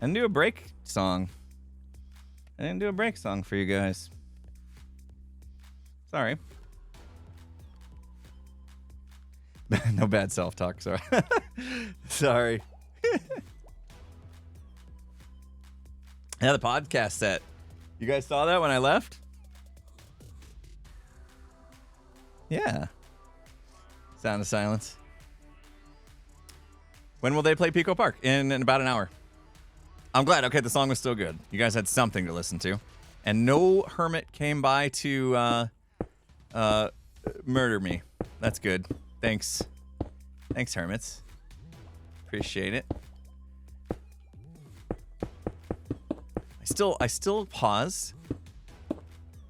I didn't do a break song. I didn't do a break song for you guys. Sorry. No bad self-talk, sorry. Sorry. Yeah, the podcast set. You guys saw that when I left? Yeah. Sound of silence. When will they play Pico Park? In about an hour. I'm glad. Okay, the song was still good. You guys had something to listen to. And no hermit came by to murder me. That's good. Thanks. Thanks, hermits. Appreciate it. I still pause.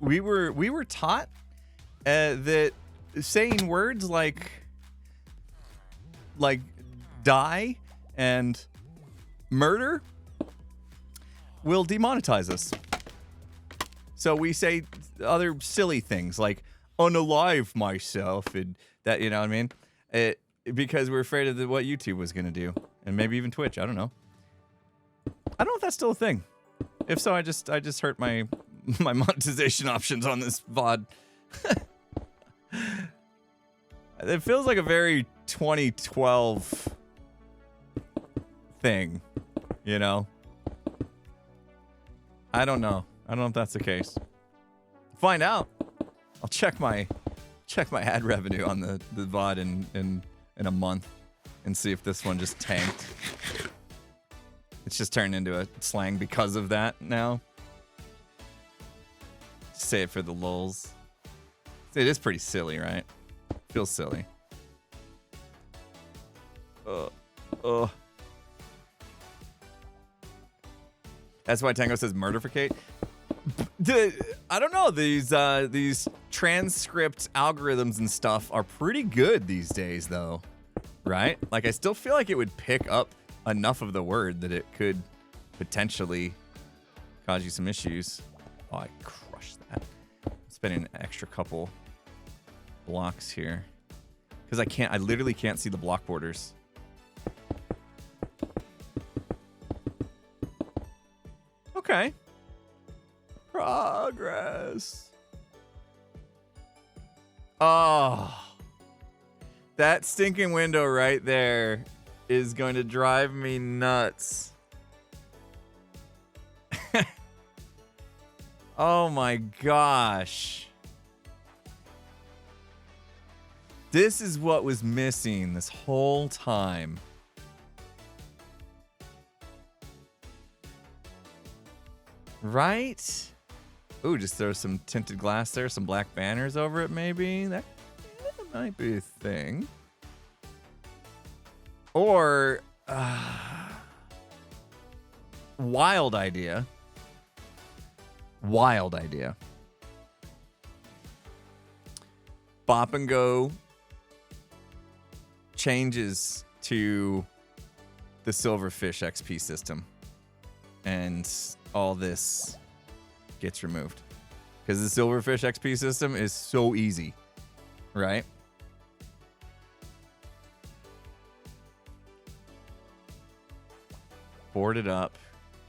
We were taught that saying words like die and murder will demonetize us. So we say other silly things like unalive myself and that, you know what I mean? Because we're afraid of what YouTube was going to do. And maybe even Twitch. I don't know. I don't know if that's still a thing. If so, I just hurt my monetization options on this VOD. It feels like a very 2012 thing, you know? I don't know. I don't know if that's the case. Find out. I'll check my ad revenue on the VOD in a month and see if this one just tanked. It's just turned into a slang because of that now. Say it for the lulz. It is pretty silly, right? Feels silly. That's why Tango says murder for Kate. I don't know. These transcript algorithms and stuff are pretty good these days, though. Right? Like, I still feel like it would pick up enough of the word that it could potentially cause you some issues. Oh, I crushed that. Spending an extra couple blocks here. Because I literally can't see the block borders. Okay. Progress. Oh. That stinking window right there is going to drive me nuts. Oh my gosh. This is what was missing this whole time. Right? Ooh, just throw some tinted glass there, some black banners over it maybe. That might be a thing. Or, wild idea. Wild idea. Bop and Go changes to the Silverfish XP system. And all this gets removed. Because the Silverfish XP system is so easy. Right? Board it up.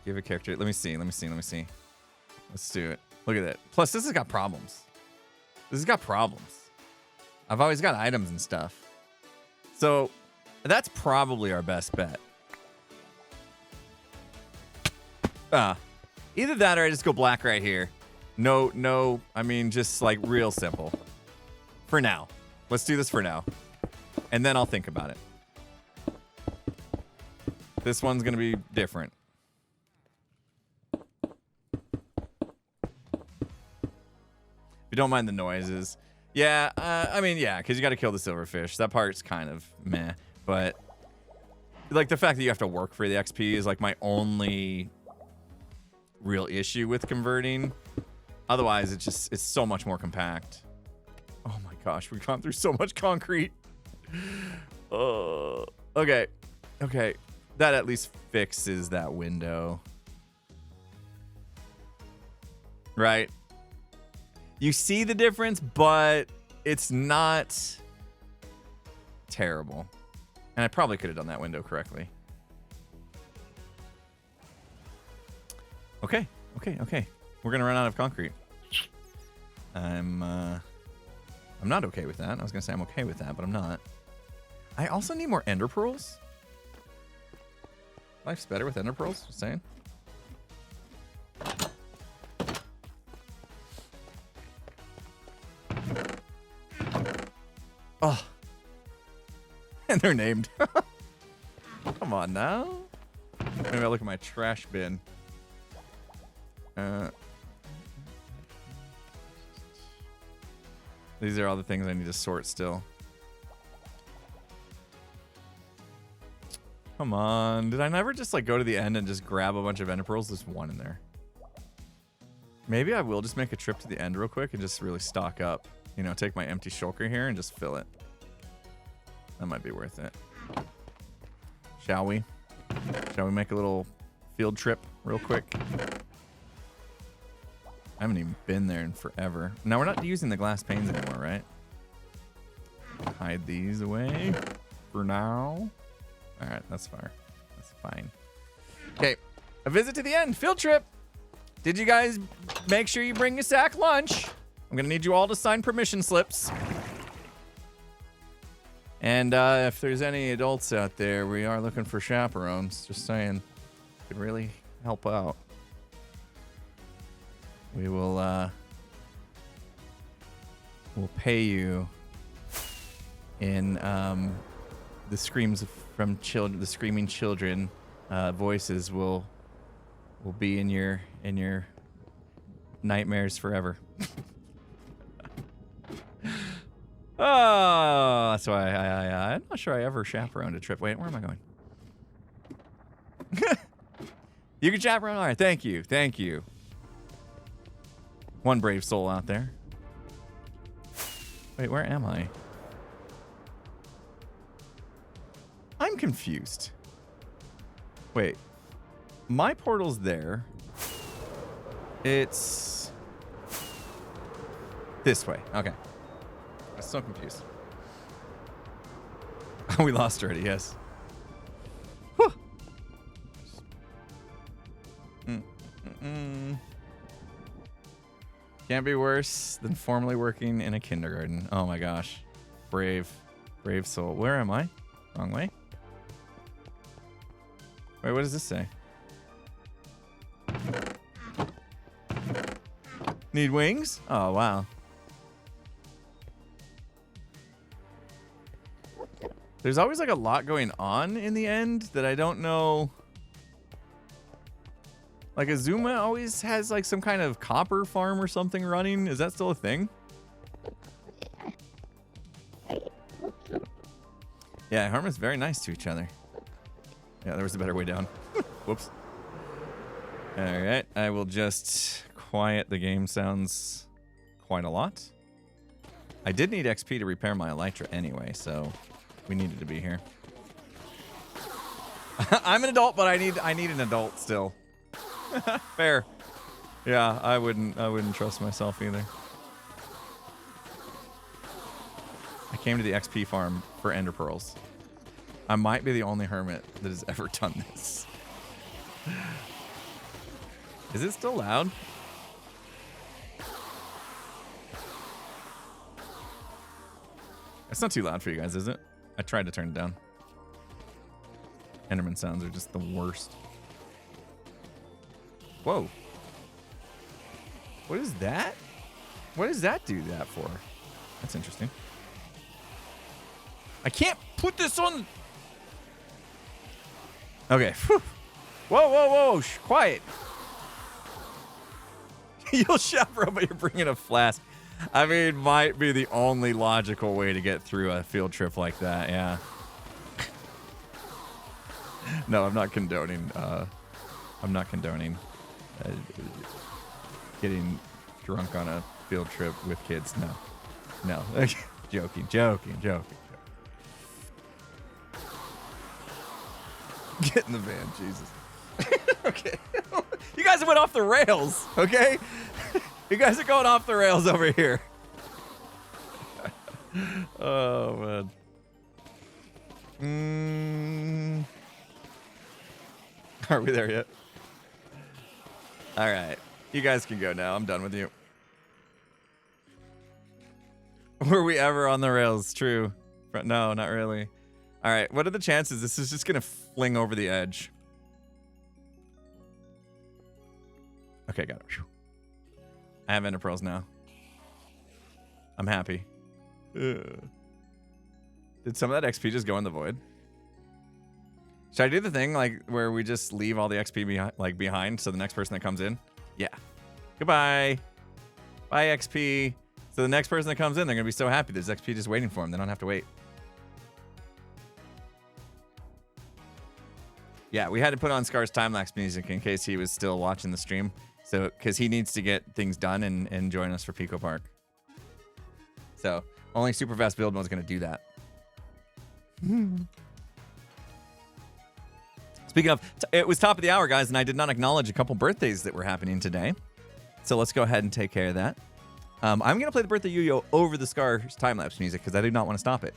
Give a character. Let me see. Let's do it. Look at that. Plus, this has got problems. I've always got items and stuff. So, that's probably our best bet. Either that or I just go black right here. No, I mean, just like real simple. For now. Let's do this for now. And then I'll think about it. This one's going to be different. If you don't mind the noises. Yeah, I mean, yeah, because you got to kill the silverfish. That part's kind of meh. But, like, the fact that you have to work for the XP is, like, my only real issue with converting. Otherwise, it's so much more compact. Oh, my gosh. We've gone through so much concrete. Okay. That at least fixes that window. Right? You see the difference, but it's not terrible. And I probably could have done that window correctly. Okay. We're gonna run out of concrete. I'm not okay with that. I was gonna say I'm okay with that, but I'm not. I also need more ender pearls. Life's better with ender pearls, just saying. Oh. And they're named. Come on now. Maybe I'll look at my trash bin. These are all the things I need to sort still. Come on. Did I never just like go to the end and just grab a bunch of ender pearls? There's one in there. Maybe I will just make a trip to the end real quick and just really stock up. You know, take my empty shulker here and just fill it. That might be worth it. Shall we? Shall we make a little field trip real quick? I haven't even been there in forever. Now, we're not using the glass panes anymore, right? Hide these away for now. All right, that's fine. That's fine. Okay, a visit to the end. Field trip. Did you guys make sure you bring your sack lunch? I'm going to need you all to sign permission slips. And if there's any adults out there, we are looking for chaperones. Just saying. Could really help out. We will we'll pay you in the screams from children, the screaming children voices will be in your nightmares forever. Oh, that's why I'm not sure I ever chaperoned a trip. Wait, where am I going? You can chaperone? All right, thank you. One brave soul out there. Wait, where am I? I'm confused. Wait. my portal's there. It's this way. Okay. I'm so confused. We lost already, yes. Whew. Can't be worse than formerly working in a kindergarten. Oh my gosh. Brave soul. Where am I? Wrong way. Wait, what does this say? Need wings? Oh, wow. There's always like a lot going on in the end that I don't know. Like Azuma always has like some kind of copper farm or something running. Is that still a thing? Yeah, Hermit's very nice to each other. Yeah, there was a better way down. Whoops. All right, I will just quiet the game sounds quite a lot. I did need XP to repair my Elytra anyway, so we needed to be here. I'm an adult, but I need an adult still. Fair. Yeah, I wouldn't trust myself either. I came to the XP farm for ender pearls. I might be the only hermit that has ever done this. Is it still loud? It's not too loud for you guys, is it? I tried to turn it down. Enderman sounds are just the worst. Whoa. What is that? What does that do that for? That's interesting. I can't put this on. Okay. Whew. Whoa, whoa, whoa. Shh, quiet. You'll chaperone, but you're bringing a flask. I mean, might be the only logical way to get through a field trip like that. Yeah. No, I'm not condoning. Getting drunk on a field trip with kids. No. Joking. Get in the van, Jesus. Okay. You guys went off the rails, okay? You guys are going off the rails over here. Oh, man. Are we there yet? All right. You guys can go now. I'm done with you. Were we ever on the rails? True. No, not really. All right. What are the chances this is just going to fling over the edge? Okay, got it. Whew. I have ender pearls now. I'm happy. Ugh. Did some of that XP just go in the void? Should I do the thing like where we just leave all the XP behind so the next person that comes in? Yeah. Goodbye. Bye, XP. So the next person that comes in, they're going to be so happy there's XP just waiting for them. They don't have to wait. Yeah, we had to put on Scar's time-lapse music in case he was still watching the stream. So, because he needs to get things done and join us for Pico Park. So, only super fast build mode's going to do that. Speaking of, it was top of the hour, guys, and I did not acknowledge a couple birthdays that were happening today. So let's go ahead and take care of that. I'm going to play the birthday yo-yo over the Scar's time-lapse music because I do not want to stop it.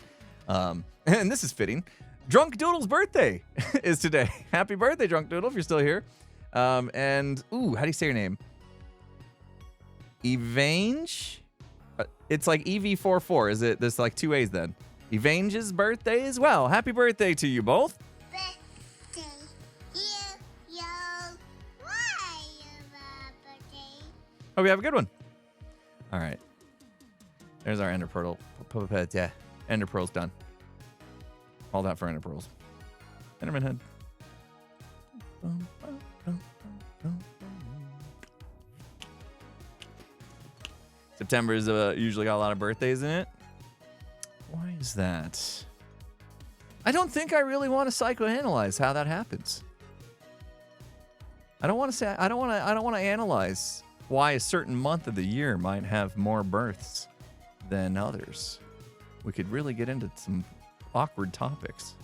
And this is fitting. Drunk Doodle's birthday is today. Happy birthday, Drunk Doodle, if you're still here. And, ooh, how do you say your name? Evange? It's like EV44. Is it? There's like two A's then. Evange's birthday as well. Happy birthday to you both. Birthday, yo. Why birthday? Hope you have a good one. All right. There's our ender pearl. Yeah, ender pearl's done. Called out for ender pearls. Enderman head. September's usually got a lot of birthdays in it. Why is that? I don't think I really want to psychoanalyze how that happens. I don't want to analyze why a certain month of the year might have more births than others. We could really get into some awkward topics.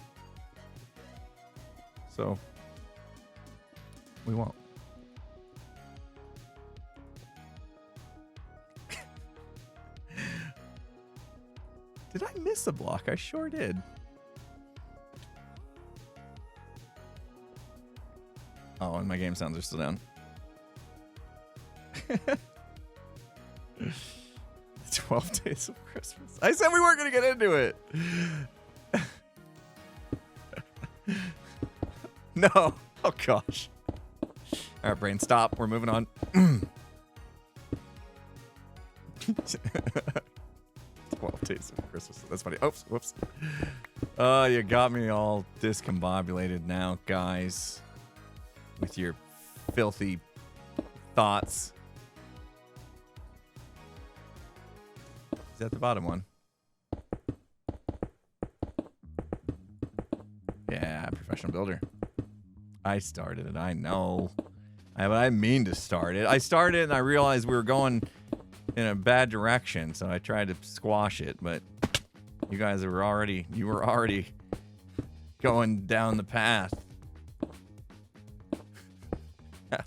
So We won't. Did I miss a block? I sure did. Oh, and my game sounds are still down. 12 days of Christmas. I said we weren't going to get into it. No. Oh, gosh. All right, brain, stop. We're moving on. 12 days of Christmas. That's funny. Oops, whoops. Oh, you got me all discombobulated now, guys. With your filthy thoughts. Is that the bottom one? Yeah, professional builder. I started it. I know. I mean to start it. I started and I realized we were going in a bad direction, so I tried to squash it, but you guys were already going down the path.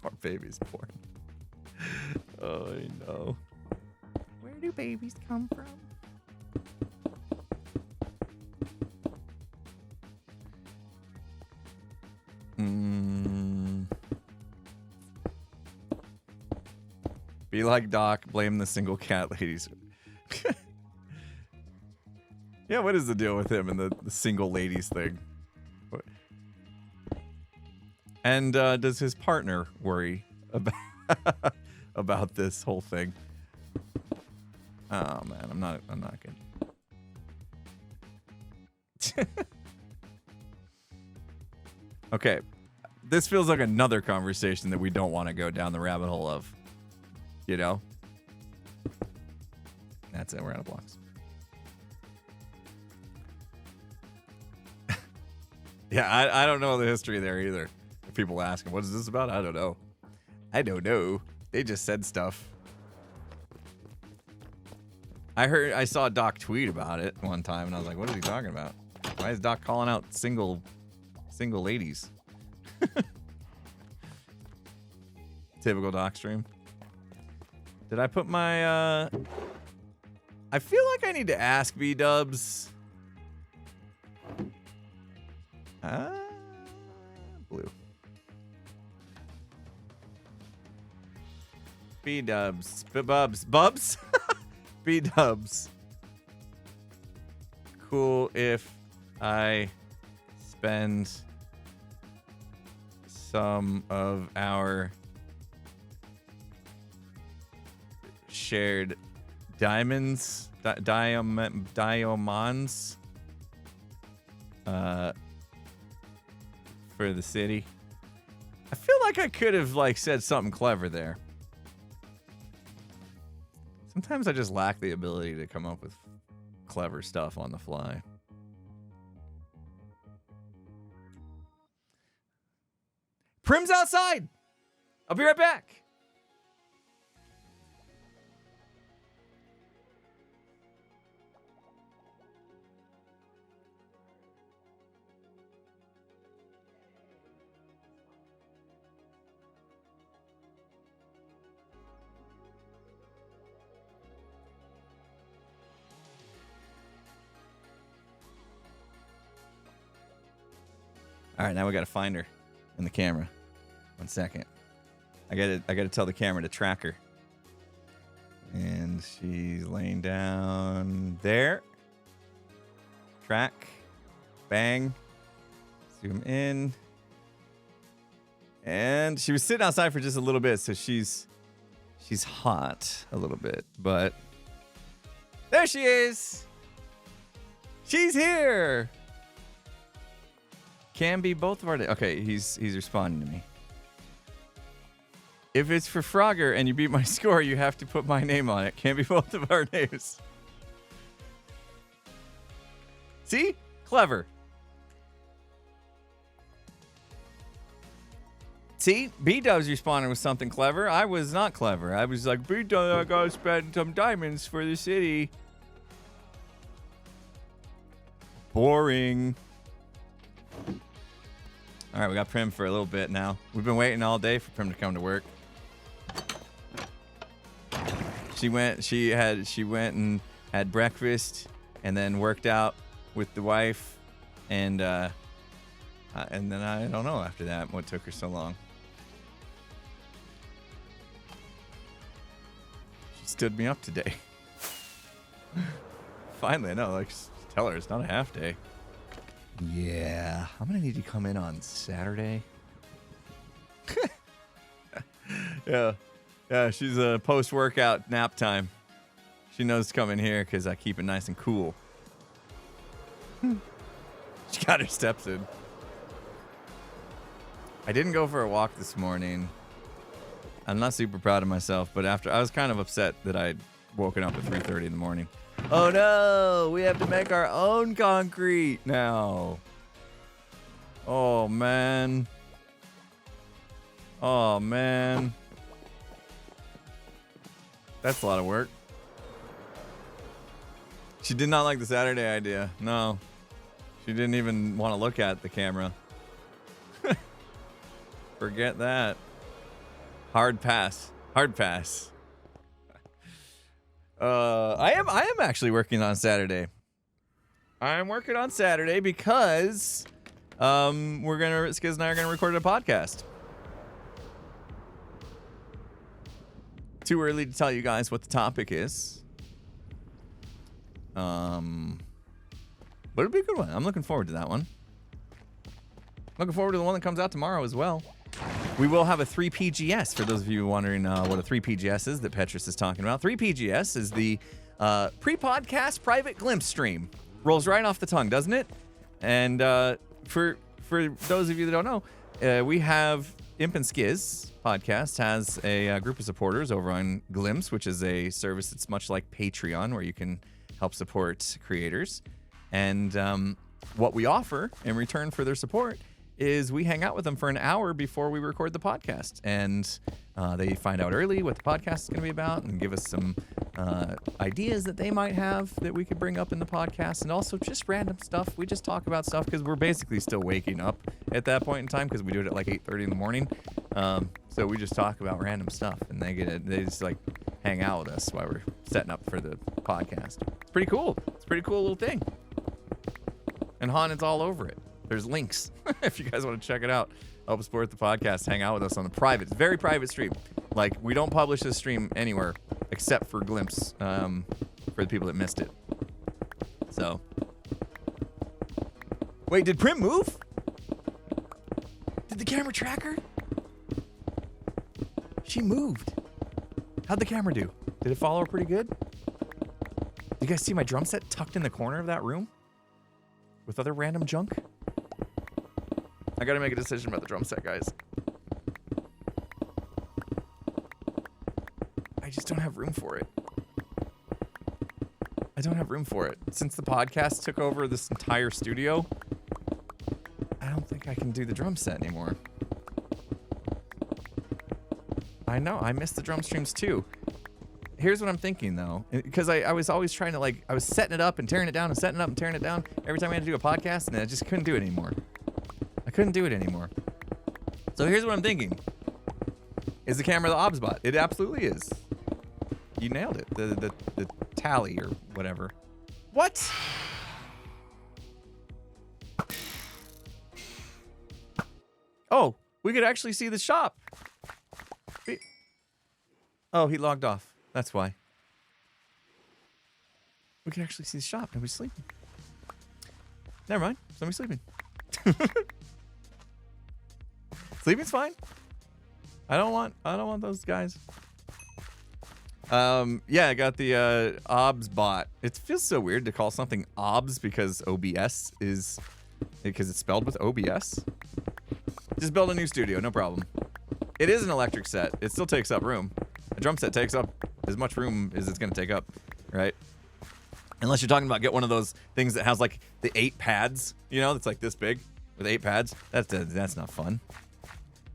Our baby's born. Oh, I know. Where do babies come from? Be like Doc, blame the single cat ladies. Yeah, what is the deal with him and the single ladies thing? What? And does his partner worry about this whole thing? Oh man, I'm not good. Okay, this feels like another conversation that we don't want to go down the rabbit hole of. You know? That's it, we're out of blocks. Yeah, I don't know the history there either. If people ask, what is this about? I don't know. I don't know. They just said stuff. I saw Doc tweet about it one time, and I was like, what is he talking about? Why is Doc calling out single ladies? Typical Doc stream. Did I put my, I feel like I need to ask B-dubs. Blue. B-dubs. B-bubs. Bubs? B-dubs. Cool if I spend some of our shared diamonds, diamonds, for the city. I feel like I could have said something clever there. Sometimes I just lack the ability to come up with clever stuff on the fly. Prim's outside. I'll be right back. All right, now we got to find her in the camera. 1 second. I gotta tell the camera to track her. And she's laying down there. Track. Bang. Zoom in. And she was sitting outside for just a little bit, so she's hot a little bit, but there she is. She's here. Can be both of our days. Okay, he's responding to me. If it's for Frogger and you beat my score, you have to put my name on it. Can't be both of our names. See? Clever. See? B-Dub's responding with something clever. I was not clever. I was like, B-Dub, I gotta spend some diamonds for the city. Boring. All right, we got Prim for a little bit now. We've been waiting all day for Prim to come to work. She went and had breakfast and then worked out with the wife, and then I don't know after that what took her so long. She stood me up today. Finally, I know. Like, just tell her it's not a half day. Yeah, I'm gonna need to come in on Saturday. Yeah, she's a post-workout nap time. She knows to come in here because I keep it nice and cool. She got her steps in. I didn't go for a walk this morning. I'm not super proud of myself, but after I was kind of upset that I'd woken up at 3:30 in the morning. Oh no, we have to make our own concrete now. Oh man. Oh man. That's a lot of work. She did not like the Saturday idea. No. She didn't even want to look at the camera. Forget that. Hard pass. Hard pass. I am actually working on Saturday. I'm working on Saturday because Skiz and I are gonna record a podcast. Too early to tell you guys what the topic is. But it'll be a good one. I'm looking forward to that one. Looking forward to the one that comes out tomorrow as well. We will have a 3PGS, for those of you wondering what a 3PGS is that Petrus is talking about. 3PGS is the pre-podcast private glimpse stream. Rolls right off the tongue, doesn't it? And for those of you that don't know, we have Imp and Skiz podcast has a group of supporters over on Glimpse, which is a service that's much like Patreon, where you can help support creators. And what we offer in return for their support is we hang out with them for an hour before we record the podcast. And they find out early what the podcast is going to be about and give us some ideas that they might have that we could bring up in the podcast. And also just random stuff. We just talk about stuff because we're basically still waking up at that point in time because we do it at like 8:30 in the morning. So we just talk about random stuff, and they just like hang out with us while we're setting up for the podcast. It's pretty cool. It's a pretty cool little thing. And Han's all over it. There's links if you guys want to check it out. Help support the podcast. Hang out with us on the private, very private stream. Like, we don't publish this stream anywhere except for Glimpse for the people that missed it. So, wait, did Prim move? Did the camera track her? She moved. How'd the camera do? Did it follow her pretty good? You guys see my drum set tucked in the corner of that room? With other random junk? I gotta make a decision about the drum set, guys. I just don't have room for it. I don't have room for it. Since the podcast took over this entire studio, I don't think I can do the drum set anymore. I know, I miss the drum streams too. Here's what I'm thinking though, because I was always trying to I was setting it up and tearing it down and setting it up and tearing it down every time I had to do a podcast, and I just couldn't do it anymore. I couldn't do it anymore. So here's what I'm thinking. Is the camera the OBS bot? It absolutely is. You nailed it. The tally or whatever. What? Oh, we could actually see the shop. Oh, he logged off. That's why. We can actually see the shop. Nobody's sleeping. Never mind. Somebody's sleeping. Sleeping's fine. I don't want those guys. Yeah, I got the OBS bot. It feels so weird to call something OBS because OBS is because it's spelled with OBS. Just build a new studio, no problem. It is an electric set. It still takes up room. A drum set takes up as much room as it's going to take up, right? Unless you're talking about get one of those things that has like the 8 pads, you know, that's like this big with 8 pads. That's not fun.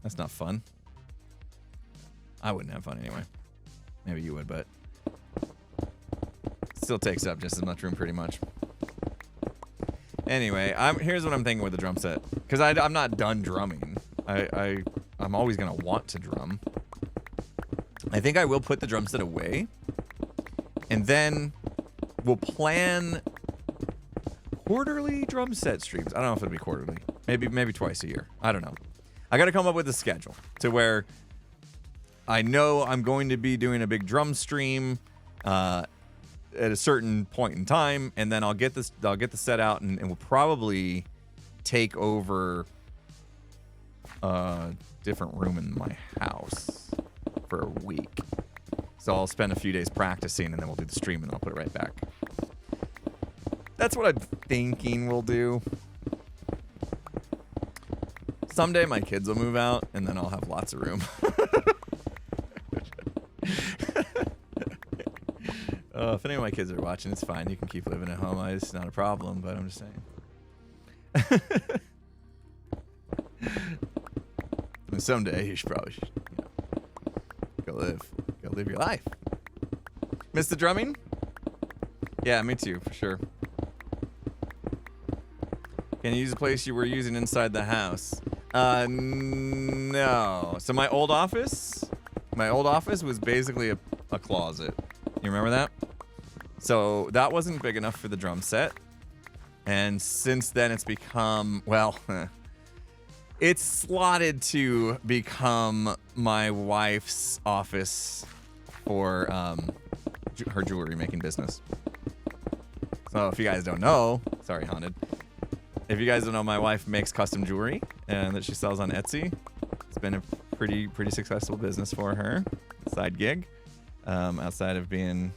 That's not fun. I wouldn't have fun anyway. Maybe you would, but it still takes up just as much room pretty much. Anyway, here's what I'm thinking with the drum set. Because I'm not done drumming. I'm always going to want to drum. I think I will put the drum set away. And then we'll plan quarterly drum set streams. I don't know if it'll be quarterly. Maybe twice a year. I don't know. I got to come up with a schedule to where I know I'm going to be doing a big drum stream at a certain point in time, and then I'll get the set out, and we'll probably take over a different room in my house for a week. So I'll spend a few days practicing, and then we'll do the stream, and then I'll put it right back. That's what I'm thinking we'll do. Someday my kids will move out, and then I'll have lots of room. If any of my kids are watching, it's fine. You can keep living at home. It's not a problem, but I'm just saying. And someday you should probably go live your life. Miss the drumming? Yeah, me too, for sure. Can you use a place you were using inside the house? No. So my old office was basically a closet. You remember that? So that wasn't big enough for the drum set. And since then it's become, well, it's slotted to become my wife's office for her jewelry making business. So if you guys don't know, sorry, Haunted. If you guys don't know, my wife makes custom jewelry and that she sells on Etsy. It's been a pretty successful business for her. Side gig. Outside of being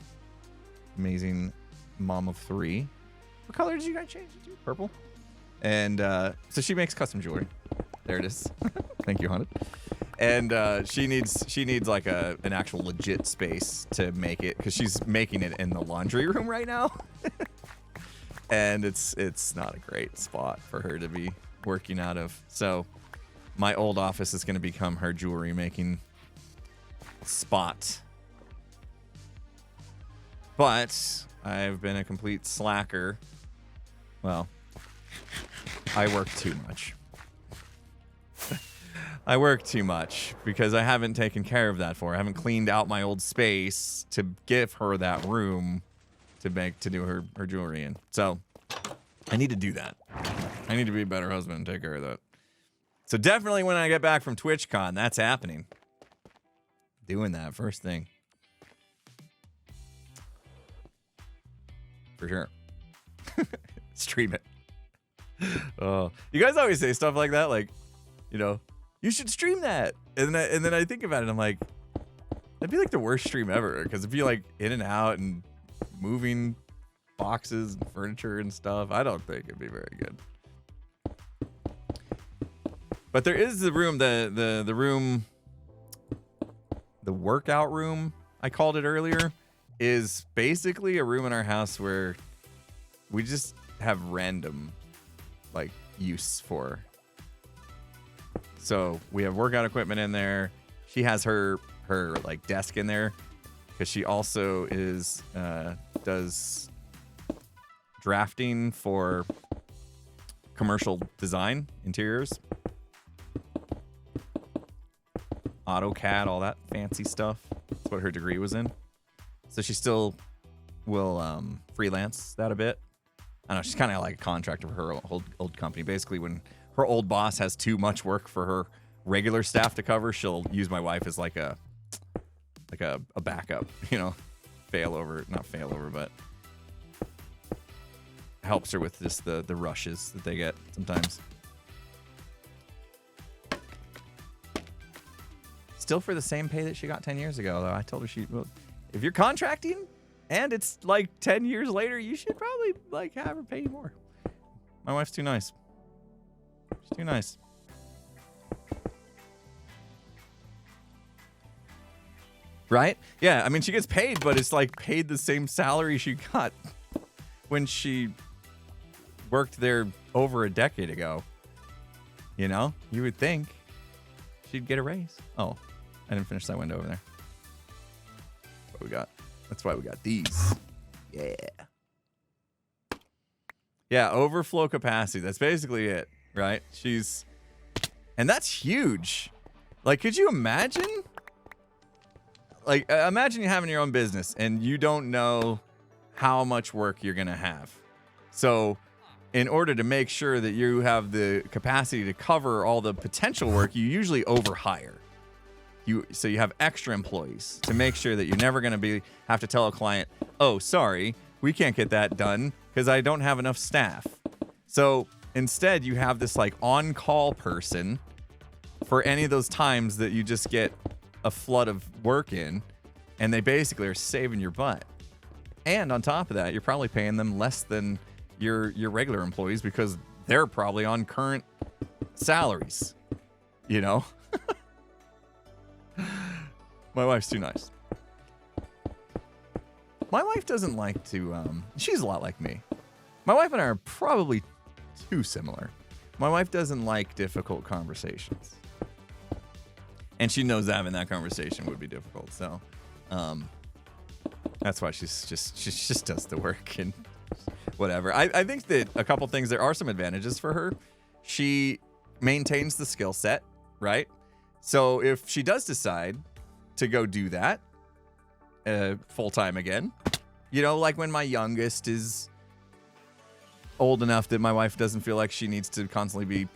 amazing mom of 3. What color did you guys change it to? Purple. And so she makes custom jewelry. There it is. Thank you, Haunted. And she needs like an actual legit space to make it, because she's making it in the laundry room right now. And it's not a great spot for her to be working out of. So my old office is going to become her jewelry making spot. But I've been a complete slacker. Well, I work too much. I work too much because I haven't taken care of that for her. I haven't cleaned out my old space to give her that room to do her jewelry in. So I need to do that. I need to be a better husband and take care of that. So definitely when I get back from TwitchCon, that's happening. Doing that first thing. For sure. Stream it. Oh, you guys always say stuff like that, like, you know, you should stream that. And then I think about it, I'm like, that'd be like the worst stream ever, because it'd be like in and out and moving boxes and furniture and stuff. I don't think it'd be very good. But there is the room, the room, the workout room, I called it earlier, is basically a room in our house where we just have random like use for. So we have workout equipment in there. She has her like desk in there because she also is does drafting for commercial design interiors, AutoCAD, all that fancy stuff. That's what her degree was in. So she still will freelance that a bit. I don't know, she's kind of like a contractor for her old company. Basically, when her old boss has too much work for her regular staff to cover, she'll use my wife as like a backup, you know, not fail over, but helps her with just the rushes that they get sometimes. Still for the same pay that she got 10 years ago, though. I told her well, if you're contracting and it's like 10 years later, you should probably like have her pay you more. My wife's too nice. She's too nice. Right? Yeah, I mean, she gets paid, but it's like paid the same salary she got when she worked there over a decade ago. You know? You would think she'd get a raise. Oh, I didn't finish that window over there. What we got? That's why we got these. Yeah. Yeah, overflow capacity. That's basically it, right? And that's huge. Like, could you imagine? Like, imagine you having your own business and you don't know how much work you're going to have. So, in order to make sure that you have the capacity to cover all the potential work, you usually overhire. So you have extra employees to make sure that you're never going to have to tell a client, oh, sorry, we can't get that done because I don't have enough staff. So instead, you have this like on-call person for any of those times that you just get a flood of work in, and they basically are saving your butt. And on top of that, you're probably paying them less than your regular employees because they're probably on current salaries, you know? My wife's too nice. My wife doesn't like to, she's a lot like me. My wife and I are probably too similar. My wife doesn't like difficult conversations. And she knows having that conversation would be difficult. So, that's why she just does the work and whatever. I think that a couple things, there are some advantages for her. She maintains the skill set, right? So if she does decide to go do that full time again, you know, like when my youngest is old enough that my wife doesn't feel like she needs to constantly be,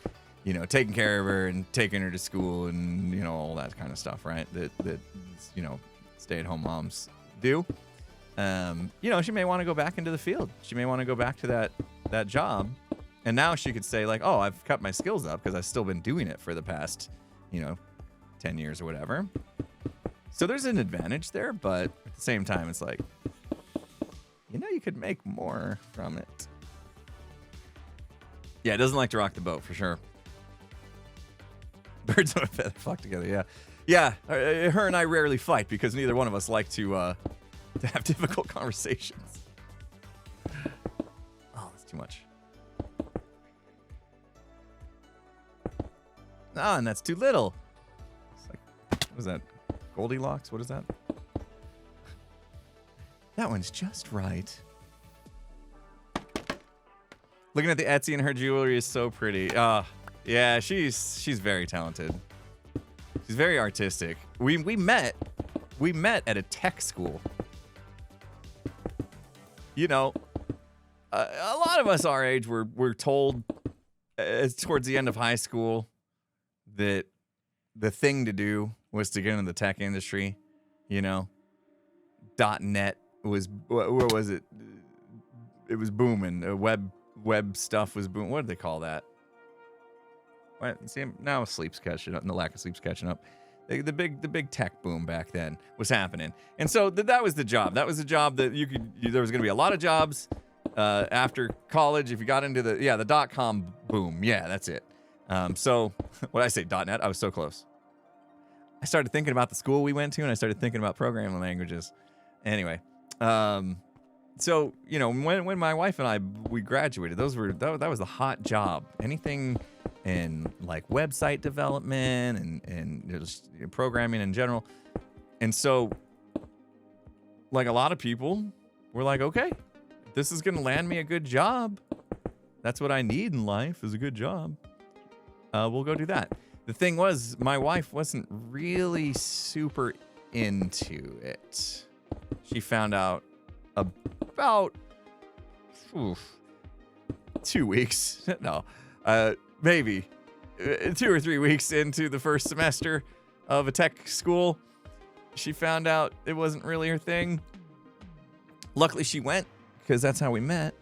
you know, taking care of her and taking her to school and, you know, all that kind of stuff, right? That you know, stay-at-home moms do. You know, she may want to go back into the field. She may want to go back to that job. And now she could say like, oh, I've cut my skills up because I've still been doing it for the past, you know, 10 years or whatever. So there's an advantage there, but at the same time, it's like, you know, you could make more from it. Yeah, it doesn't like to rock the boat for sure. Birds of a feather flock together, yeah. Yeah, her and I rarely fight because neither one of us like to have difficult conversations. Oh, that's too much. Ah, and that's too little. It's like, what is that? Goldilocks? What is that? That one's just right. Looking at the Etsy and her jewelry is so pretty. Yeah, she's very talented. She's very artistic. We met at a tech school. You know, a lot of us our age were told towards the end of high school that the thing to do was to get into the tech industry. You know, .net was, what was it? It was booming. Web stuff was booming. What did they call that? What? See, now sleep's catching up, and the lack of sleep's catching up. The big tech boom back then was happening, and so that was the job. That was the job that there was going to be a lot of jobs after college if you got into the .com boom. Yeah, that's it. So what did I say, .net? I was so close. I started thinking about the school we went to, and I started thinking about programming languages. Anyway, so you know, when my wife and we graduated, that was a hot job. Anything in like website development and just programming in general. And so, like a lot of people were like, okay, this is gonna land me a good job. That's what I need in life, is a good job. We'll go do that. The thing was, my wife wasn't really super into it. She found out about 2 weeks. No, maybe 2 or 3 weeks into the first semester of a tech school, she found out it wasn't really her thing. Luckily, she went because that's how we met.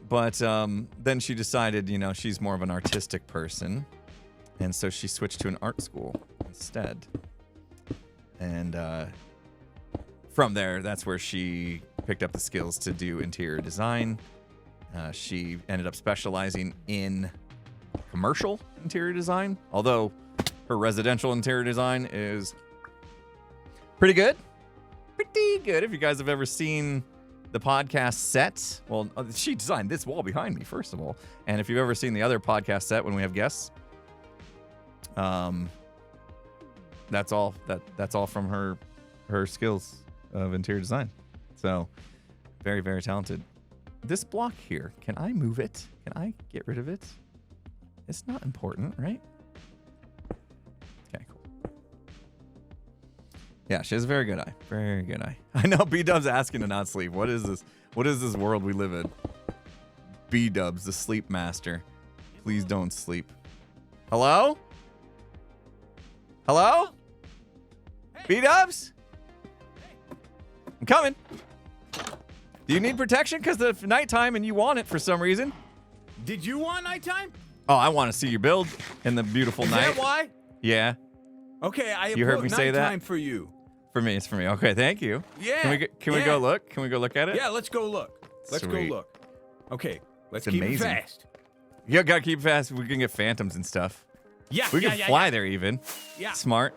But then she decided, you know, she's more of an artistic person. And so she switched to an art school instead. And from there, that's where she picked up the skills to do interior design. She ended up specializing in commercial interior design, although her residential interior design is pretty good. Pretty good. If you guys have ever seen the podcast set, well, she designed this wall behind me, first of all. And if you've ever seen the other podcast set when we have guests, that's all from her skills of interior design. So very, very talented. this block here, can I move it? Can I get rid of it? It's not important, right? Okay, cool. Yeah, she has a very good eye. Very good eye. I know B-Dub's asking to not sleep. What is this? What is this world we live in? B-Dub's the sleep master. Please don't sleep. Hello? Hello? B-Dubs? I'm coming. Do you need protection because it's nighttime and you want it for some reason? Did you want nighttime? Oh, I want to see you build in the beautiful night. Is that why? Yeah. Okay, I You heard me say that? nighttime for you. For me, it's for me. Okay, thank you. Yeah. Can we go look? Can we go look at it? Yeah, let's go look. Let's Sweet. go look. Okay, let's It's keep amazing. it fast. You gotta keep fast. We can get phantoms and stuff. Yeah, We yeah, can yeah, fly yeah. there even. Yeah. Smart.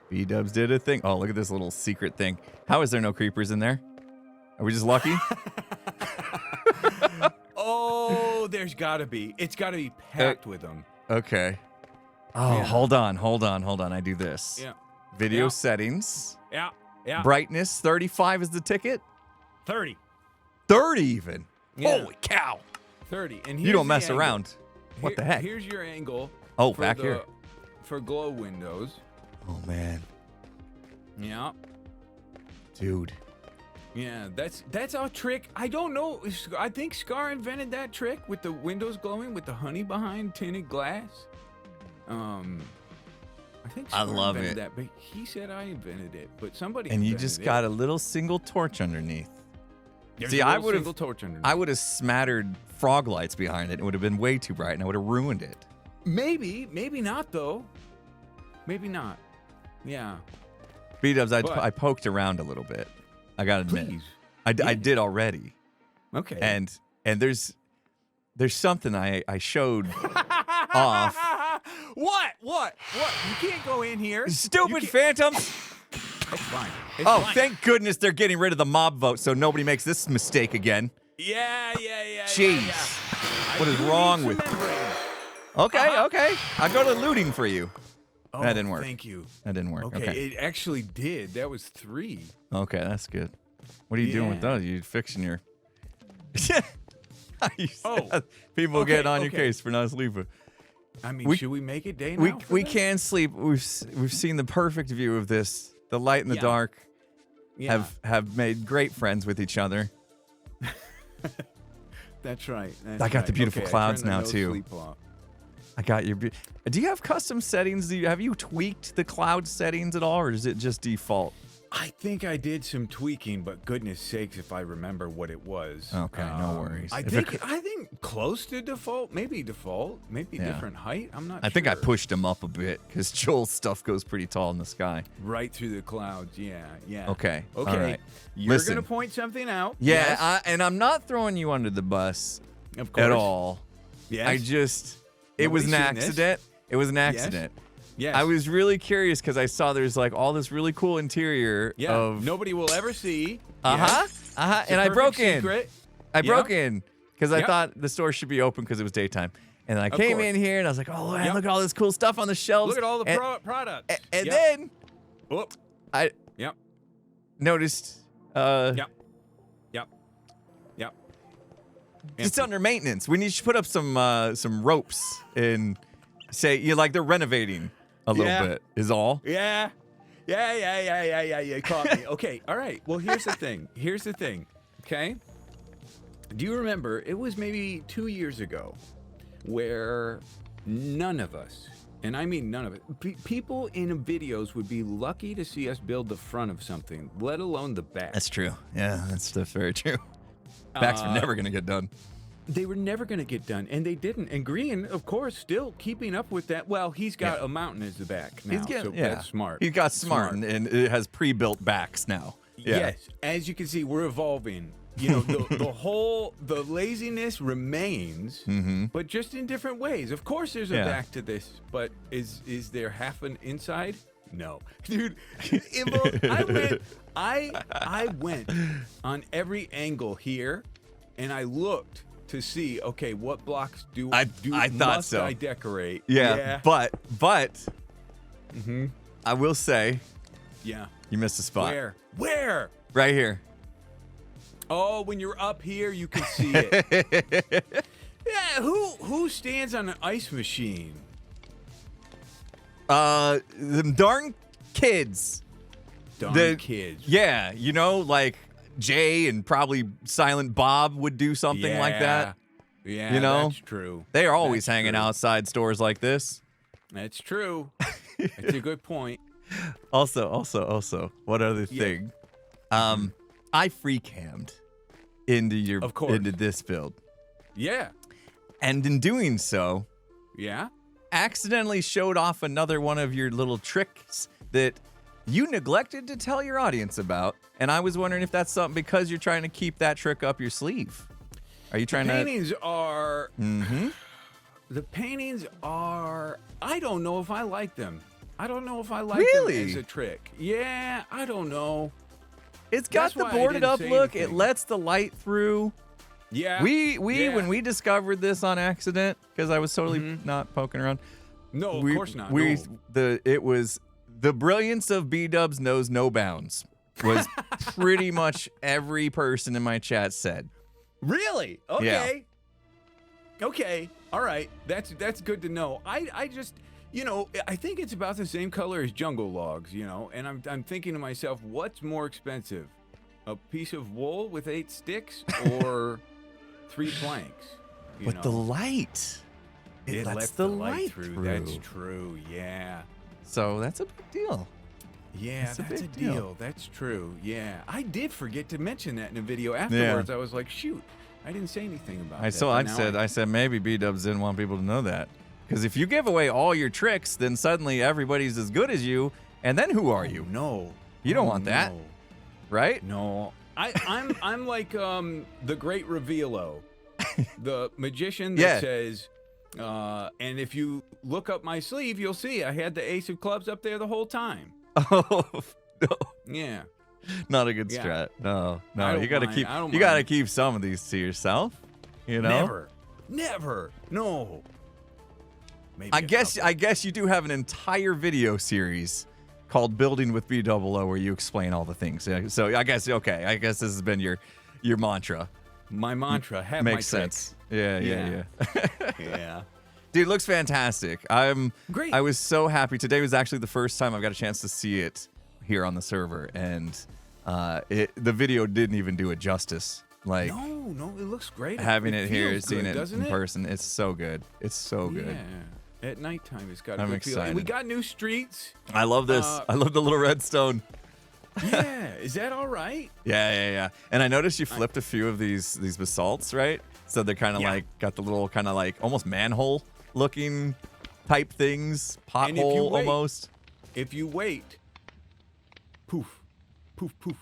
B-Dubs did a thing. Oh, look at this little secret thing. How is there no creepers in there? Are we just lucky? Oh, there's gotta be. It's gotta be packed with them. Okay. Oh, Yeah. hold on. I do this. Yeah. Video Yeah. settings. Yeah. Yeah. Brightness, 35 is the ticket. 30. 30 even. Yeah. Holy cow. 30. And You here's don't the mess angle. around. What the heck? Here's your angle. Oh, for back the- here. For glow windows. Oh, man. Yeah. Dude. Yeah, that's our trick. I don't know. I think Scar invented that trick with the windows glowing with the honey behind tinted glass. I think I Scar love invented it. that, but he said I invented it. But somebody And you invented just it. got a little single torch underneath. There's See, a I little would've- single torch underneath. I would have smattered frog lights behind it. It would have been way too bright, and I would have ruined it. maybe not though. Maybe not. Yeah. B-Dubs, I But- poked around a little bit. I gotta admit, Please. I Yeah. did already. Okay. And there's something I showed off. What? You can't go in here. Stupid You can't- phantoms! It's fine. It's Oh, fine. thank goodness they're getting rid of the mob vote, so nobody makes this mistake again. Yeah. Jeez. Yeah. What I is do wrong need with some you? membrane. Okay. I'll go to looting for you. Oh, That didn't work. Thank you. That didn't work. Okay, Okay. it actually did. That was 3. Okay, that's good. What are you doing with Yeah. those? You fixing your... Oh, People okay, getting on your okay. case for not sleeping. I mean, We- should we make it day now? We for this? can sleep. We've seen the perfect view of this. The light and the Yeah. dark Yeah, have made great friends with each other. that's right. I got the beautiful Okay, clouds I turned the now, no too. sleep off. I got your. Do you have custom settings? Have you tweaked the cloud settings at all, or is it just default? I think I did some tweaking, but goodness sakes, if I remember what it was. Okay, no worries. I If it think close to default, maybe Yeah. different height. I'm not. I think I sure. pushed them up a bit because Joel's stuff goes pretty tall in the sky. right through the clouds. Yeah. Okay. Okay. All right. You're Listen. gonna point something out. Yeah, Yes, and I'm not throwing you under the bus of course. at all. Yes. I just, it was an Nobody's seen this. accident. It was an accident. Yes. I was really curious because I saw there's like all this really cool interior Yeah. of. Nobody will ever see. It's and I a broke perfect in. secret. I broke in because I Yep. thought the store should be open because it was daytime. And then I Of came course. in here and I was like, oh, man, Yep. look at all this cool stuff on the shelves. Look at all the and, products. and Yep. then Oh, I yep. noticed Yep. it's under maintenance. We need to put up some ropes and say like they're renovating a little Yeah. bit is all. Yeah. You caught me. Okay. All right. Well, here's the thing. Okay. Do you remember? It was maybe 2 years ago, where none of us, and I mean none of it, people in videos would be lucky to see us build the front of something, let alone the back. That's true. Yeah, that's very true. Backs were never gonna get done. They were never going to get done, and they didn't. And Green, of course, still keeping up with that. Well, he's got a mountain as the back now, so that's smart. He got smart, and it has pre-built backs now. Yeah. Yes, as you can see, we're evolving. You know, the laziness remains, but just in different ways. Of course, there's a Yeah. back to this, but is there half an inside? No, dude. I went on every angle here, and I looked to see, okay, what blocks I thought must so. I decorate? Yeah, but I will say yeah. you missed a spot Where? right here. Oh, when you're up here, you can see it. Yeah, who stands on an ice machine? Them darn kids. Darn kids. Yeah, you know, like Jay and probably Silent Bob would do something like that. Yeah, you know, that's true. They are always That's hanging true. outside stores like this. That's true. That's a good point. Also, one other thing. I free cammed Of course. into this build. Yeah. And in doing so, Yeah. accidentally showed off another one of your little tricks that you neglected to tell your audience about. And I was wondering if that's something because you're trying to keep that trick up your sleeve. Are you trying Paintings are. Mm-hmm. The paintings are. I don't know if I like them. I don't know if I like Really? them as a trick. Yeah, I don't know. It's got That's the why I boarded didn't up say look. It anything. lets the light through. Yeah. We yeah. when we discovered this on accident, because I was totally not poking around. No, of course not. We no. it was the brilliance of B-Dubs knows no bounds. Was pretty much every person in my chat said. Really? Okay. Okay. All right. That's good to know. I just, I think it's about the same color as jungle logs, and I'm thinking to myself, what's more expensive? A piece of wool with 8 sticks or 3 planks? But the light. It lets the light through. That's true. Yeah. So that's a big deal. Yeah, That's a that's a big deal. deal. That's true. Yeah. I did forget to mention that in a video afterwards. I was like, shoot, I didn't say anything about that. but now I said maybe B-Dubs didn't want people to know that. Because if you give away all your tricks, then suddenly everybody's as good as you, and then who are you? No. You don't want that, no. right? No. I'm like the great Revealo, the magician that Yeah. says, and if you look up my sleeve, you'll see I had the ace of clubs up there the whole time. Oh, no. Yeah. Not a good Yeah. strat. No, I don't you gotta mind. keep I don't you gotta mind. keep some of these to yourself. You know? Never. No. Maybe I a guess couple. you do have an entire video series called Building with B-Double-O where you explain all the things. Yeah, so I guess this has been your mantra. My mantra. Have Makes my sense. Yeah. tricks. Yeah. Dude, it looks fantastic. Great. I was so happy. Today was actually the first time I've got a chance to see it here on the server, and the video didn't even do it justice. Like No, it looks great. having it here, feels seeing good, it doesn't in person, it's so good. It's so good. Yeah. At nighttime, it's got a I'm good feel. And we excited. got new streets. I love this. I love the little redstone. Yeah, is that all right? Yeah. And I noticed you flipped a few of these basalts, right? So they're kind of Yeah. like got the little kind of like almost manhole looking type things, And if you pothole wait- almost. If you wait, poof, poof, poof.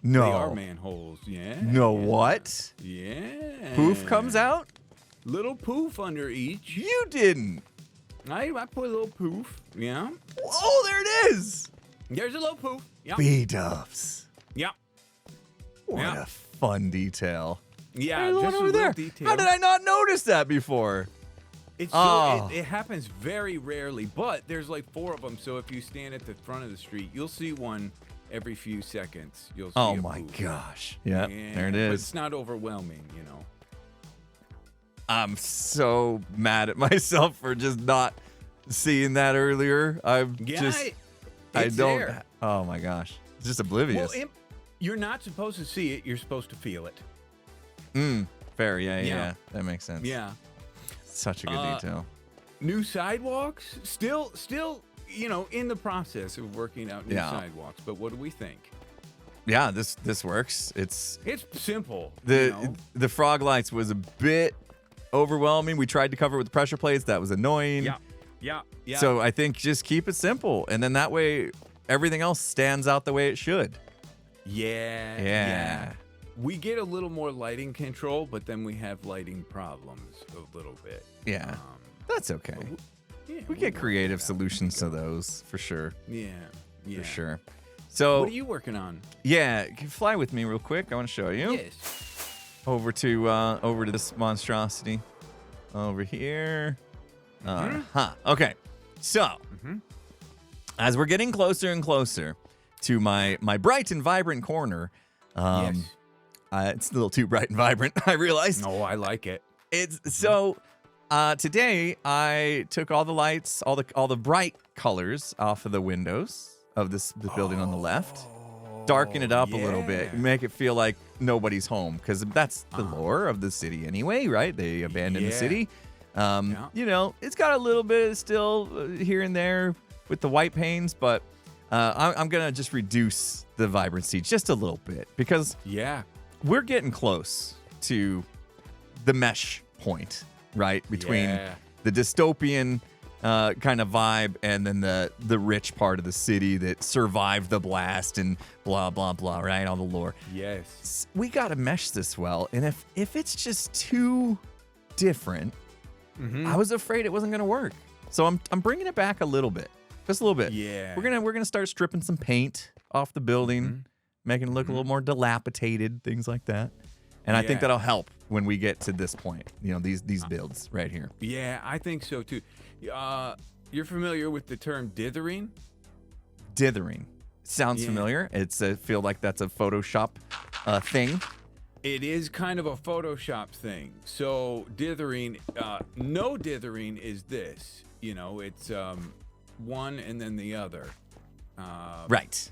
No. They are manholes. Yeah. No, what? Yeah. Poof comes out? Little poof under each. You didn't. I put a little poof. Yeah. Oh, there it is. There's a little poof. Yeah. B-Dubs. Yeah. What Yeah. a fun detail. Yeah. There's one Just a over little there. detail. How did I not notice that before? It's Oh. it happens very rarely, but there's like 4 of them. So if you stand at the front of the street, you'll see one every few seconds. You'll see Oh a my poof. gosh. Yeah, there it But is. it's not overwhelming, I'm so mad at myself for just not seeing that earlier. I'm Yeah, just I it's don't there. Oh my gosh. It's just Well, oblivious. you're not supposed to see it. You're supposed to feel it. Fair. Yeah. Yeah. That makes sense. Yeah. Such a good detail. New sidewalks, still, in the process of working out new Yeah. sidewalks. But what do we think? Yeah, this works. It's simple. the frog lights was a bit overwhelming. We tried to cover it with pressure plates. That was annoying. Yeah. So I think just keep it simple, and then that way everything else stands out the way it should. Yeah. We get a little more lighting control, but then we have lighting problems a little bit. Yeah. That's okay. Yeah, We we'll get work creative it out. solutions to those for sure. Yeah. For sure. So What are you working on? yeah, can you fly with me real quick. I want to show you Yes. over to this monstrosity over here. Okay. So as we're getting closer and closer to my bright and vibrant corner, Yes. It's a little too bright and vibrant, I realized. No, I like it. It's so today I took all the lights, all the bright colors off of the windows of this building on the left. Darken it up a little bit, make it feel like nobody's home, because that's the lore of the city anyway, right? They abandoned the city. You know, it's got a little bit still here and there with the white panes, but I'm gonna just reduce the vibrancy just a little bit, because we're getting close to the mesh point, right? Between the dystopian kind of vibe and then the rich part of the city that survived the blast and blah, blah, blah, right? All the lore. Yes. We got to mesh this well. And if it's just too different, I was afraid it wasn't going to work. So I'm bringing it back a little bit, just a little bit. Yeah. We're gonna start stripping some paint off the building, making it look a little more dilapidated, things like that. And I think that'll help when we get to this point, you know, these builds right here. Yeah, I think so too. You're familiar with the term dithering? Dithering. Sounds familiar. It's I feel like that's a Photoshop thing. It is kind of a Photoshop thing. So dithering, no dithering is this. You know, it's one and then the other. Right.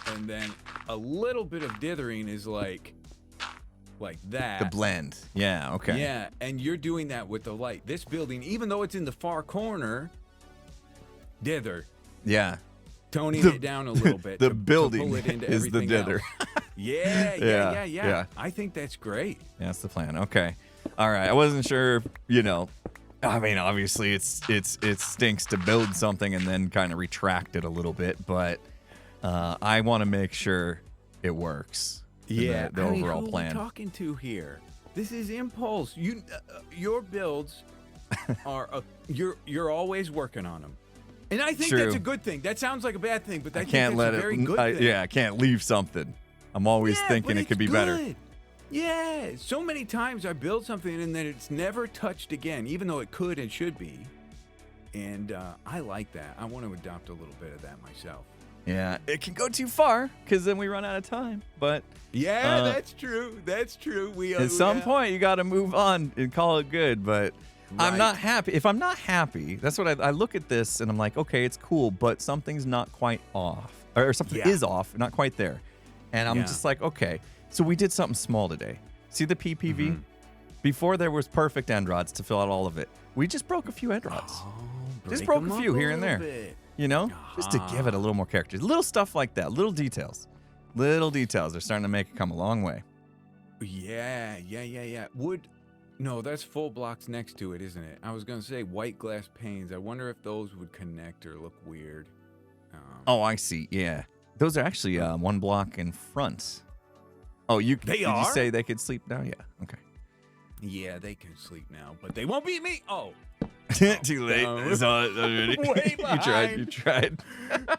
And then a little bit of dithering is like that. The blend. Yeah, okay. Yeah, and you're doing that with the light. This building, even though it's in the far corner, dither. Yeah. Toning it down a little bit. The to building pull it into is the everything dither. else. Yeah. I think that's great. Yeah, that's the plan. Okay. All right. I wasn't sure, you know. I mean, obviously it stinks to build something and then kind of retract it a little bit, but I want to make sure it works. Yeah, the overall plan. Who are we talking to here? This is impulse. Your builds are you're always working on them, and I think that's a good thing. That sounds like a bad thing, but I think that's a very good thing. Yeah, I can't leave something. I'm always thinking it could be better. Yeah, so many times I build something and then it's never touched again, even though it could and should be. And I like that. I want to adopt a little bit of that myself. Yeah, it can go too far because then we run out of time. But yeah, that's true. That's true. At some point, you got to move on and call it good. But I'm not happy. If I'm not happy, that's what I look at this and I'm like, okay, it's cool, but something's not quite off, or something is off, not quite there. And I'm just like, okay, so we did something small today. See the PPV? Before there was perfect end rods to fill out all of it. We just broke a few end rods. Just broke a few here and there. You know, just to give it a little more character. Little stuff like that, little details. Little details. They're starting to make it come a long way. Yeah. No, that's full blocks next to it, isn't it? I was going to say white glass panes. I wonder if those would connect or look weird. Oh, I see. Yeah. Those are actually one block in front. Oh, did you say they could sleep now? Yeah. Okay. Yeah, they can sleep now, but they won't beat me. Oh. Too late. It's already. Way behind. You tried.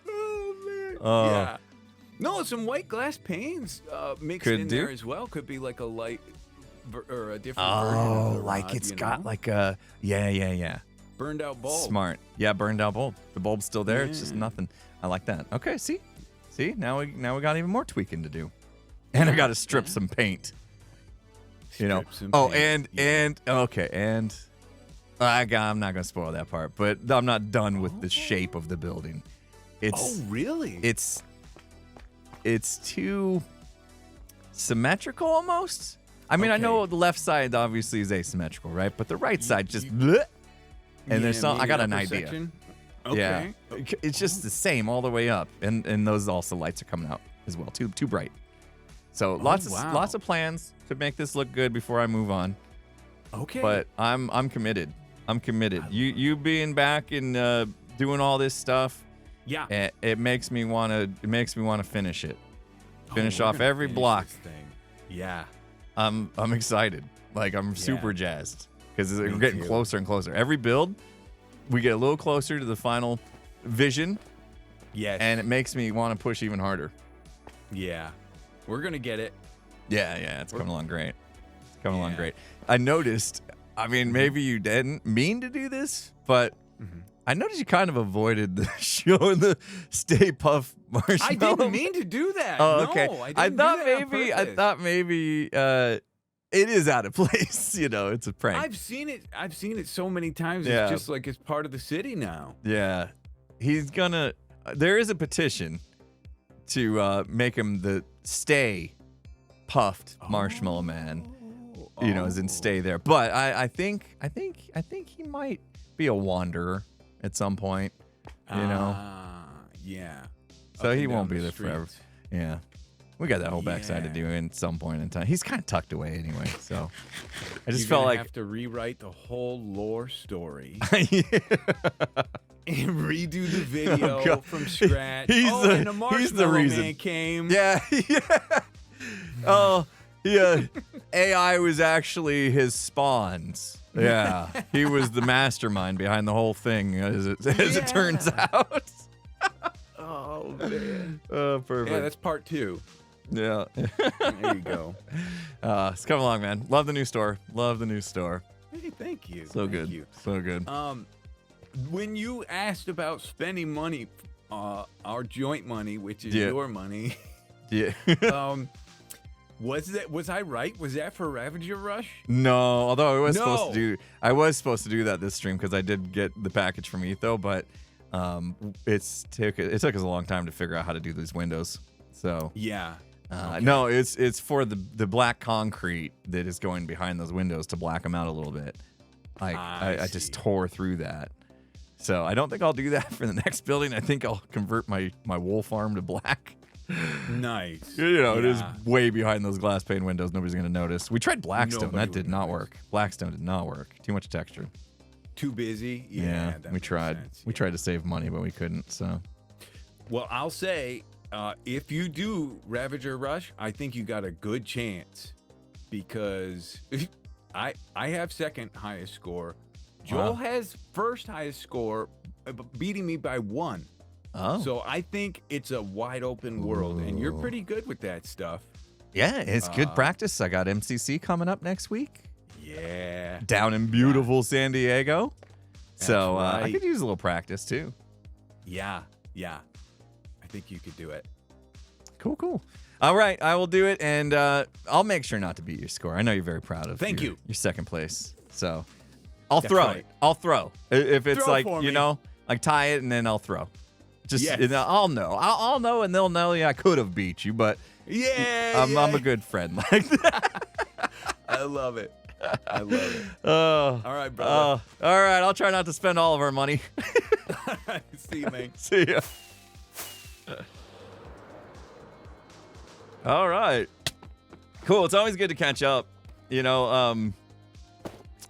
Oh, man. Oh. Yeah. No, some white glass panes mixed in there as well. Could be like a light or a different version of the like rod, it's got like a yeah. Burned out bulb. Smart. Yeah, burned out bulb. The bulb's still there. It's just nothing. I like that. Okay, see? Now we got even more tweaking to do. And I got to strip some paint. You know. I'm not gonna spoil that part, but I'm not done with the shape of the building. Really? It's too symmetrical almost. I mean, I know the left side obviously is asymmetrical, right? But the right side just bleh, and there's some. I got an idea. Section? Okay. Yeah, it's just the same all the way up, and those also lights are coming out as well. Too bright. So lots of plans to make this look good before I move on. Okay. But I'm committed. I'm committed. You being back and doing all this stuff. Yeah. It makes me want to finish it. Finish off every block. Yeah. I'm excited. Like I'm super jazzed because we're getting closer and closer. Every build, we get a little closer to the final vision. Yes. And it makes me want to push even harder. Yeah. We're gonna get it. Yeah. It's coming along great. Coming along great. I noticed, I mean, maybe you didn't mean to do this, but I noticed you kind of avoided the showing the Stay Puff marshmallow. I didn't mean to do that. Oh, okay. No, I I didn't thought do that on maybe. I purpose. thought maybe. It is out of place. You know, it's a prank. I've seen it so many times. Yeah. It's just like it's part of the city now. Yeah, he's gonna. There is a petition to make him the Stay Puffed Marshmallow Man. You know, as in stay there. But I think he might be a wanderer at some point. You know, Yeah. so Up he and won't down be the there forever. streets. Yeah, we got that whole backside to Yeah. do at some point in time. He's kind of tucked away anyway, so I just You're felt gonna like have to rewrite the whole lore story Yeah. and redo the video God. from scratch. He's oh, the- and the he's Marshmallow the reason. Man came. Yeah, yeah. Oh, yeah. AI was actually his spawns. Yeah, he was the mastermind behind the whole thing, as it turns out. Oh man. Oh, perfect. Yeah, that's part 2. Yeah. There you go. It's coming along, man. Love the new store. Love the new store. Hey, thank you. So Thank good. you. So good. When you asked about spending money, our joint money, which is Yeah. your money, Yeah. was I right? Was that for Ravager Rush? No, although I was supposed No. to do that this stream because I did get the package from Etho, but it took us a long time to figure out how to do these windows. So Yeah. no, it's for the black concrete that is going behind those windows to black them out a little bit. I just see. tore through that. So I don't think I'll do that for the next building. I think I'll convert my wool farm to black. Nice. You know, it is Yeah. way behind those glass pane windows. Nobody's going to notice. We tried Blackstone. Nobody That would did not notice. work. Blackstone did not work. Too much texture. Too busy? Yeah. that we makes tried. sense, We yeah. tried to save money, but we couldn't. So Well, I'll say, if you do Ravager Rush, I think you got a good chance because I have second highest score. Joel Wow. has first highest score, beating me by 1. oh So I think it's a wide open world, and you're pretty good with that stuff. yeah, it's good practice. I got MCC coming up next week Yeah. down in beautiful San Diego. So I right. could use a little practice too. Yeah. Yeah. I think you could do it. Cool. All right, I will do it, and I'll make sure not to beat your score. I know you're very proud of. Thank you. Your second place. So I'll That's throw right. it. I'll throw. If it's Throw like for you me. know, like tie it, and then I'll throw. Just Yes. you know, I'll know. I'll know, and they'll know. Yeah, I could have beat you, but Yeah. I'm a good friend like that. I love it. I love it. Oh. All right, brother. All right. I'll try not to spend all of our money. See you, man. See ya. All right. Cool. It's always good to catch up. You know,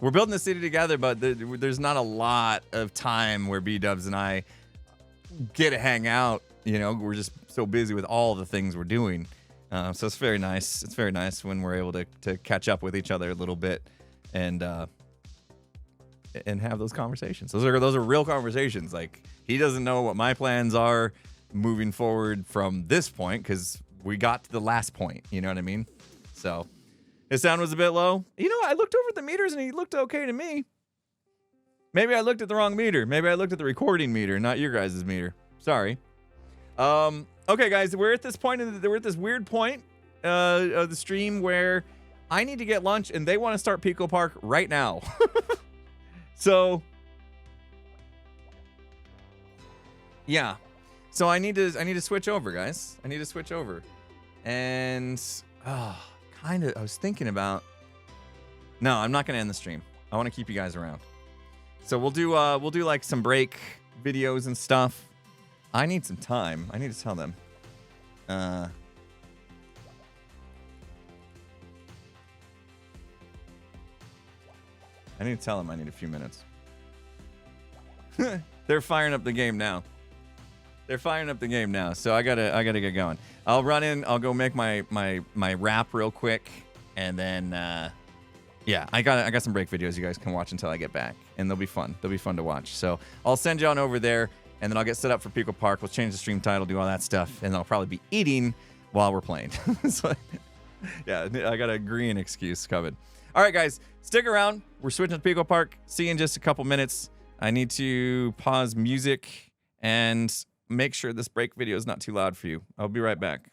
we're building the city together, but there's not a lot of time where B-Dubs and I get to hang out. You know, we're just so busy with all the things we're doing. So it's very nice. It's very nice when we're able to catch up with each other a little bit and have those conversations. Those are real conversations. Like, he doesn't know what my plans are moving forward from this point because we got to the last point. You know what I mean? So his sound was a bit low. You know, I looked over at the meters and he looked okay to me. Maybe I looked at the wrong meter. Maybe I looked at the recording meter, not your guys' meter. Sorry. Okay, guys, we're at this point. We're at this weird point of the stream where I need to get lunch and they want to start Pico Park right now. So, yeah. So I need to switch over, guys. I need to switch over. And I was thinking about. No, I'm not gonna end the stream. I want to keep you guys around. So we'll do like some break videos and stuff. I need some time. I need to tell them. I need to tell them I need a few minutes. They're firing up the game now. So I gotta get going. I'll run in. I'll go make my wrap real quick, and then yeah, I got some break videos you guys can watch until I get back, and they'll be fun. They'll be fun to watch. So I'll send you on over there, and then I'll get set up for Pico Park. We'll change the stream title, do all that stuff, and I'll probably be eating while we're playing. So, yeah, I got a green excuse coming. All right, guys, stick around. We're switching to Pico Park. See you in just a couple minutes. I need to pause music and make sure this break video is not too loud for you. I'll be right back.